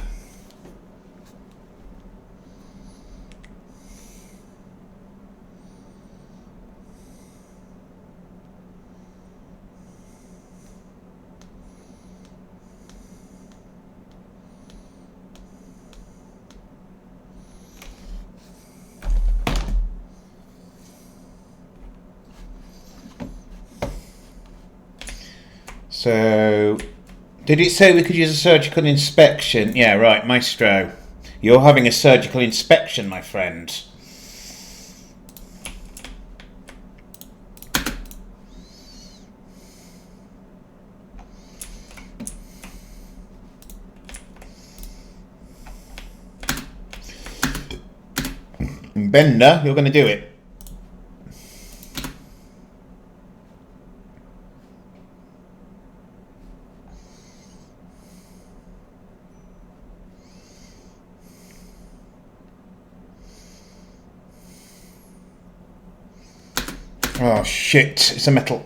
So, did it say we could use a surgical inspection? Yeah, right, Maestro. You're having a surgical inspection, my friend. And Bender, you're going to do it. Oh shit, it's a metal.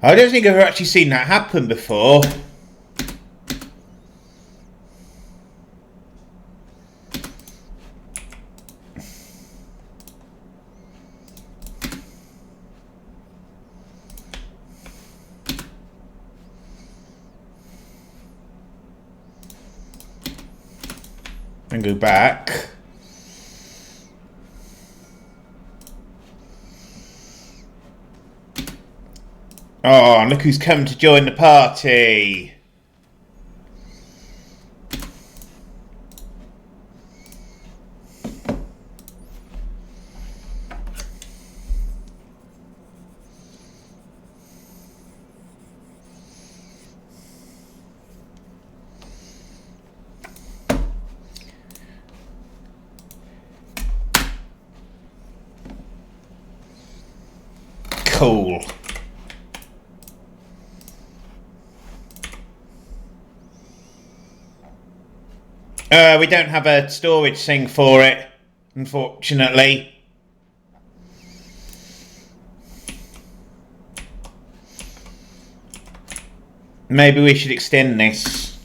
I don't think I've ever actually seen that happen before. And go back. Oh, look who's come to join the party. Cool. We don't have a storage thing for it, unfortunately. Maybe we should extend this.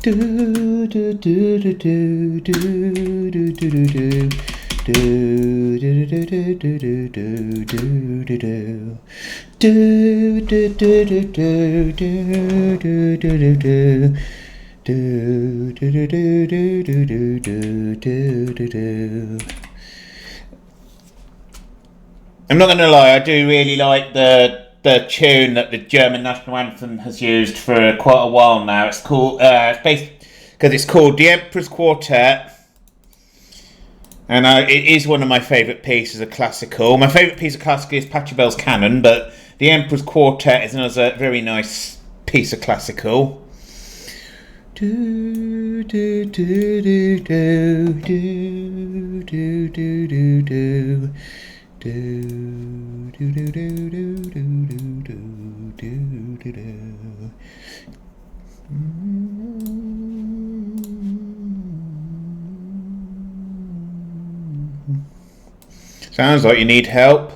Do do do do do do do do do do. Do do do do do do do do do do. Do do do do do do do do do do. Do do do do do do do do do do. I'm not going to lie, I do really like the tune that the German national anthem has used for quite a while now. It's called because it's called The Emperor's Quartet, and it is one of my favourite pieces of classical. My favourite piece of classical is Pachelbel's Canon, but The Emperor's Quartet is another very nice piece of classical. Do do do do do do do do do do. Do do do do do do do do do do. Sounds like you need help.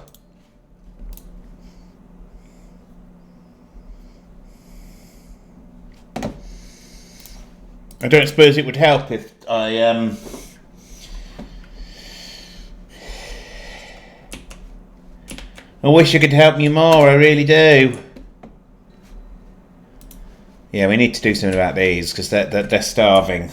I don't suppose it would help if I wish you could help me more, I really do. Yeah, we need to do something about these, because they're starving.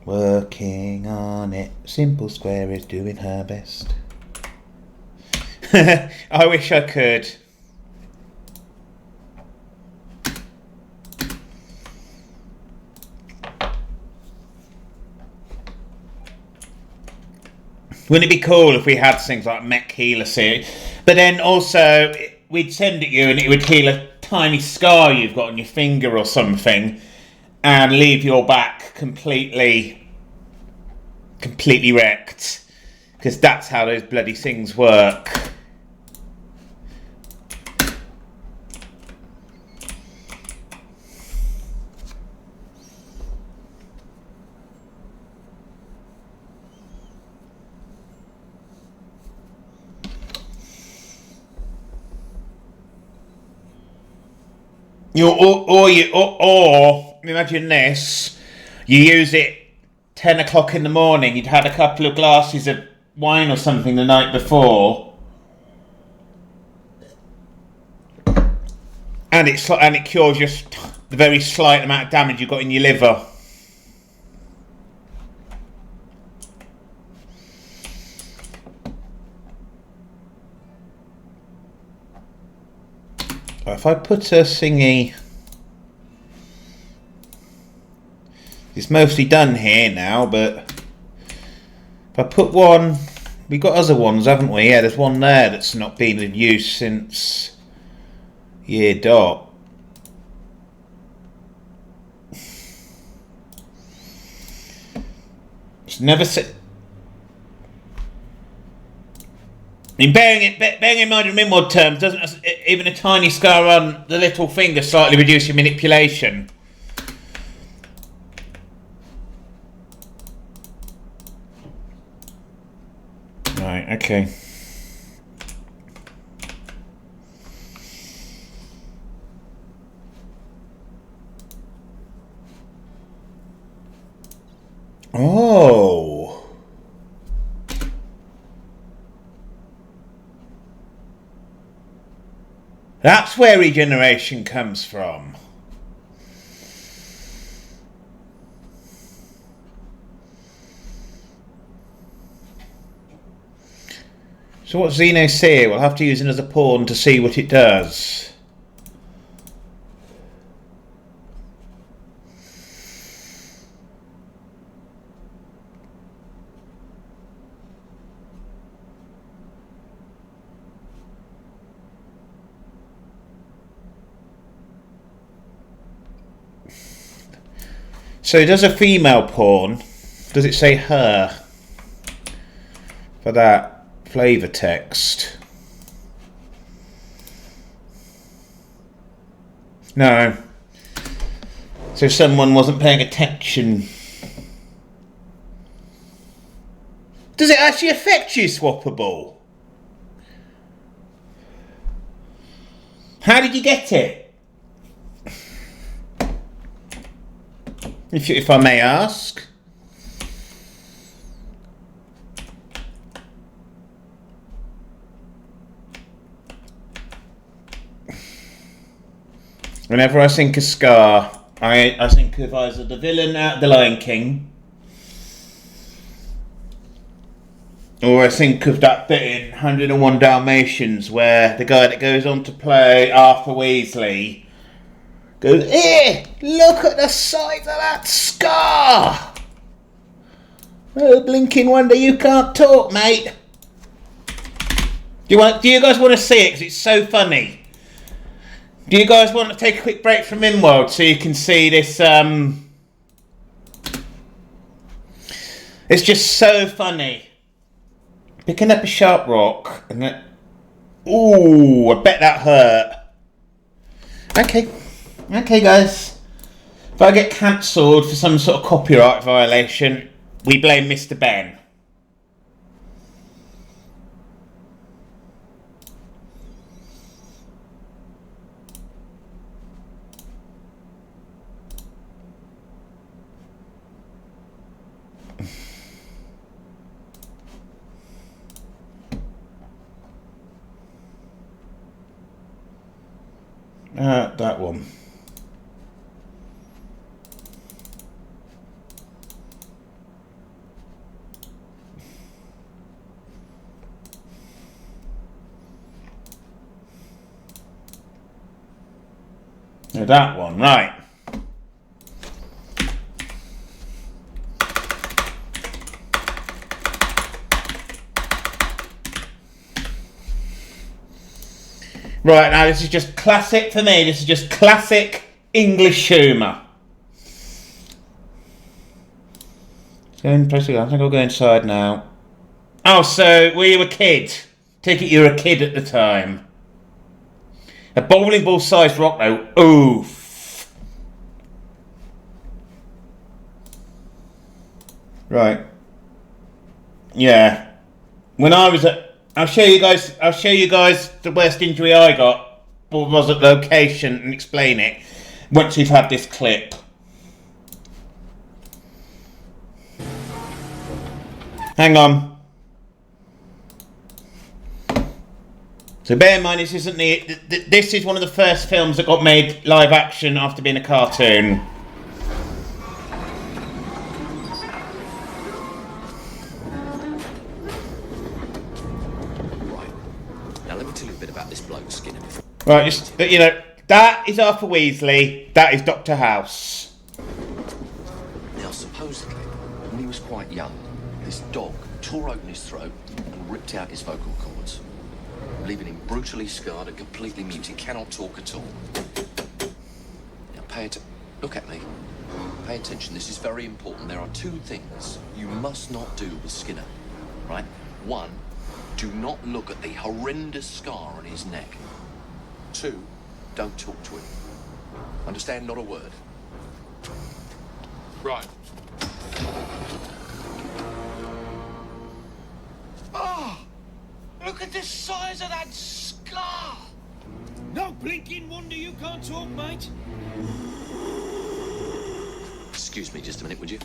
Working on it, Simple Square is doing her best. I wish I could. Wouldn't it be cool if we had things like mech healer series? But then also, we'd send it you and it would heal a tiny scar you've got on your finger or something and leave your back completely wrecked. Because that's how those bloody things work. Or imagine this: you use it 10 o'clock in the morning. You'd had a couple of glasses of wine or something the night before, and it cures just the very slight amount of damage you got in your liver. If I put a thingy, it's mostly done here now, but if I put one, we've got other ones, haven't we? Yeah, there's one there that's not been in use since year dot. It's never said. Bearing in mind in RimWorld terms, doesn't even a tiny scar on the little finger slightly reduce your manipulation? Right, okay. Oh. That's where regeneration comes from. So what's Xeno say? We'll have to use another pawn to see what it does. So does a female pawn, does it say her for that flavor text? No. So someone wasn't paying attention. Does it actually affect you, Swappable? How did you get it? If I may ask. Whenever I think of Scar, I think of either the villain out of The Lion King, or I think of that bit in 101 Dalmatians where the guy that goes on to play Arthur Weasley goes, look at the size of that scar! Oh, blinking wonder you can't talk, mate. Do you guys want to see it? Because it's so funny. Do you guys want to take a quick break from RimWorld so you can see this? It's just so funny. Picking up a sharp rock and then, ooh, I bet that hurt. Okay, guys. If I get cancelled for some sort of copyright violation, we blame Mr. Ben. That one. That one, right. Right, now this is just classic for me. This is just classic English humour. I think I'll go inside now. Oh, so were you a kid? Take it you were a kid at the time. A bowling ball sized rock though. Oof. Right. Yeah. When I was at, I'll show you guys the worst injury I got was at location and explain it once you've had this clip. Hang on. So bear in mind this isn't this is one of the first films that got made live action after being a cartoon. Right, just, you know, that is Arthur Weasley, that is Dr. House. Now, supposedly, when he was quite young, this dog tore open his throat and ripped out his vocal cords, leaving him brutally scarred and completely mute. He cannot talk at all. Now, look at me. Pay attention, this is very important. There are two things you must not do with Skinner, right? One, do not look at the horrendous scar on his neck. Two, don't talk to him. Understand? Not a word. Right. Oh! Look at the size of that scar! No blinking wonder you can't talk, mate. Excuse me just a minute, would you?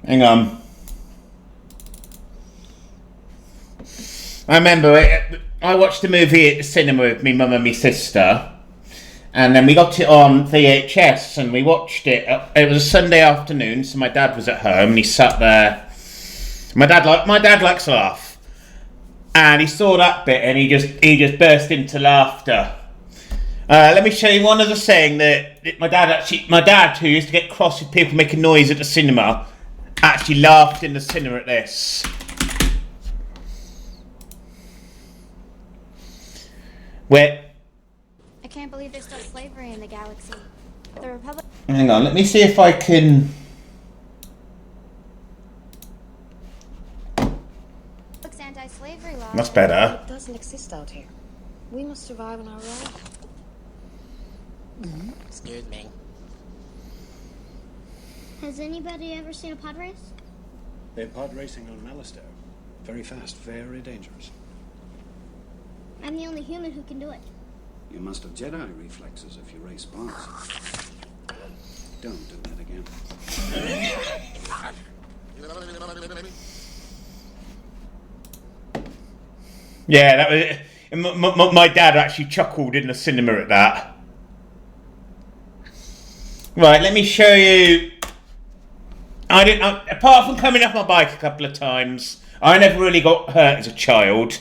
Hang on. I remember I watched the movie at the cinema with me mum and my sister, and then we got it on VHS and we watched it. It was a Sunday afternoon, so my dad was at home and he sat there. My dad likes to laugh, and he saw that bit and he just burst into laughter. Let me show you one other saying that my dad, who used to get cross with people making noise at the cinema, actually laughed in the cinema at this. Where? I can't believe there's still slavery in the galaxy. The Republic. Hang on, let me see if I can. Looks anti-slavery law. That's better. It doesn't exist out here. We must survive on our own. Excuse me. Has anybody ever seen a pod race? They're pod racing on Malastare. Very fast, very dangerous. I'm the only human who can do it. You must have Jedi reflexes if you race pods. Don't do that again. Yeah, that was. My dad actually chuckled in the cinema at that. Right, let me show you. Apart from coming off my bike a couple of times, I never really got hurt as a child,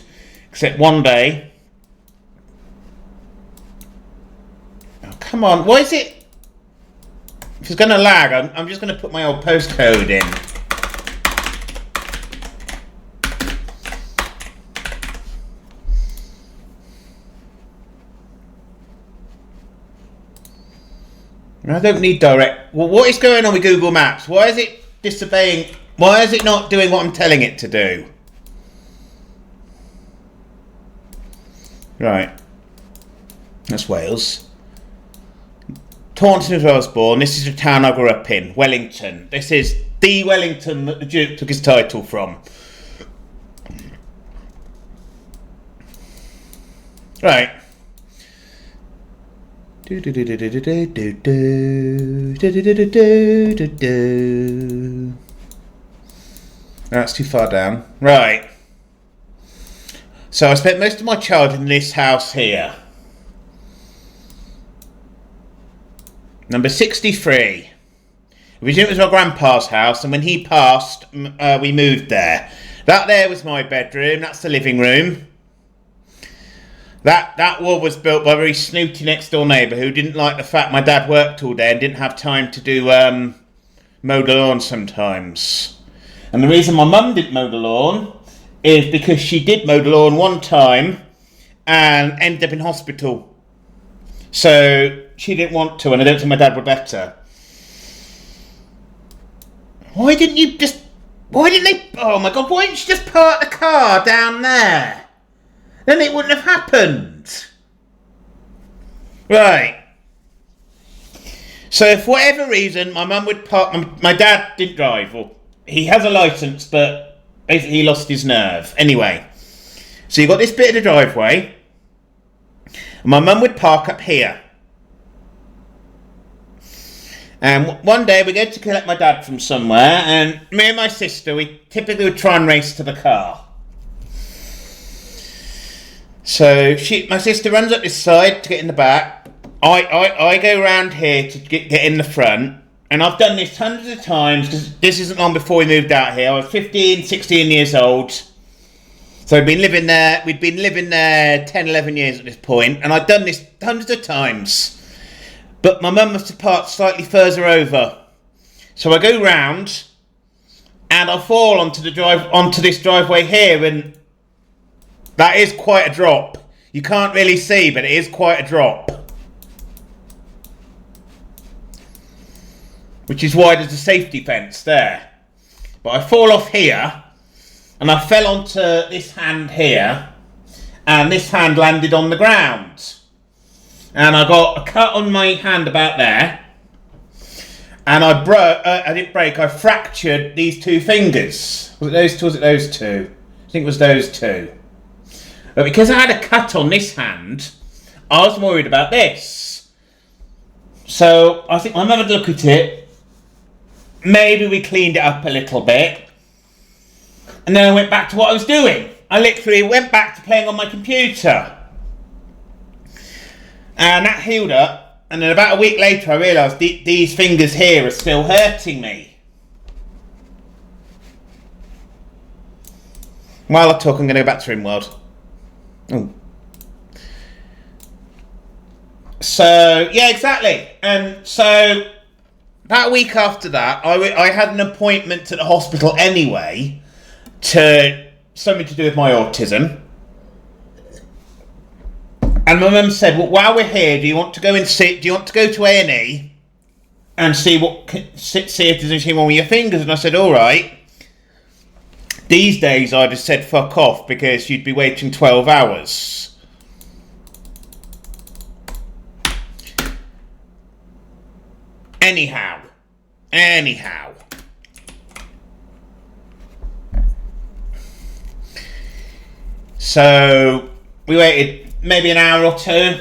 except one day. Oh, come on, why is it? If it's going to lag, I'm just going to put my old postcode in. I don't need direct. Well, what is going on with Google Maps? Why is it disobeying? Why is it not doing what I'm telling it to do? Right. That's Wales. Taunton is where I was born. This is the town I grew up in, Wellington. This is the Wellington that the Duke took his title from. Right. That's too far down. Right. So I spent most of my childhood in this house here. Number 63. Originally it was my grandpa's house, and when he passed, we moved there. That there was my bedroom. That's the living room. That wall was built by a very snooty next door neighbour who didn't like the fact my dad worked all day and didn't have time to do mow the lawn sometimes. And the reason my mum didn't mow the lawn is because she did mow the lawn one time and ended up in hospital. So she didn't want to, and I don't think my dad would let her. Why didn't they? Oh my God! Why didn't you just park the car down there? Then it wouldn't have happened. Right. So for whatever reason, my mum would park. My dad didn't drive, or he has a licence, but basically he lost his nerve. Anyway, so you got this bit of the driveway. And my mum would park up here. And one day we go to collect my dad from somewhere, and me and my sister, we typically would try and race to the car. So my sister runs up this side to get in the back. I go round here to get in the front. And I've done this hundreds of times, because this isn't long before we moved out here. I was 15, 16 years old. So we'd been living there 10, 11 years at this point. And I'd done this hundreds of times. But my mum must have parked slightly further over. So I go round, and I fall onto this driveway here, and that is quite a drop. You can't really see, but it is quite a drop. Which is why there's a safety fence there. But I fall off here, and I fell onto this hand here, and this hand landed on the ground. And I got a cut on my hand about there, and I didn't break, I fractured these two fingers. Was it those two? I think it was those two. But because I had a cut on this hand, I was worried about this. So I think my mum had a look at it. Maybe we cleaned it up a little bit. And then I went back to what I was doing. I literally went back to playing on my computer. And that healed up. And then about a week later I realised these fingers here are still hurting me. While I talk, I'm going to go back to RimWorld. Oh. So, yeah, exactly. And so, about a week after that, I had an appointment at the hospital anyway to something to do with my autism. And my mum said, well, while we're here, do you want to go to A&E and see if there's anything wrong with your fingers? And I said, all right. These days, I'd have said fuck off because you'd be waiting 12 hours. Anyhow, Anyhow. So we waited maybe an hour or two,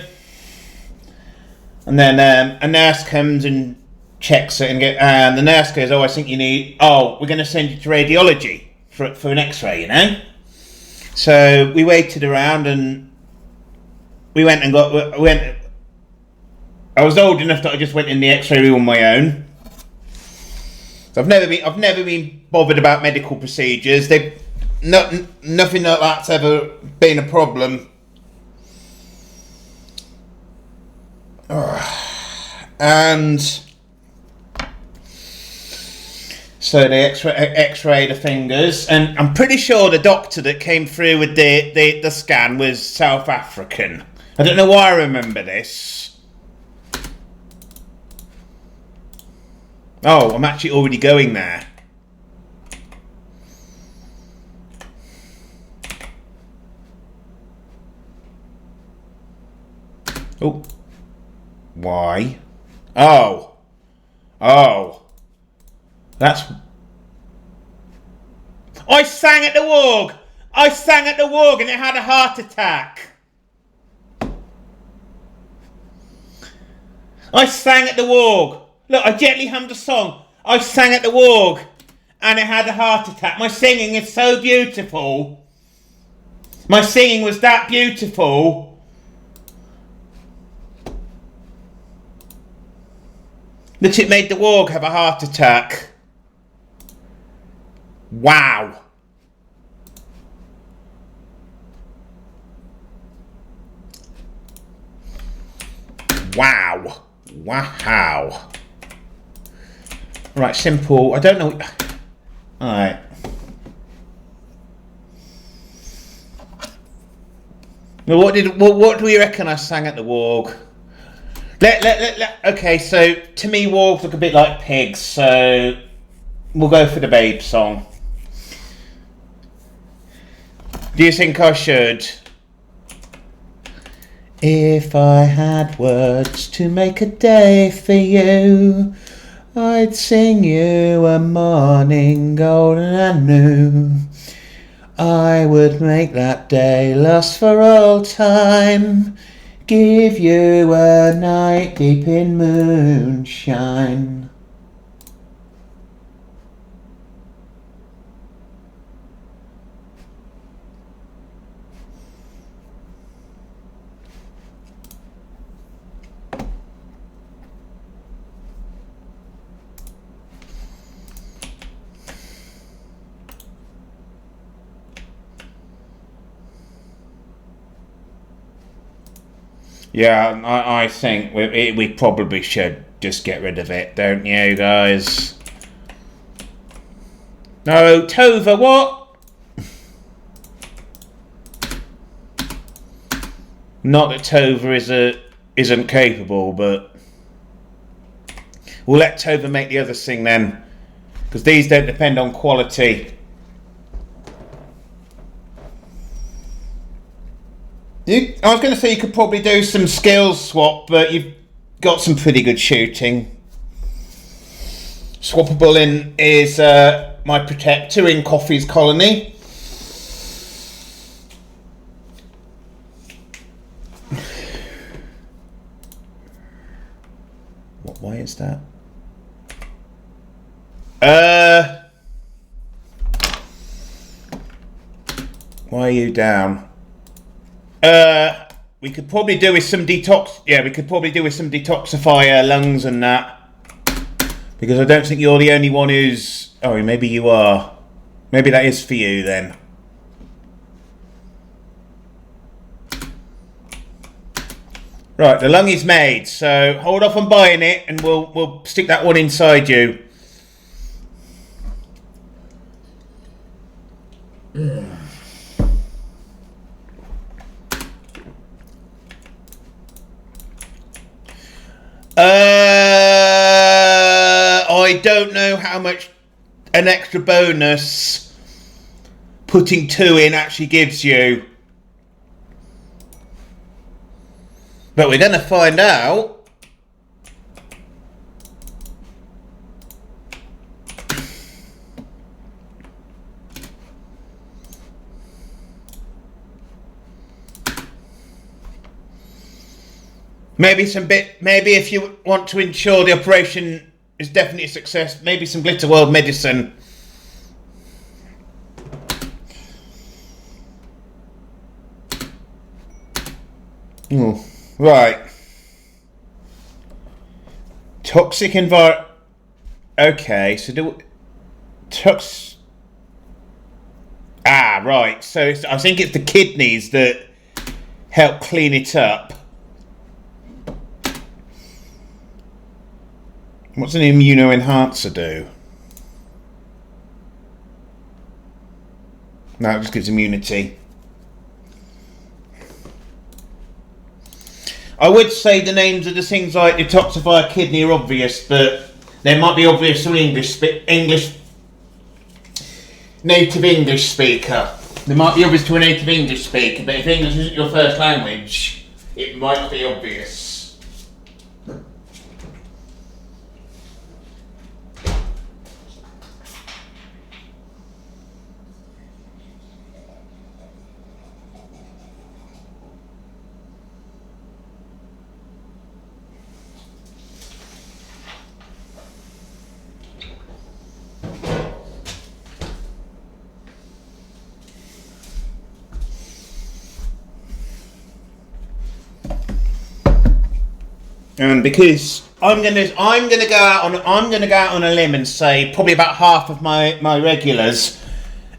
and then a nurse comes and checks it, and the nurse goes, "Oh, I think you need. Oh, we're going to send you to radiology for an X-ray, you know." So we waited around, and we went. I was old enough that I just went in the X-ray room on my own. So I've never been bothered about medical procedures. Nothing like that's ever been a problem. And so they X-ray the fingers, and I'm pretty sure the doctor that came through with the scan was South African. I don't know why I remember this. Oh, I'm actually already going there. Oh. Why? Oh. Oh. That's... I sang at the WOG! I sang at the WOG and it had a heart attack! I sang at the WOG! Look, I gently hummed a song. I sang at the WOG and it had a heart attack. My singing is so beautiful. My singing was that beautiful. That it made the WOG have a heart attack. Wow. Wow. Wow. Right, simple. I don't know. Alright. Well, what do we reckon I sang at the WOG? Okay, so to me, wargs look a bit like pigs, so we'll go for the Babe song. Do you think I should? If I had words to make a day for you, I'd sing you a morning golden and new. I would make that day last for all time. Give you a night deep in moonshine. Yeah, I think we probably should just get rid of it, don't you, guys? No, Tova, what? Not that Tova isn't capable, but we'll let Tova make the other thing then, because these don't depend on quality. I was going to say you could probably do some skills swap, but you've got some pretty good shooting. Swappable in is my protector in Coffee's Colony. Why is that? Why are you down? We could probably do with some detox. Yeah, we could probably do with some detoxify lungs and that. Because I don't think you're the only one who's... Oh, maybe you are. Maybe that is for you then. Right, the lung is made, so hold off on buying it, and we'll stick that one inside you. I don't know how much an extra bonus putting 2 in actually gives you. But we're going to find out. Maybe if you want to ensure the operation is definitely a success, maybe some Glitter World medicine. Oh, right. Toxic environment. Okay, so right. So I think it's the kidneys that help clean it up. What's an immunoenhancer do? No, it just gives immunity. I would say the names of the things like detoxify a kidney are obvious, but they might be obvious to an native English speaker. They might be obvious to a native English speaker, but if English isn't your first language, it might not be obvious. Because I'm gonna go out on a limb and say probably about half of my regulars,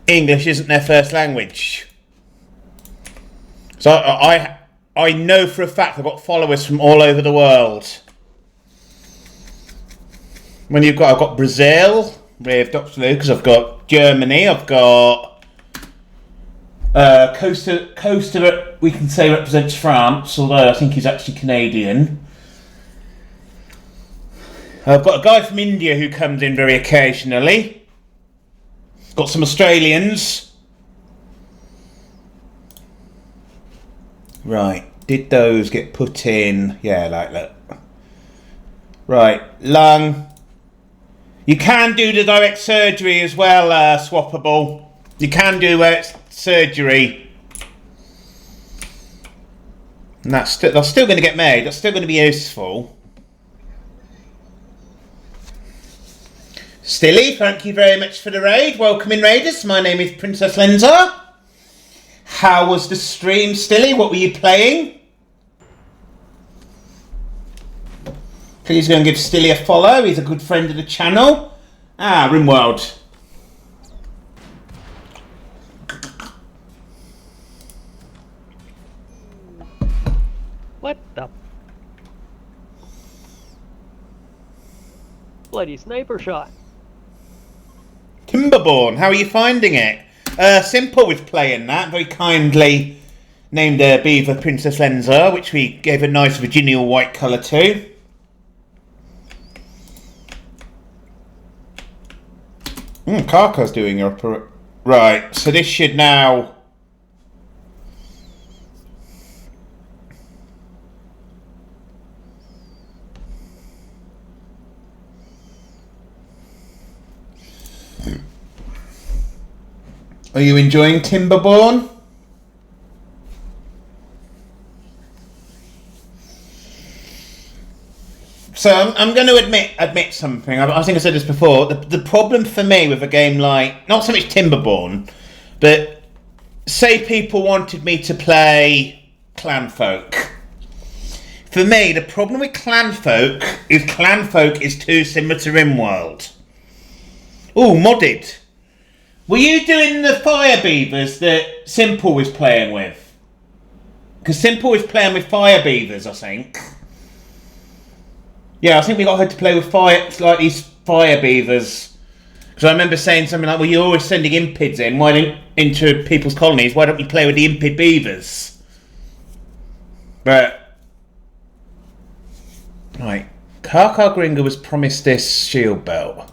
English isn't their first language. So I know for a fact I've got followers from all over the world. I've got Brazil with Dr. Lucas, I've got Germany, I've got Costa we can say represents France, although I think he's actually Canadian. I've got a guy from India who comes in very occasionally. Got some Australians. Right, did those get put in? Yeah, like that. Right, lung. You can do the direct surgery as well, Swappable. You can do surgery. And that's still going to get made. That's still going to be useful. Stilly, thank you very much for the raid. Welcome in, raiders. My name is Princess Lenza. How was the stream, Stilly? What were you playing? Please go and give Stilly a follow. He's a good friend of the channel. RimWorld. What the bloody sniper shot? Timberborn, how are you finding it? Simple was playing that, very kindly named Beaver Princess Lenza, which we gave a nice Virginia white colour to. Karka's doing her right, so this should now... Are you enjoying Timberborn? So I'm going to admit something. I think I said this before. The problem for me with a game like, not so much Timberborn, but say people wanted me to play Clanfolk. For me, the problem with Clanfolk is too similar to RimWorld. Ooh, modded. Were you doing the Fire Beavers that Simple was playing with? Because Simple was playing with Fire Beavers, I think. Yeah, I think we got her to play with these Fire Beavers. Because I remember saying something like, well, you're always sending impids into people's colonies. Why don't we play with the impid beavers? But... Right. Karkar Gringa was promised this shield belt.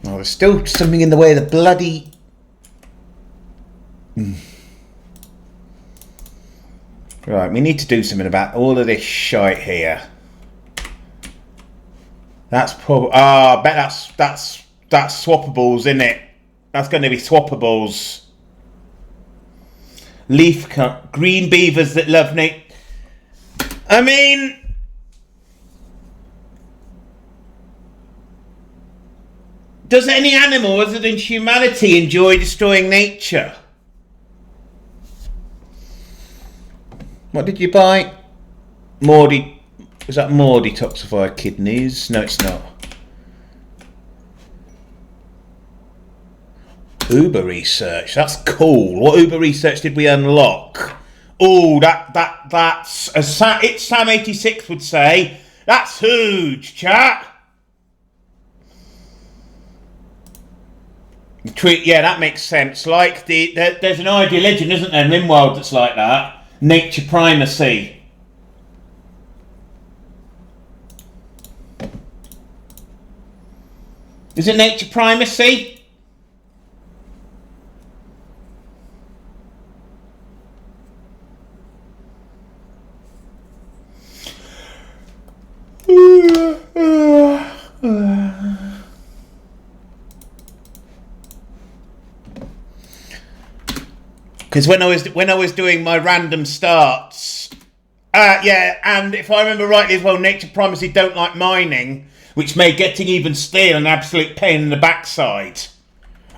Oh, there's still something in the way of the bloody... Right, we need to do something about all of this shite here. That's probably... I bet that's swappables, isn't it? That's going to be swappables. Leaf cut. Green beavers that love nature. I mean... Does any animal other than humanity enjoy destroying nature? What did you buy? More was that more detoxified kidneys? No, it's not. Uber research. That's cool. What Uber research did we unlock? Oh, that's as Sam86 would say. That's huge, chat. Yeah, that makes sense. Like there's an idea legend, isn't there, in RimWorld that's like that. Nature primacy. Is it nature primacy? Because when I was doing my random starts, yeah, and if I remember rightly as well, nature primacy don't like mining, which made getting even steel an absolute pain in the backside.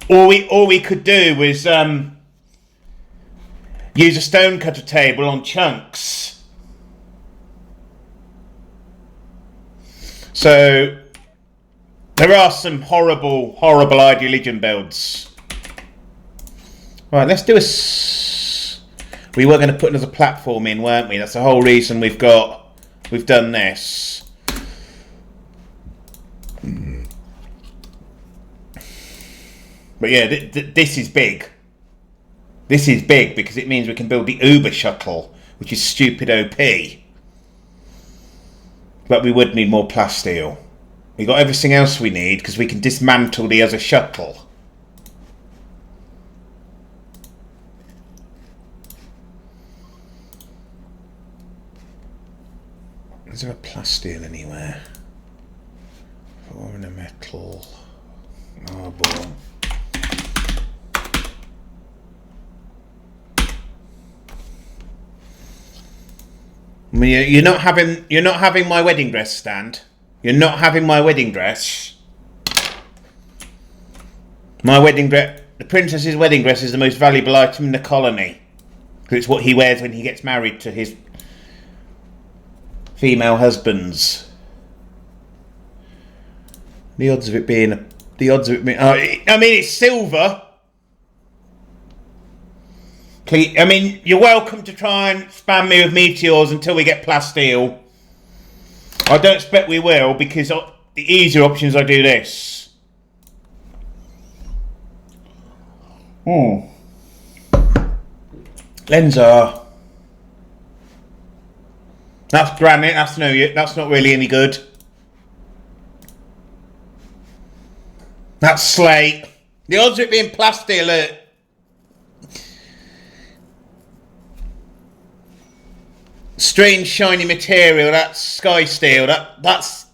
All we could do was use a stone cutter table on chunks. So there are some horrible Ideologian builds. Right, let's do we were going to put another platform in, weren't we? That's the whole reason we've done this. But yeah, this is big. This is big because it means we can build the Uber shuttle, which is stupid OP. But we would need more plasteel. We got everything else we need because we can dismantle the other shuttle. Is there a plasteel anywhere? Or in a metal? Oh boy. I mean, you're not having my wedding dress, stand. You're not having my wedding dress. My wedding dress, the princess's wedding dress, is the most valuable item in the colony. Because it's what he wears when he gets married to his female husbands. The odds of it being I mean, it's silver. I mean, you're welcome to try and spam me with meteors until we get plasteel. I don't expect we will, because the easier option is I do this. Lenser. That's granite. That's not really any good. That's slate. The odds of it being plasteel are strange shiny material. That's sky steel. That's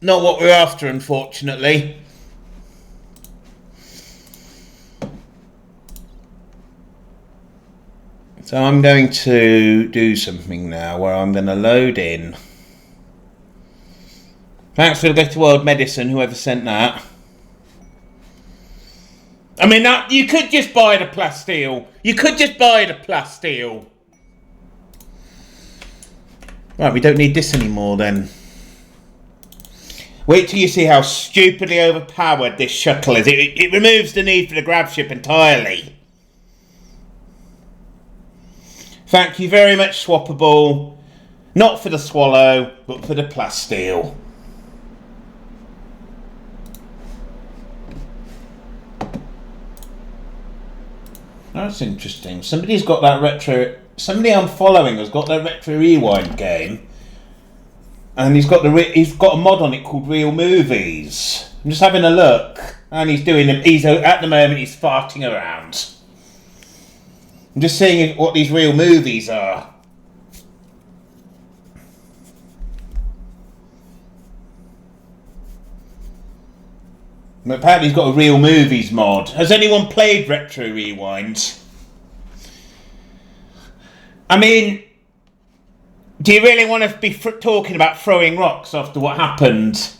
not what we're after, unfortunately. So I'm going to do something now where I'm going to load in. Thanks for the Better World Medicine, whoever sent that. I mean, you could just buy the plasteel. You could just buy the plasteel. Right, we don't need this anymore then. Wait till you see how stupidly overpowered this shuttle is. It removes the need for the grab ship entirely. Thank you very much, Swappable. Not for the swallow, but for the plasteel. That's interesting. Somebody's got that retro... Somebody I'm following has got that retro rewind game, and he's got a mod on it called Real Movies. I'm just having a look, and at the moment he's farting around. I'm just seeing what these real movies are. And apparently he's got a Real Movies mod. Has anyone played Retro Rewind? I mean, do you really want to be talking about throwing rocks after what happened?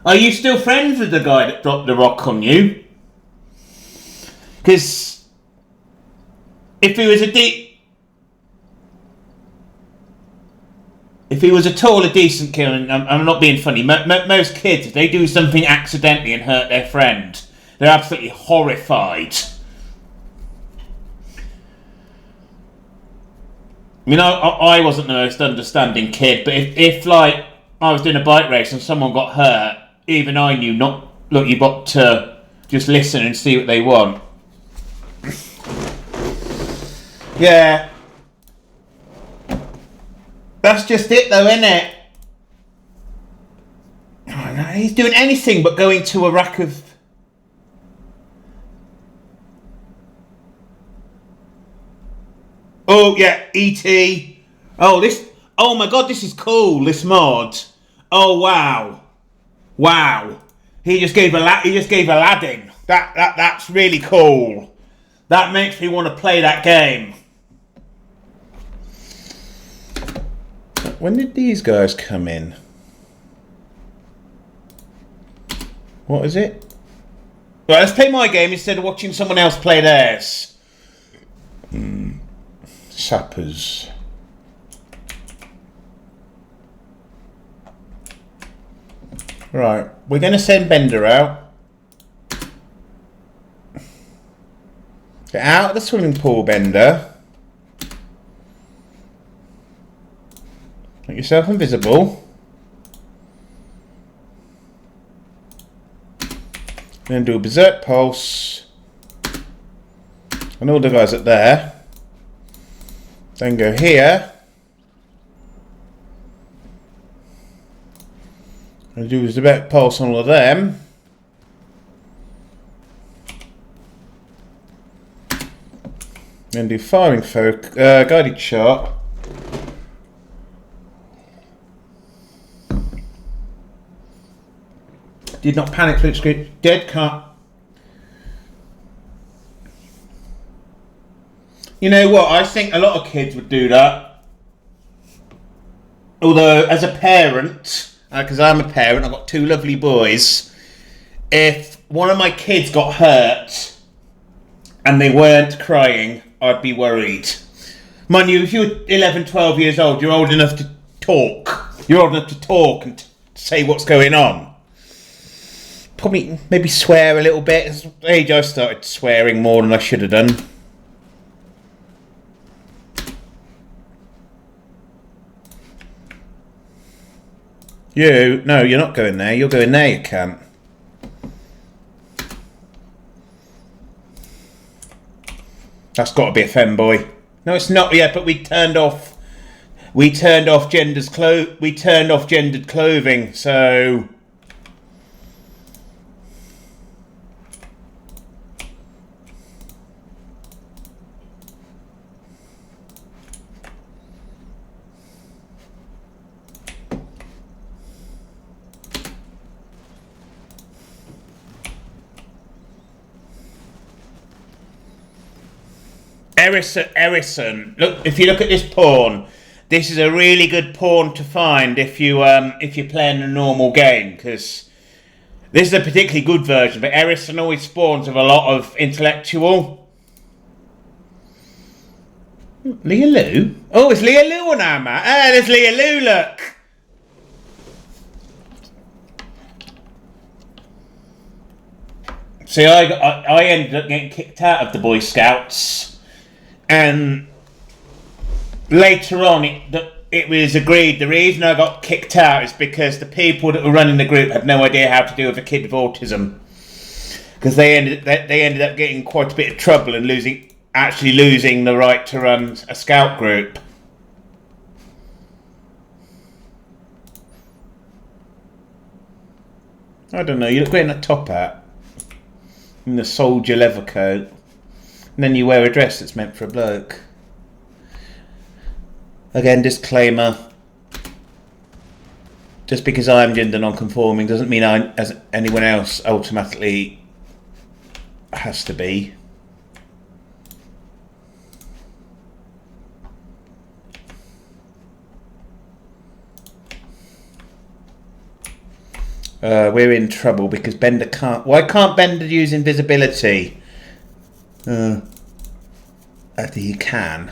Are you still friends with the guy that dropped the rock on you? Because if he was if he was at all a decent kid, and I'm not being funny, most kids, if they do something accidentally and hurt their friend, they're absolutely horrified. I mean, I wasn't the most understanding kid, but if like I was doing a bike race and someone got hurt, even I knew you've got to just listen and see what they want. Yeah. That's just it though, isn't it? Oh, no, he's doing anything but going to a rack of... Oh, yeah, E.T. Oh my god, this is cool, this mod. Oh, wow. Wow. He just gave Aladdin. That's really cool. That makes me want to play that game. When did these guys come in? What is it? Right, let's play my game instead of watching someone else play theirs. Sappers. Right, we're going to send Bender out. Get out of the swimming pool, Bender. Make yourself invisible. Then do a berserk pulse. And all the guys up there. Then go here. And do a berserk pulse on all of them. Then do firing guided shot. Did not panic, flip script. Dead cut. You know what? I think a lot of kids would do that. Although, as a parent, because I'm a parent, I've got two lovely boys. If one of my kids got hurt and they weren't crying, I'd be worried. Mind you, if you're 11, 12 years old, you're old enough to talk. You're old enough to talk and say what's going on. Probably maybe swear a little bit. At the age I started swearing more than I should have done. No, you're not going there. You're going there, you can't. That's got to be a femboy. No, it's not yet. But we turned off gendered clothing. So. Erison. Look, if you look at this pawn, this is a really good pawn to find if you're playing a normal game, because this is a particularly good version. But Erison always spawns with a lot of intellectual. Leah Lou? Oh, it's Leah Lou on our map. Ah, there's Leah Lou. Look. See, I ended up getting kicked out of the Boy Scouts. And later on, it was agreed the reason I got kicked out is because the people that were running the group had no idea how to deal with a kid with autism. Because they ended up getting quite a bit of trouble and losing the right to run a scout group. I don't know. You look great in a top hat and the soldier leather coat. And then you wear a dress that's meant for a bloke. Again, disclaimer. Just because I'm gender non-conforming doesn't mean as anyone else automatically has to be. We're in trouble because Bender can't. Why can't Bender use invisibility? I think he can.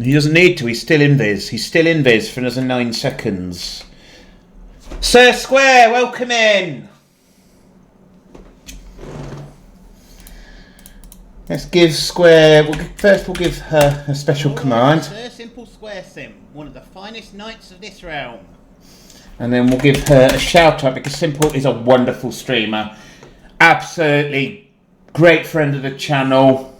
He doesn't need to. He's still invis. He's still invis for another 9 seconds. Sir Square, welcome in. Let's give Square. First, we'll give her a special command. Sir Simple Square Sim, one of the finest knights of this realm. And then we'll give her a shout out because Simple is a wonderful streamer. Absolutely great friend of the channel.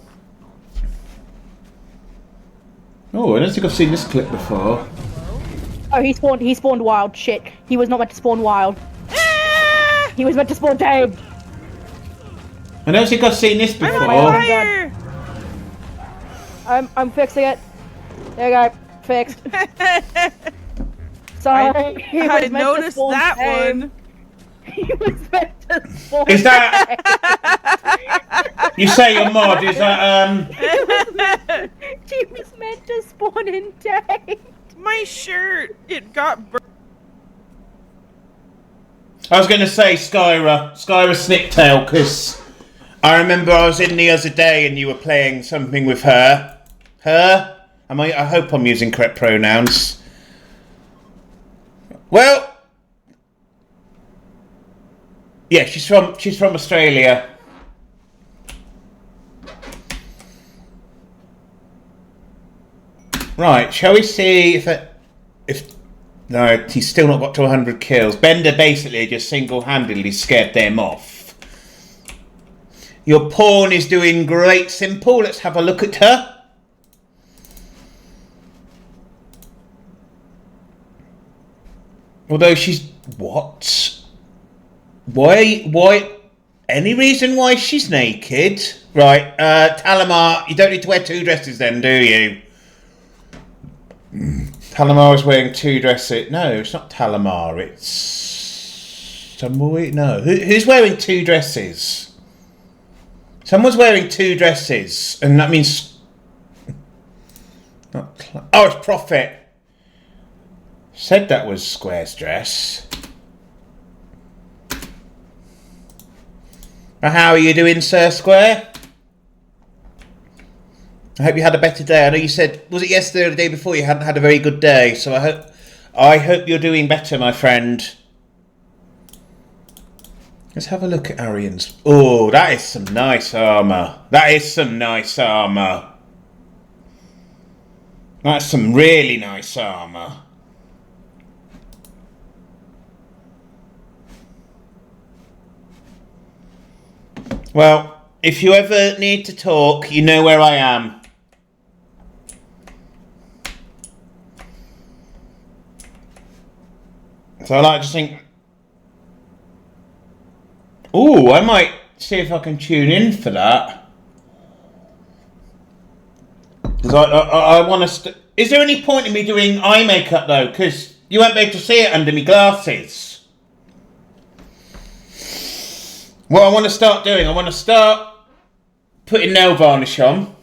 Oh, I don't think I've seen this clip before. Oh, he spawned wild. Shit. He was not meant to spawn wild. He was meant to spawn tamed. I don't think I've seen this before. I'm fixing it. There you go. Fixed. Sorry. I noticed that one. He was meant to spawn. Is that? You say your mod? Is that She was meant to spawn in tamed. My shirt. It got burnt. I was going to say Skyra Snicktail, because I remember I was in the other day and you were playing something with her. Her? I hope I'm using correct pronouns. Well, yeah, she's from Australia. Right, shall we see if no, he's still not got to 100 kills. Bender basically just single-handedly scared them off. Your pawn is doing great, Simple. Let's have a look at her. Although she's... What? Why? Any reason why she's naked? Right, Talamar, you don't need to wear 2 dresses then, do you? Talamar is wearing 2 dresses. No, it's not Talamar. It's Tumbleweed. No, who's wearing 2 dresses? Someone's wearing 2 dresses, and that means. Oh, it's Prophet. Said that was Square's dress. How are you doing, Sir Square? I hope you had a better day. I know you said, was it yesterday or the day before, you hadn't had a very good day. So I hope you're doing better, my friend. Let's have a look at Arian's. Oh, that is some nice armour. That is some nice armour. That's some really nice armour. Well, if you ever need to talk, you know where I am. So I like to think, ooh, I might see if I can tune in for that. Because I want to... Is there any point in me doing eye makeup though? Because you won't be able to see it under my glasses. What I want to start doing, I want to start putting nail varnish on.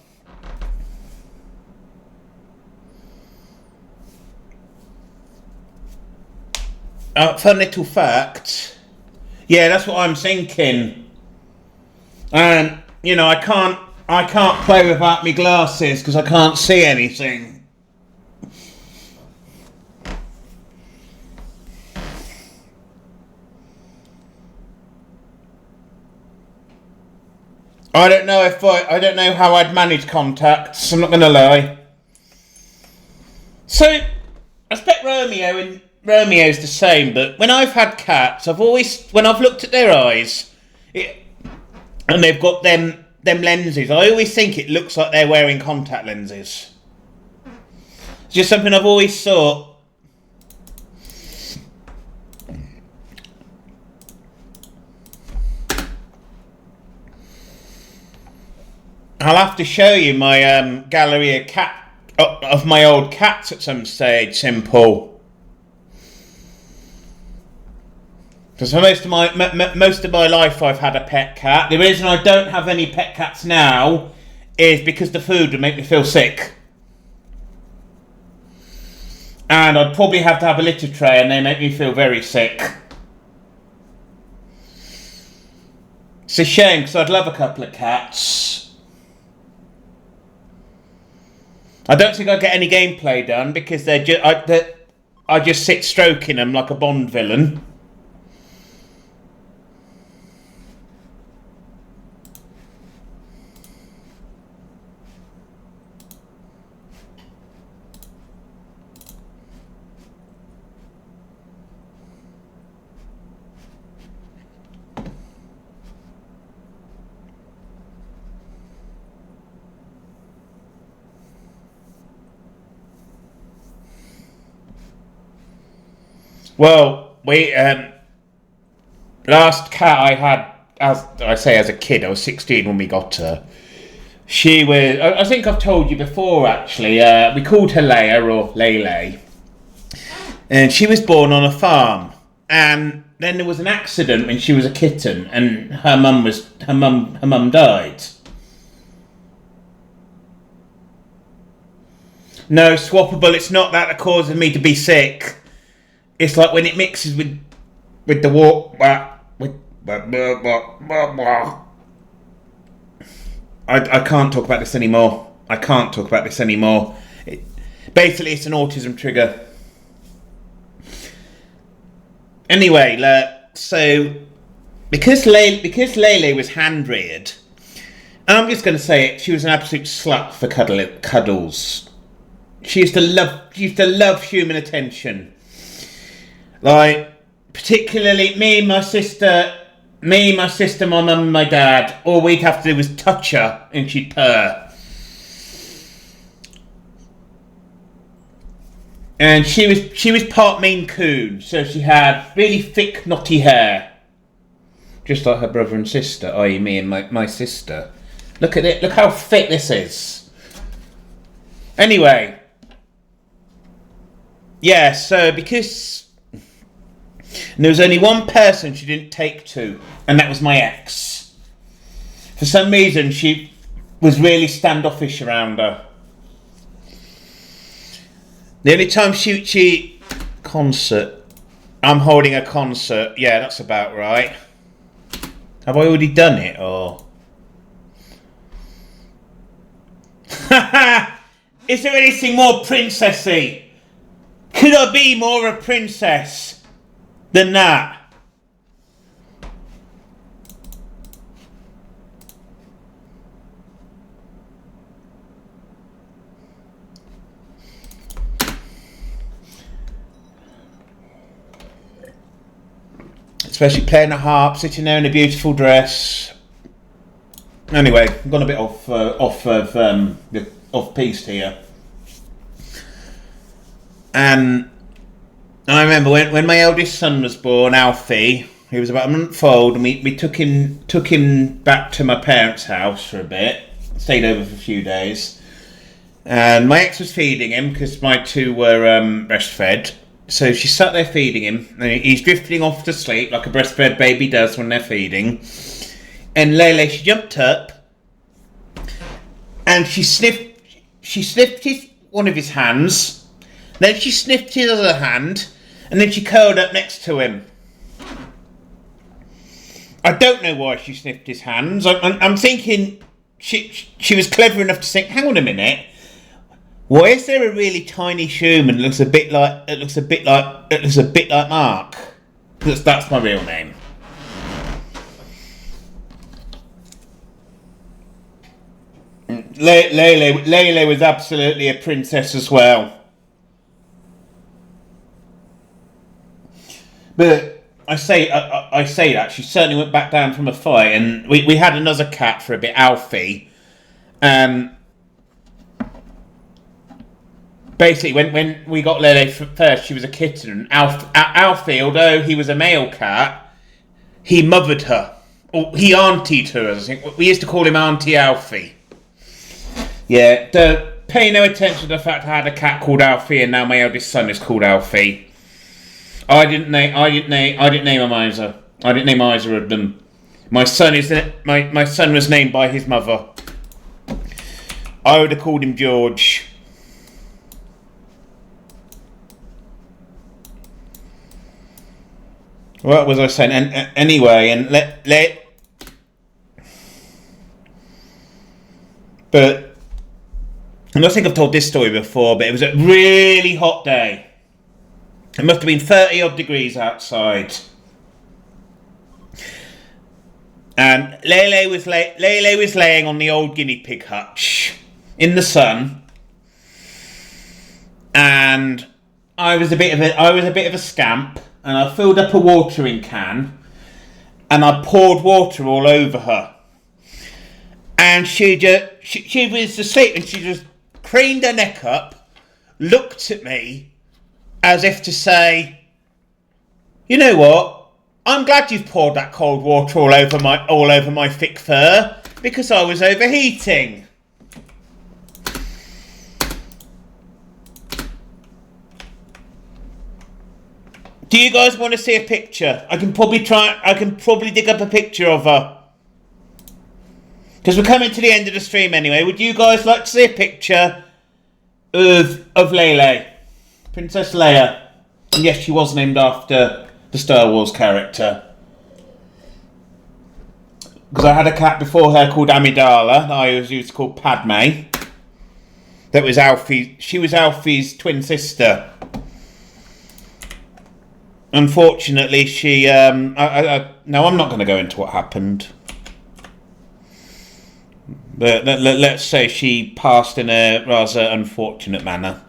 Fun little fact. Yeah, that's what I'm thinking. And you know, I can't play without my glasses because I can't see anything. I don't know if I don't know how I'd manage contacts. I'm not going to lie. So I expect Romeo's the same, but when I've had cats, when I've looked at their eyes, and they've got them lenses, I always think it looks like they're wearing contact lenses. It's just something I've always thought. I'll have to show you my gallery of my old cats at some stage, Simple. Because for most of my life I've had a pet cat. The reason I don't have any pet cats now is because the food would make me feel sick. And I'd probably have to have a litter tray, and they make me feel very sick. It's a shame, because I'd love a couple of cats. I don't think I'd get any gameplay done, because I just sit stroking them like a Bond villain. Well, last cat I had, as I say, as a kid, I was 16 when we got her. She was, I think I've told you before actually, we called her Leia, or Lele. And she was born on a farm. And then there was an accident when she was a kitten, and her mum died. No, swappable, it's not that causes me to be sick. It's like when it mixes with the water. I can't talk about this anymore. Basically, it's an autism trigger. Anyway, so because Lele was hand reared, and I'm just going to say it, she was an absolute slut for cuddles. She used to love human attention. Like, particularly me, my sister, my mum and my dad, all we'd have to do was touch her and she'd purr. And she was part Maine Coon, so she had really thick, knotty hair. Just like her brother and sister, i.e. me and my sister. Look at it, look how thick this is. Anyway. Yeah, so because there was only one person she didn't take to, and that was my ex. For some reason, she was really standoffish around her. The only time concert. I'm holding a concert. Yeah, that's about right. Have I already done it, or? Is there anything more princessy? Could I be more a princess than that? Especially playing the harp, sitting there in a beautiful dress. Anyway, I've gone a bit off piste here. And I remember when my eldest son was born, Alfie. He was about a month old, and we took him back to my parents' house for a bit. Stayed over for a few days, and my ex was feeding him because my two were breastfed. So she sat there feeding him, and he's drifting off to sleep like a breastfed baby does when they're feeding. And Lele, she jumped up, and she sniffed one of his hands. Then she sniffed his other hand, and then she curled up next to him. I don't know why she sniffed his hands. I'm thinking she was clever enough to think, hang on a minute, why is there a really tiny human that looks a bit like Mark? That's my real name. Lele was absolutely a princess as well. But I say that she certainly went back down from a fight, and we had another cat for a bit, Alfie. Basically, when we got Lele first, she was a kitten. Alfie, although he was a male cat, he mothered her. Or he auntied her, I think. We used to call him Auntie Alfie. Yeah, don't pay no attention to the fact I had a cat called Alfie, and now my eldest son is called Alfie. I didn't name him either. I didn't name either of them. My son was named by his mother. I would have called him George. What was I saying? Anyway, and but I don't think I've told this story before, but it was a really hot day. It must have been 30 odd degrees outside. And Lele was laying on the old guinea pig hutch in the sun. And I was a bit of a scamp, and I filled up a watering can and I poured water all over her. And she was asleep, and she just craned her neck up, looked at me as if to say, you know what? I'm glad you've poured that cold water all over my thick fur, because I was overheating. Do you guys want to see a picture? I can probably dig up a picture of her. Because we're coming to the end of the stream anyway. Would you guys like to see a picture of Lele? Princess Leia. And yes, she was named after the Star Wars character. Because I had a cat before her called Amidala that I always used to call Padme. That was Alfie. She was Alfie's twin sister. Unfortunately, she... no, I'm not going to go into what happened. But let's say she passed in a rather unfortunate manner.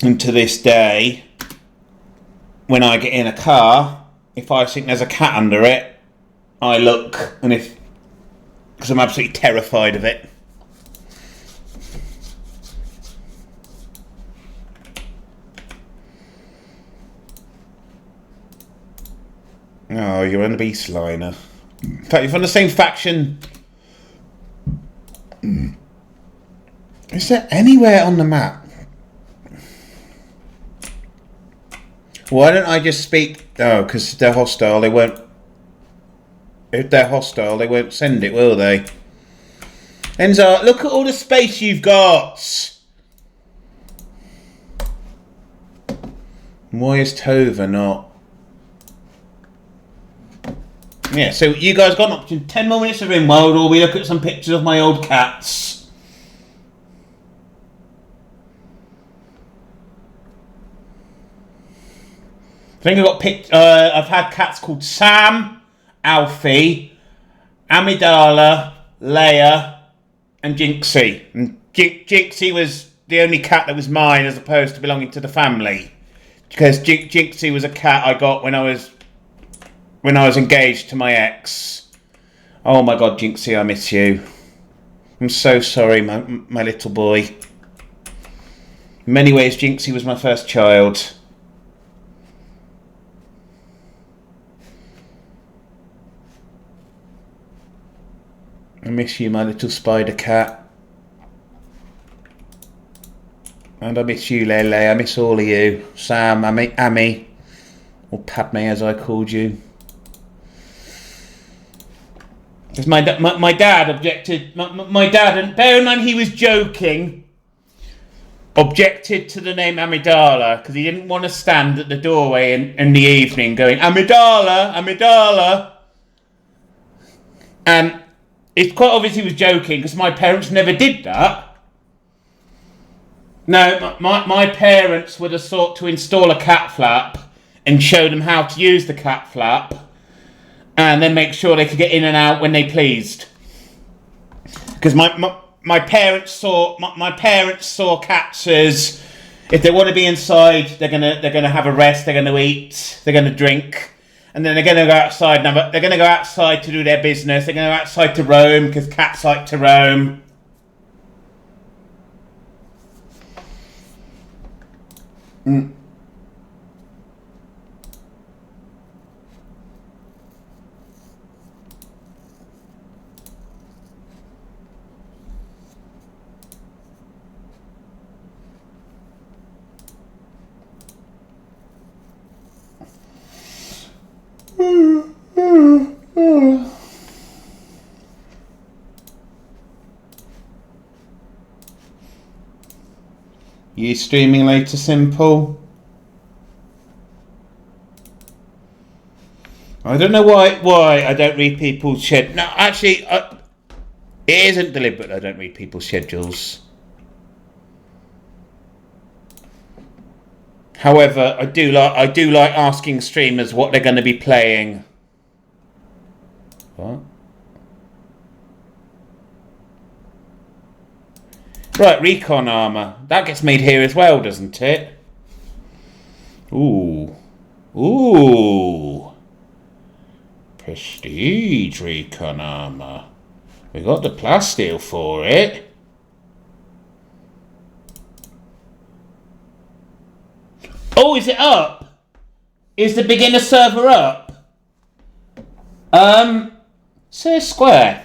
And to this day, when I get in a car, if I think there's a cat under it, I look, and because I'm absolutely terrified of it. Oh, you're on the beast liner. In fact, you're from the same faction. Is there anywhere on the map? Why don't I just speak? Oh, because they're hostile. They won't. If they're hostile, they won't send it, will they? Enzo, look at all the space you've got. Why is Tova not? Yeah, so you guys got an option. 10 more minutes of RimWorld, or we look at some pictures of my old cats. I think I've had cats called Sam, Alfie, Amidala, Leia, and Jinxie. And Jinxie was the only cat that was mine, as opposed to belonging to the family, because Jinxie was a cat I got when I was engaged to my ex. Oh my god, Jinxie, I miss you. I'm so sorry, my little boy. In many ways, Jinxie was my first child. I miss you, my little spider cat. And I miss you, Lele. I miss all of you. Sam, Amy, or Padme as I called you. Because my dad objected. My dad, and bear in mind he was joking, objected to the name Amidala because he didn't want to stand at the doorway in the evening going, Amidala, Amidala. And it's quite obvious he was joking because my parents never did that. No, my parents would have sought to install a cat flap and show them how to use the cat flap, and then make sure they could get in and out when they pleased. Because my parents saw cats as, if they want to be inside, they're gonna have a rest, they're gonna eat, they're gonna drink, and then they're gonna go outside. They're gonna go outside to do their business. They're gonna go outside to roam because cats like to roam. You streaming later, Simple? I don't know why I don't read people's schedules. No, actually, it isn't deliberate I don't read people's schedules. However, I do like asking streamers what they're going to be playing. What? Right, recon armor. That gets made here as well, doesn't it? Ooh. Ooh. Prestige recon armor. We got the plasteel for it. Oh, is it up? Is the beginner server up? Sir Square,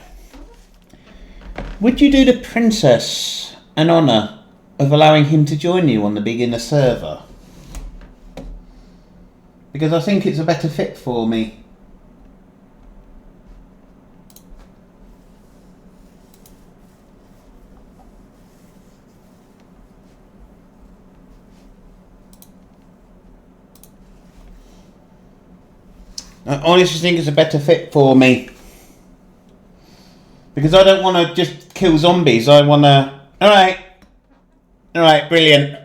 would you do the princess an honour of allowing him to join you on the beginner server? Because I think it's a better fit for me. I honestly think it's a better fit for me. Because I don't want to just kill zombies, I want to... Alright, brilliant.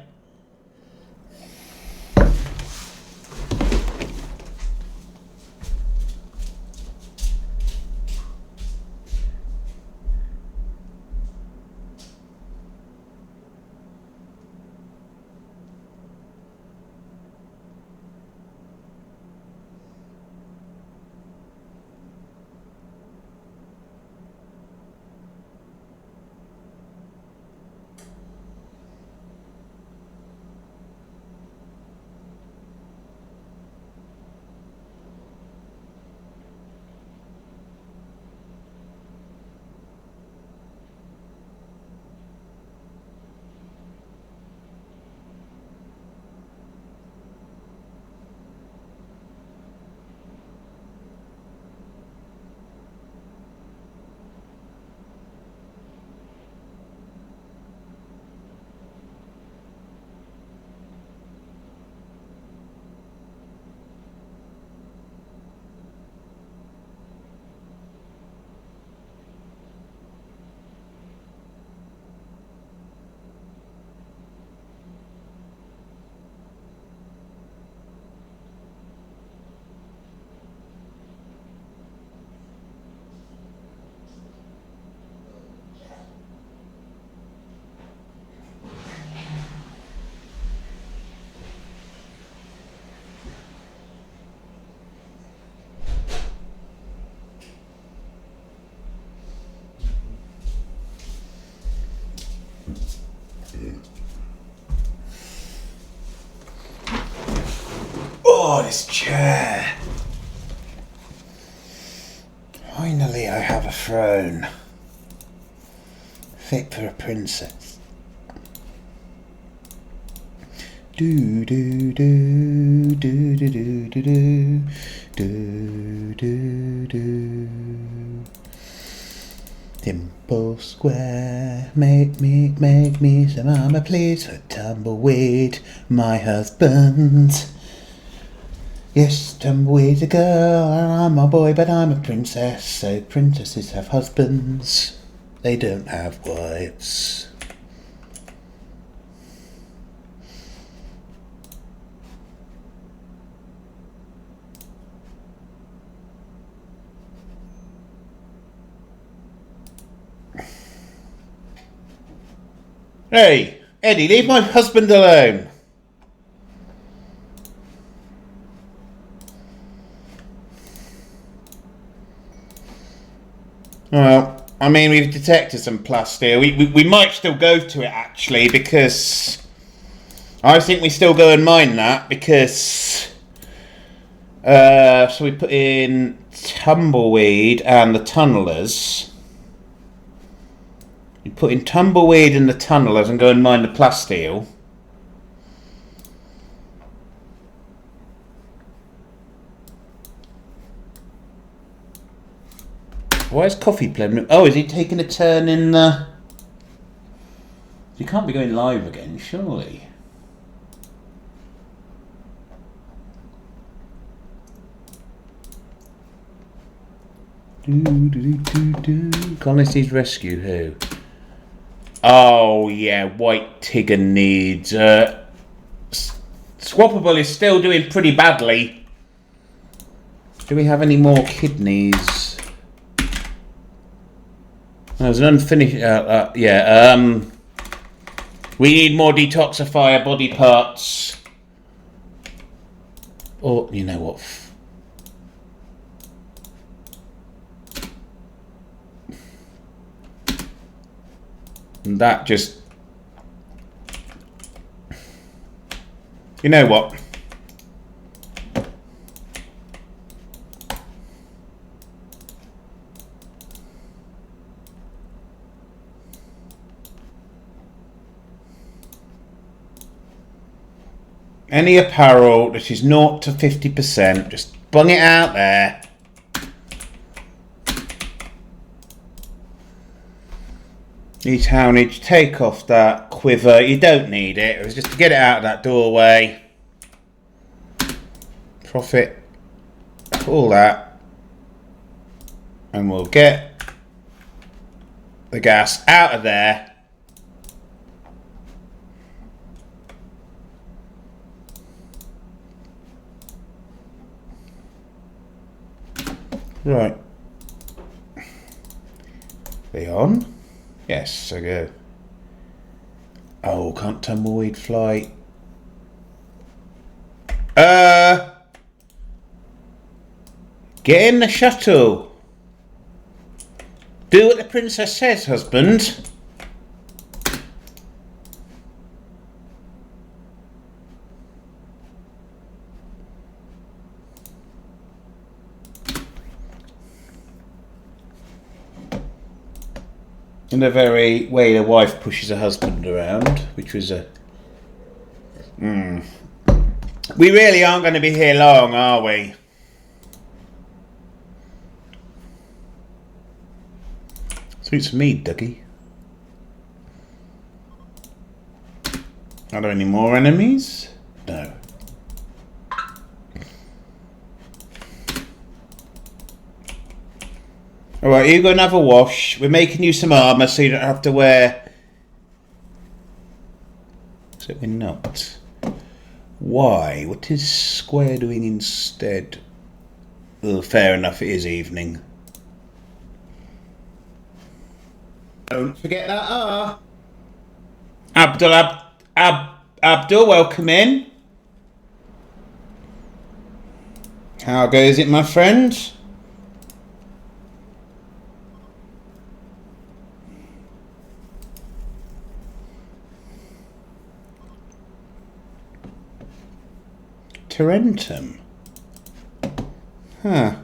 Oh, this chair. Finally, I have a throne. Fit for a princess. Do do do do do do do do do do do. Dimple Square, make me some armor, please, for Tumbleweed, my husband. Yes, Tumbleweed's a girl, and I'm a boy, but I'm a princess, so princesses have husbands, they don't have wives. Hey, Eddie, leave my husband alone. Well, I mean, we've detected some plasteel. We might still go to it, actually, because I think we still go and mine that, because so we put in Tumbleweed and the Tunnelers. You put in Tumbleweed and the Tunnelers and go and mine the plasteel. Why is Coffee playing? Oh, is he taking a turn in the... You can't be going live again, surely. Colonists rescue who? Oh yeah, White Tigger needs. Swappable is still doing pretty badly. Do we have any more kidneys? There's an unfinished. We need more detoxifier body parts. Or you know what? And that just. You know what? Any apparel that is 0 to 50%, just bung it out there. Need houndage, take off that quiver. You don't need it. It was just to get it out of that doorway. Profit. All that. And we'll get the gas out of there. Right. They on? Yes, so go. Oh, can't tumbleweed fly. Get in the shuttle. Do what the princess says, husband. In the very way the wife pushes her husband around, which was a... We really aren't going to be here long, are we? Suits me, Dougie. Are there any more enemies? No. Alright, you go and have a wash. We're making you some armour so you don't have to wear... So we're not. Why? What is Square doing instead? Oh, fair enough, it is evening. Don't forget that Abdul, welcome in. How goes it, my friend? Tarentum. Huh.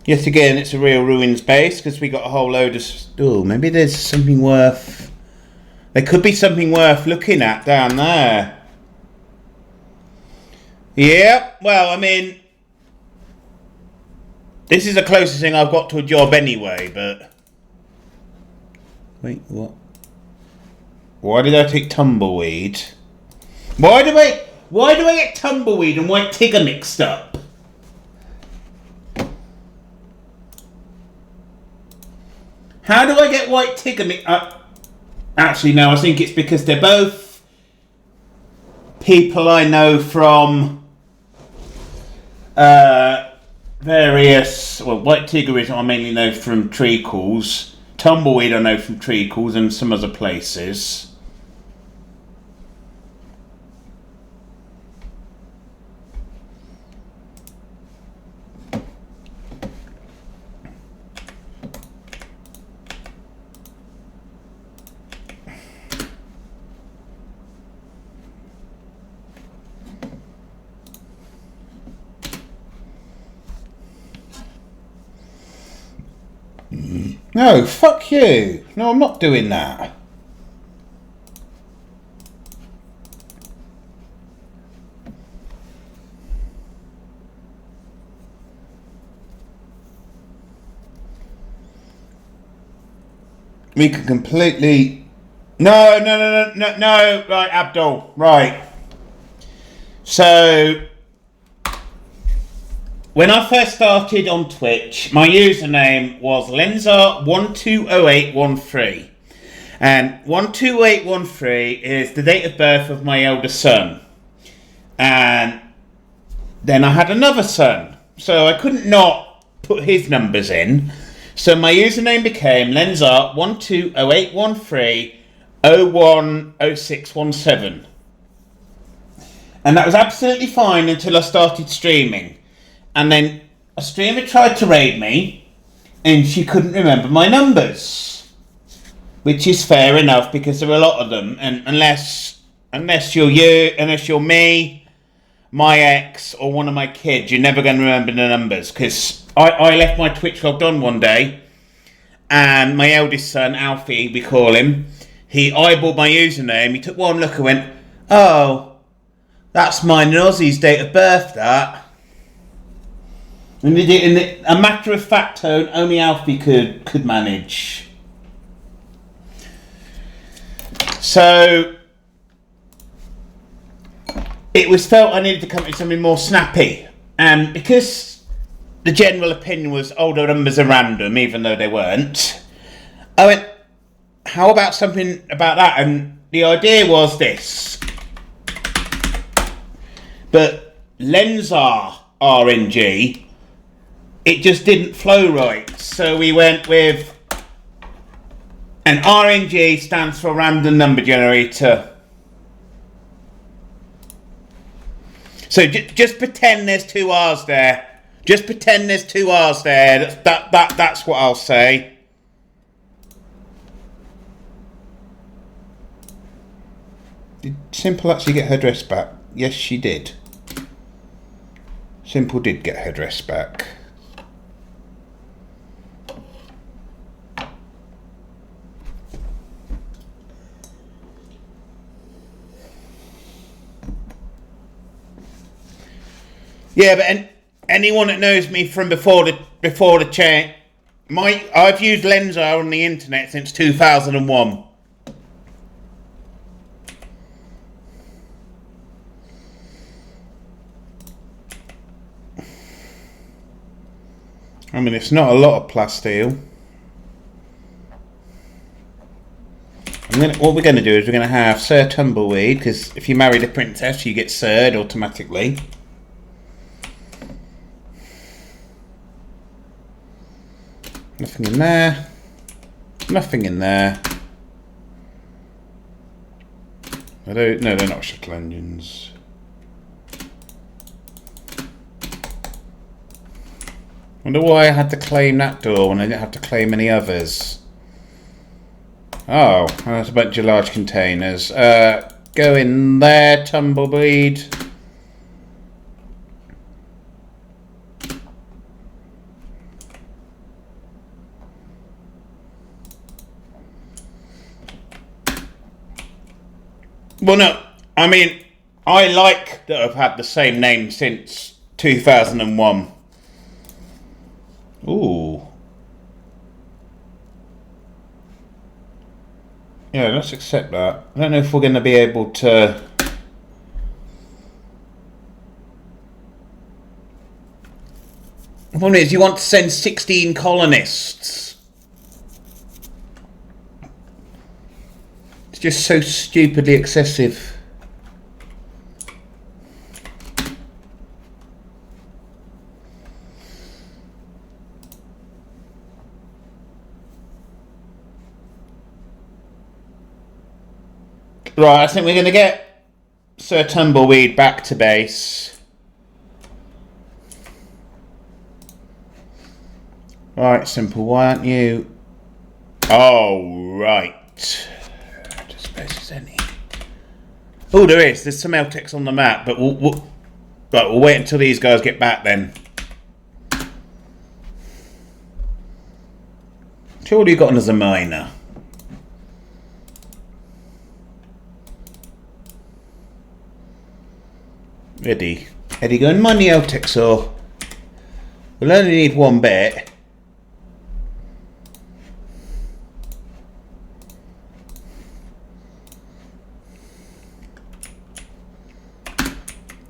Yet again, it's a real ruins base because we got a whole load of... Oh, maybe there's something worth... There could be something worth looking at down there. Yeah, well, I mean... This is the closest thing I've got to a job anyway, but... Wait, what? Why did I take tumbleweed? Why do I get tumbleweed and White Tigger mixed up? How do I get White Tigger mixed up? Actually, no, I think it's because they're both people I know from various... Well, White Tigger is I mainly know from Treacles. Tumbleweed I know from Treacles and some other places. No, fuck you. No, I'm not doing that. We can completely... No. Right, Abdul. Right. So... when I first started on Twitch, my username was Lenzar120813. And 12813 is the date of birth of my eldest son. And then I had another son, so I couldn't not put his numbers in. So my username became Lenzar120813010617. And that was absolutely fine until I started streaming. And then a streamer tried to raid me, and she couldn't remember my numbers. Which is fair enough, because there are a lot of them, and unless you're me, my ex, or one of my kids, you're never going to remember the numbers. Because I left my Twitch logged on one day, and my eldest son, Alfie, we call him, he eyeballed my username, he took one look and went, "Oh, that's my Aussie's date of birth, that." And he did in a matter-of-fact tone only Alfie could manage. So it was felt I needed to come up with something more snappy, and because the general opinion was older numbers are random, even though they weren't, I went, how about something about that? And the idea was this, but Lenzar RNG, it just didn't flow right, so we went with. And RNG stands for Random Number Generator. So just pretend there's two R's there. Just pretend there's two R's there. That's what I'll say. Did Simple actually get her dress back? Yes, she did. Simple did get her dress back. Yeah, but anyone that knows me from before the chat, I've used Lenzar on the internet since 2001. I mean, it's not a lot of plasteel. What we're going to do is we're going to have Sir Tumbleweed, because if you marry the princess, you get Sir'd automatically. Nothing in there. Nothing in there. No, they're not shuttle engines. Wonder why I had to claim that door when I didn't have to claim any others. Oh, there's a bunch of large containers. Go in there, Tumbleweed. Well, no, I mean, I like that I've had the same name since 2001. Ooh. Yeah, let's accept that. I don't know if we're going to be able to... The problem is, you want to send 16 colonists. It's just so stupidly excessive. Right, I think we're going to get Sir Tumbleweed back to base. Right, Simple, why aren't you... Oh, right. I don't suppose there's any. Oh, there is. There's some LTEX on the map, but we'll wait until these guys get back then. So what have you got on as a miner? Eddie, go and mine the LTEX, or we'll only need one bit.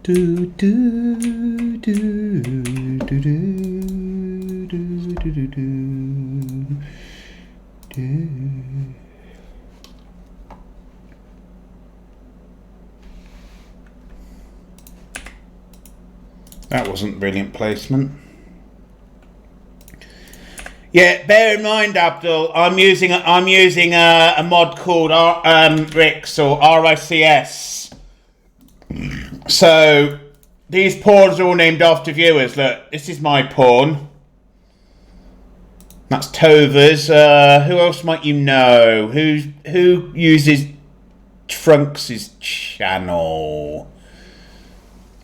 Do do do Do do do do do do do. That wasn't brilliant placement. Yeah, bear in mind, Abdul, I'm using a mod called RICS or RICS. So these pawns are all named after viewers. Look, this is my pawn. That's Tova's. Who else might you know? Who uses Trunks' channel?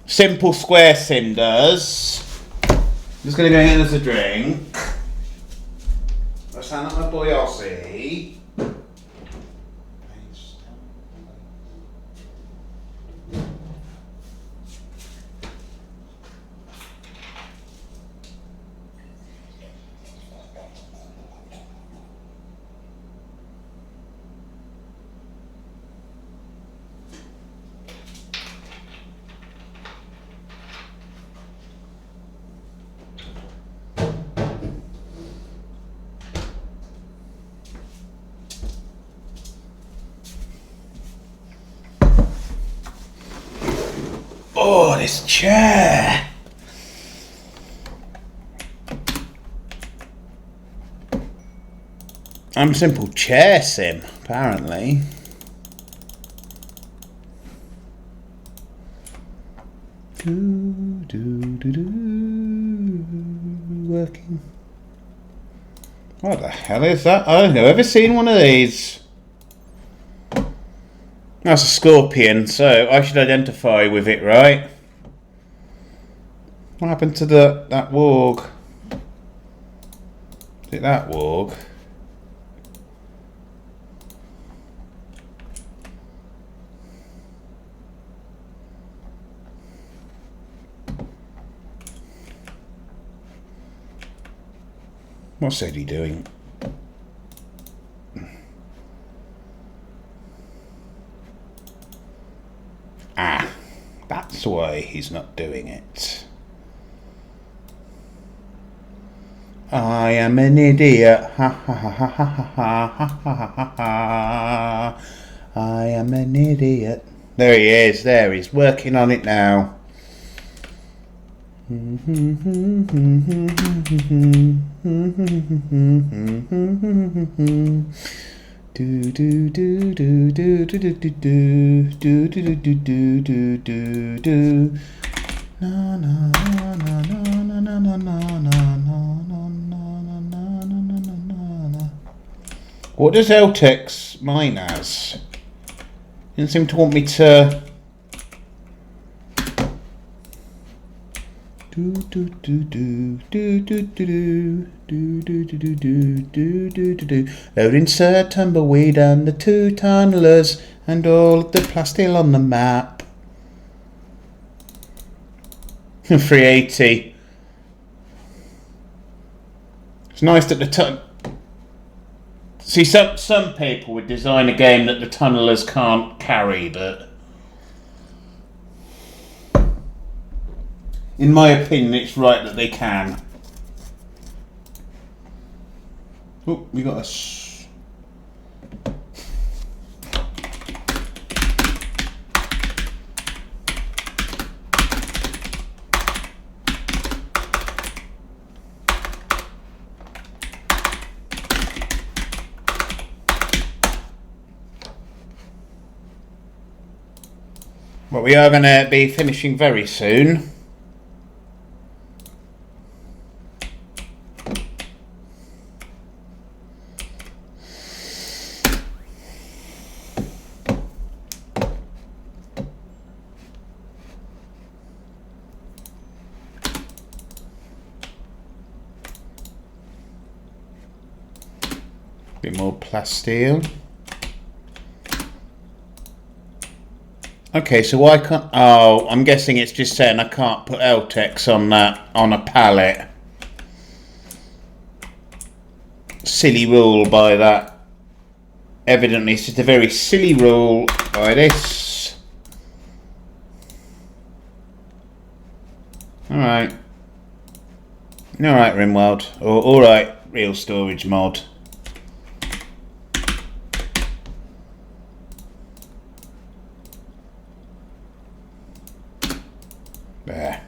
Simple Square Sim does. Just gonna go in as a drink. I stand up my boy Aussie. Oh, this chair! I'm Simple Chair Sim, apparently. Working. What the hell is that? I don't know. Ever seen one of these? That's a scorpion, so I should identify with it, right? What happened to that warg? Is it that warg? What's Eddie doing? Ah, that's why he's not doing it. I am an idiot. Ha ha ha ha ha ha ha ha ha. I am an idiot. There he is. There he's working on it now. Do do do do do do do do do do do do do do do. Na na na na na na na na na na. What does LTEX mine as? Didn't seem to want me to. Do do do do do do do do do do do do do do do. Load insert tumbleweed and the two tunnelers and all of the plastic on the map. 380. It's nice that the see some people would design a game that the tunnelers can't carry, but in my opinion, it's right that they can. Oh, we got a. Well, we are going to be finishing very soon. Bit more plasteel. Okay, so why can't... Oh, I'm guessing it's just saying I can't put LTEX on that, on a palette. Silly rule by that. Evidently, it's just a very silly rule by this. Alright. Alright, RimWorld. Alright, real storage mod. There.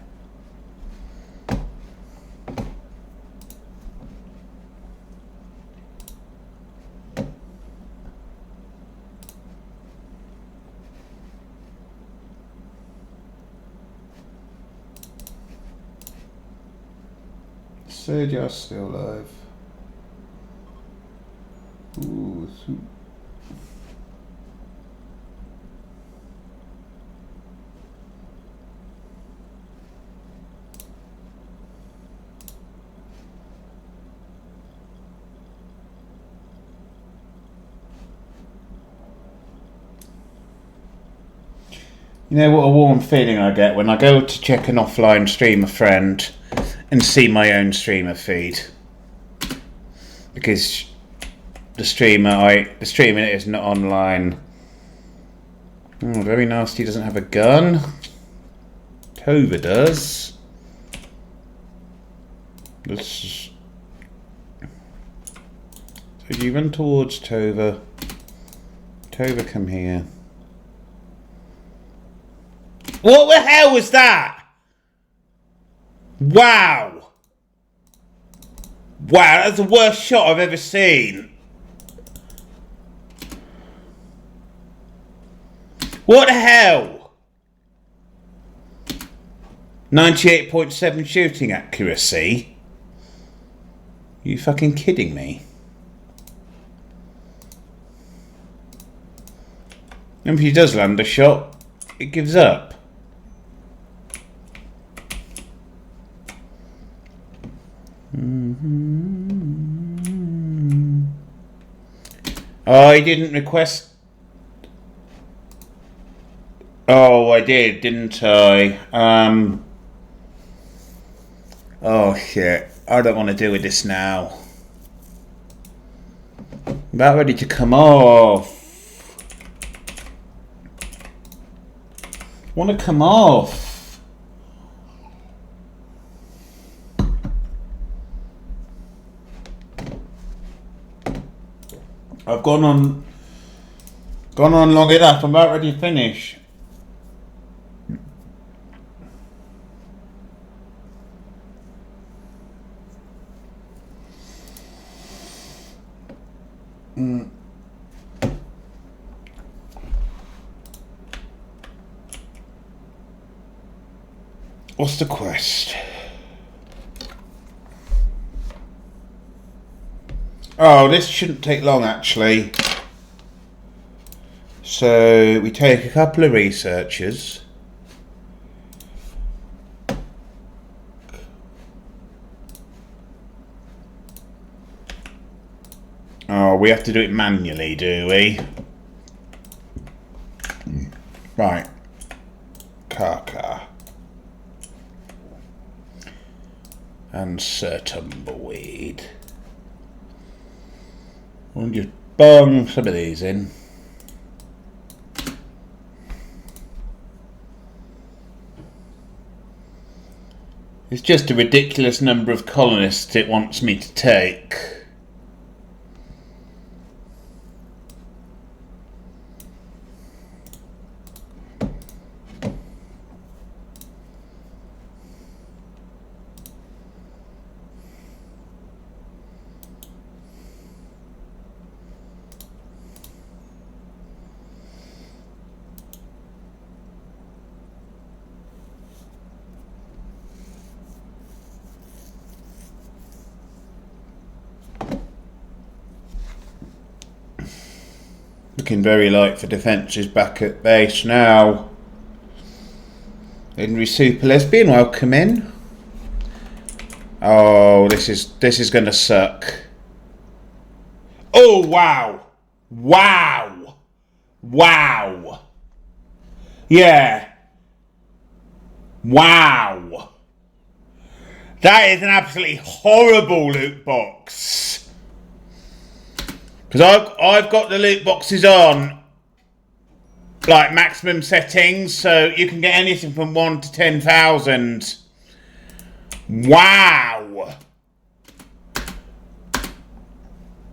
Sergio's still alive. Ooh, sweet. You know what a warm feeling I get when I go to check an offline streamer friend and see my own streamer feed, because the streamer is not online. Oh, very nasty. Doesn't have a gun. Tova does. So you run towards Tova. Tova, come here. What the hell was that? Wow. Wow, that's the worst shot I've ever seen. What the hell? 98.7 shooting accuracy? You fucking kidding me? And if he does land a shot, it gives up. I didn't request. Oh, I did, didn't I? Oh shit! I don't want to deal with this now. About ready to come off. Want to come off. I've gone on long enough. I'm about ready to finish. What's the quest? Oh, this shouldn't take long actually. So we take a couple of researchers. Oh, we have to do it manually, do we? Right. Kaka. And Sir Tumbleweed. We'll just bung some of these in. It's just a ridiculous number of colonists it wants me to take. Looking very light for defences back at base now. Henry Super Lesbian, welcome in. Oh, this is gonna suck. Oh wow. Wow. Wow. Yeah. Wow. That is an absolutely horrible loot box. Because I've got the loot boxes on like maximum settings, so you can get anything from 1 to 10,000. Wow.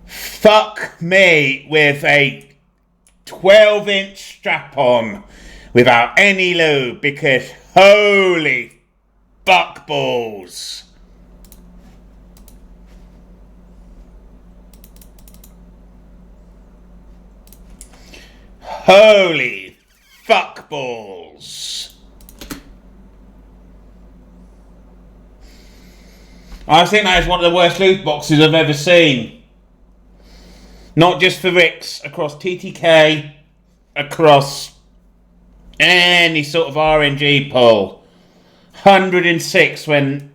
Fuck me with a 12-inch strap-on without any lube, because holy fuck balls. Holy fuck balls. I think that is one of the worst loot boxes I've ever seen. Not just for RICS, across TTK, across any sort of RNG poll. 106 when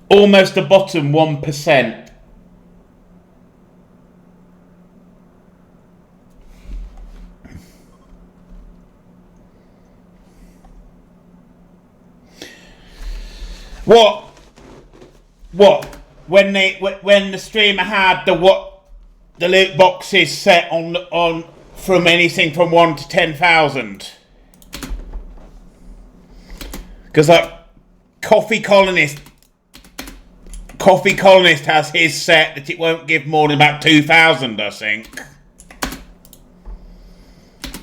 almost the bottom 1%. What? When the streamer had the loot boxes set on from anything from 1 to 10,000, because like Coffee Colonist has his set that it won't give more than about 2,000, I think.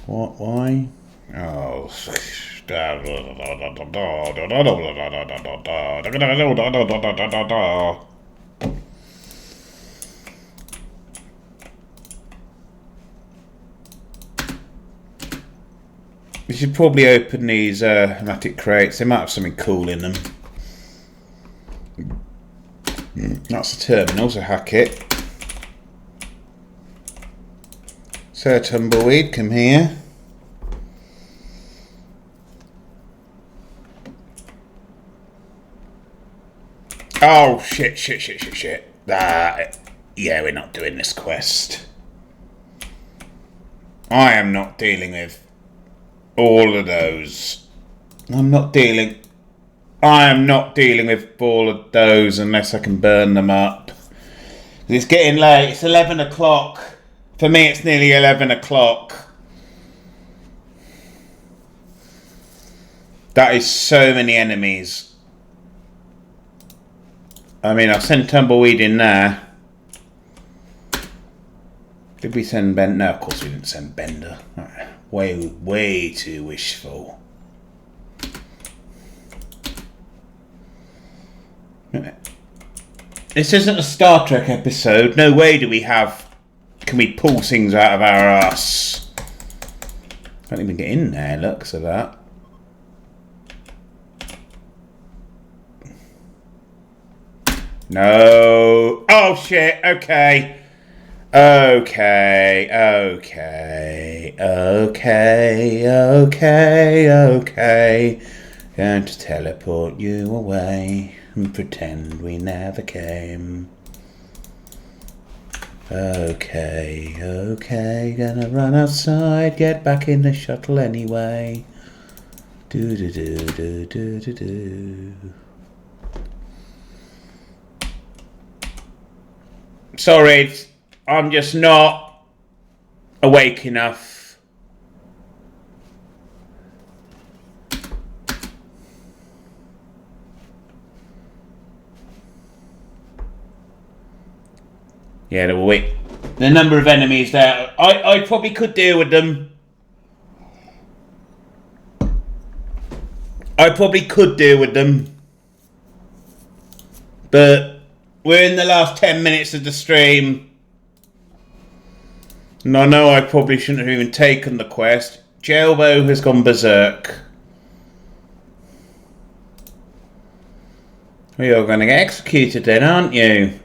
What? Why? Oh. We should probably open these hermetic crates. They might have something cool in them. That's the terminal, so hack it. Sir Tumbleweed, come here. Oh, shit. Yeah, we're not doing this quest. I am not dealing with all of those. I am not dealing with all of those unless I can burn them up. It's getting late. It's 11 o'clock. For me, it's nearly 11 o'clock. That is so many enemies. I mean, I've sent Tumbleweed in there. Did we send Bender? No, of course we didn't send Bender. Way too wishful. This isn't a Star Trek episode. No way can we pull things out of our ass. Can't even get in there, looks of that. No. Oh shit, okay. Okay. Going to teleport you away and pretend we never came. Okay, gonna run outside, get back in the shuttle anyway. Do. Sorry, I'm just not awake enough. Yeah, the number of enemies there, I probably could deal with them. But we're in the last 10 minutes of the stream. And I know I probably shouldn't have even taken the quest. Jelbo has gone berserk. Well, you're going to get executed then, aren't you?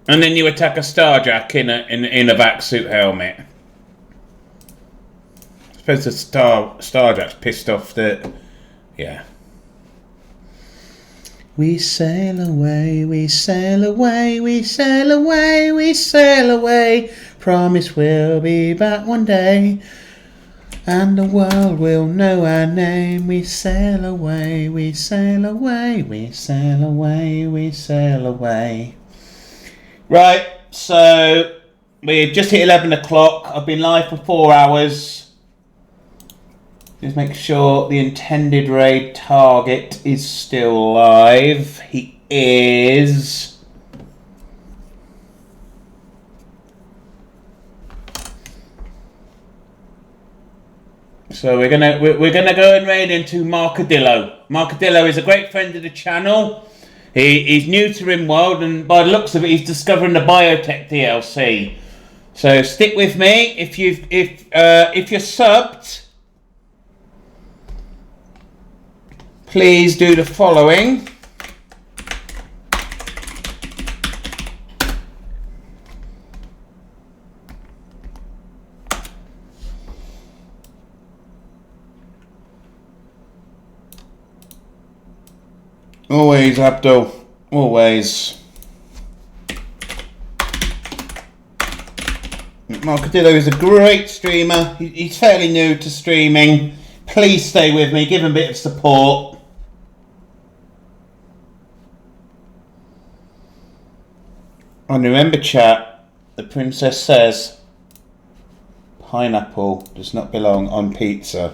And then you attack a Starjack in a vac suit helmet. I suppose the Starjack's pissed off that... Yeah. We sail away, we sail away, we sail away, we sail away. Promise we'll be back one day, and the world will know our name. We sail away, we sail away, we sail away, we sail away. Right, so we just hit 11 o'clock. I've been live for 4 hours. Just make sure the intended raid target is still live. He is. So we're gonna go and raid into Marcadillo. Marcadillo is a great friend of the channel. He's new to RimWorld, and by the looks of it, he's discovering the biotech DLC. So stick with me. If you're subbed, please do the following. Always, Abdul. Always. Marcadillo is a great streamer. He's fairly new to streaming. Please stay with me. Give him a bit of support. And remember, chat, the princess says pineapple does not belong on pizza.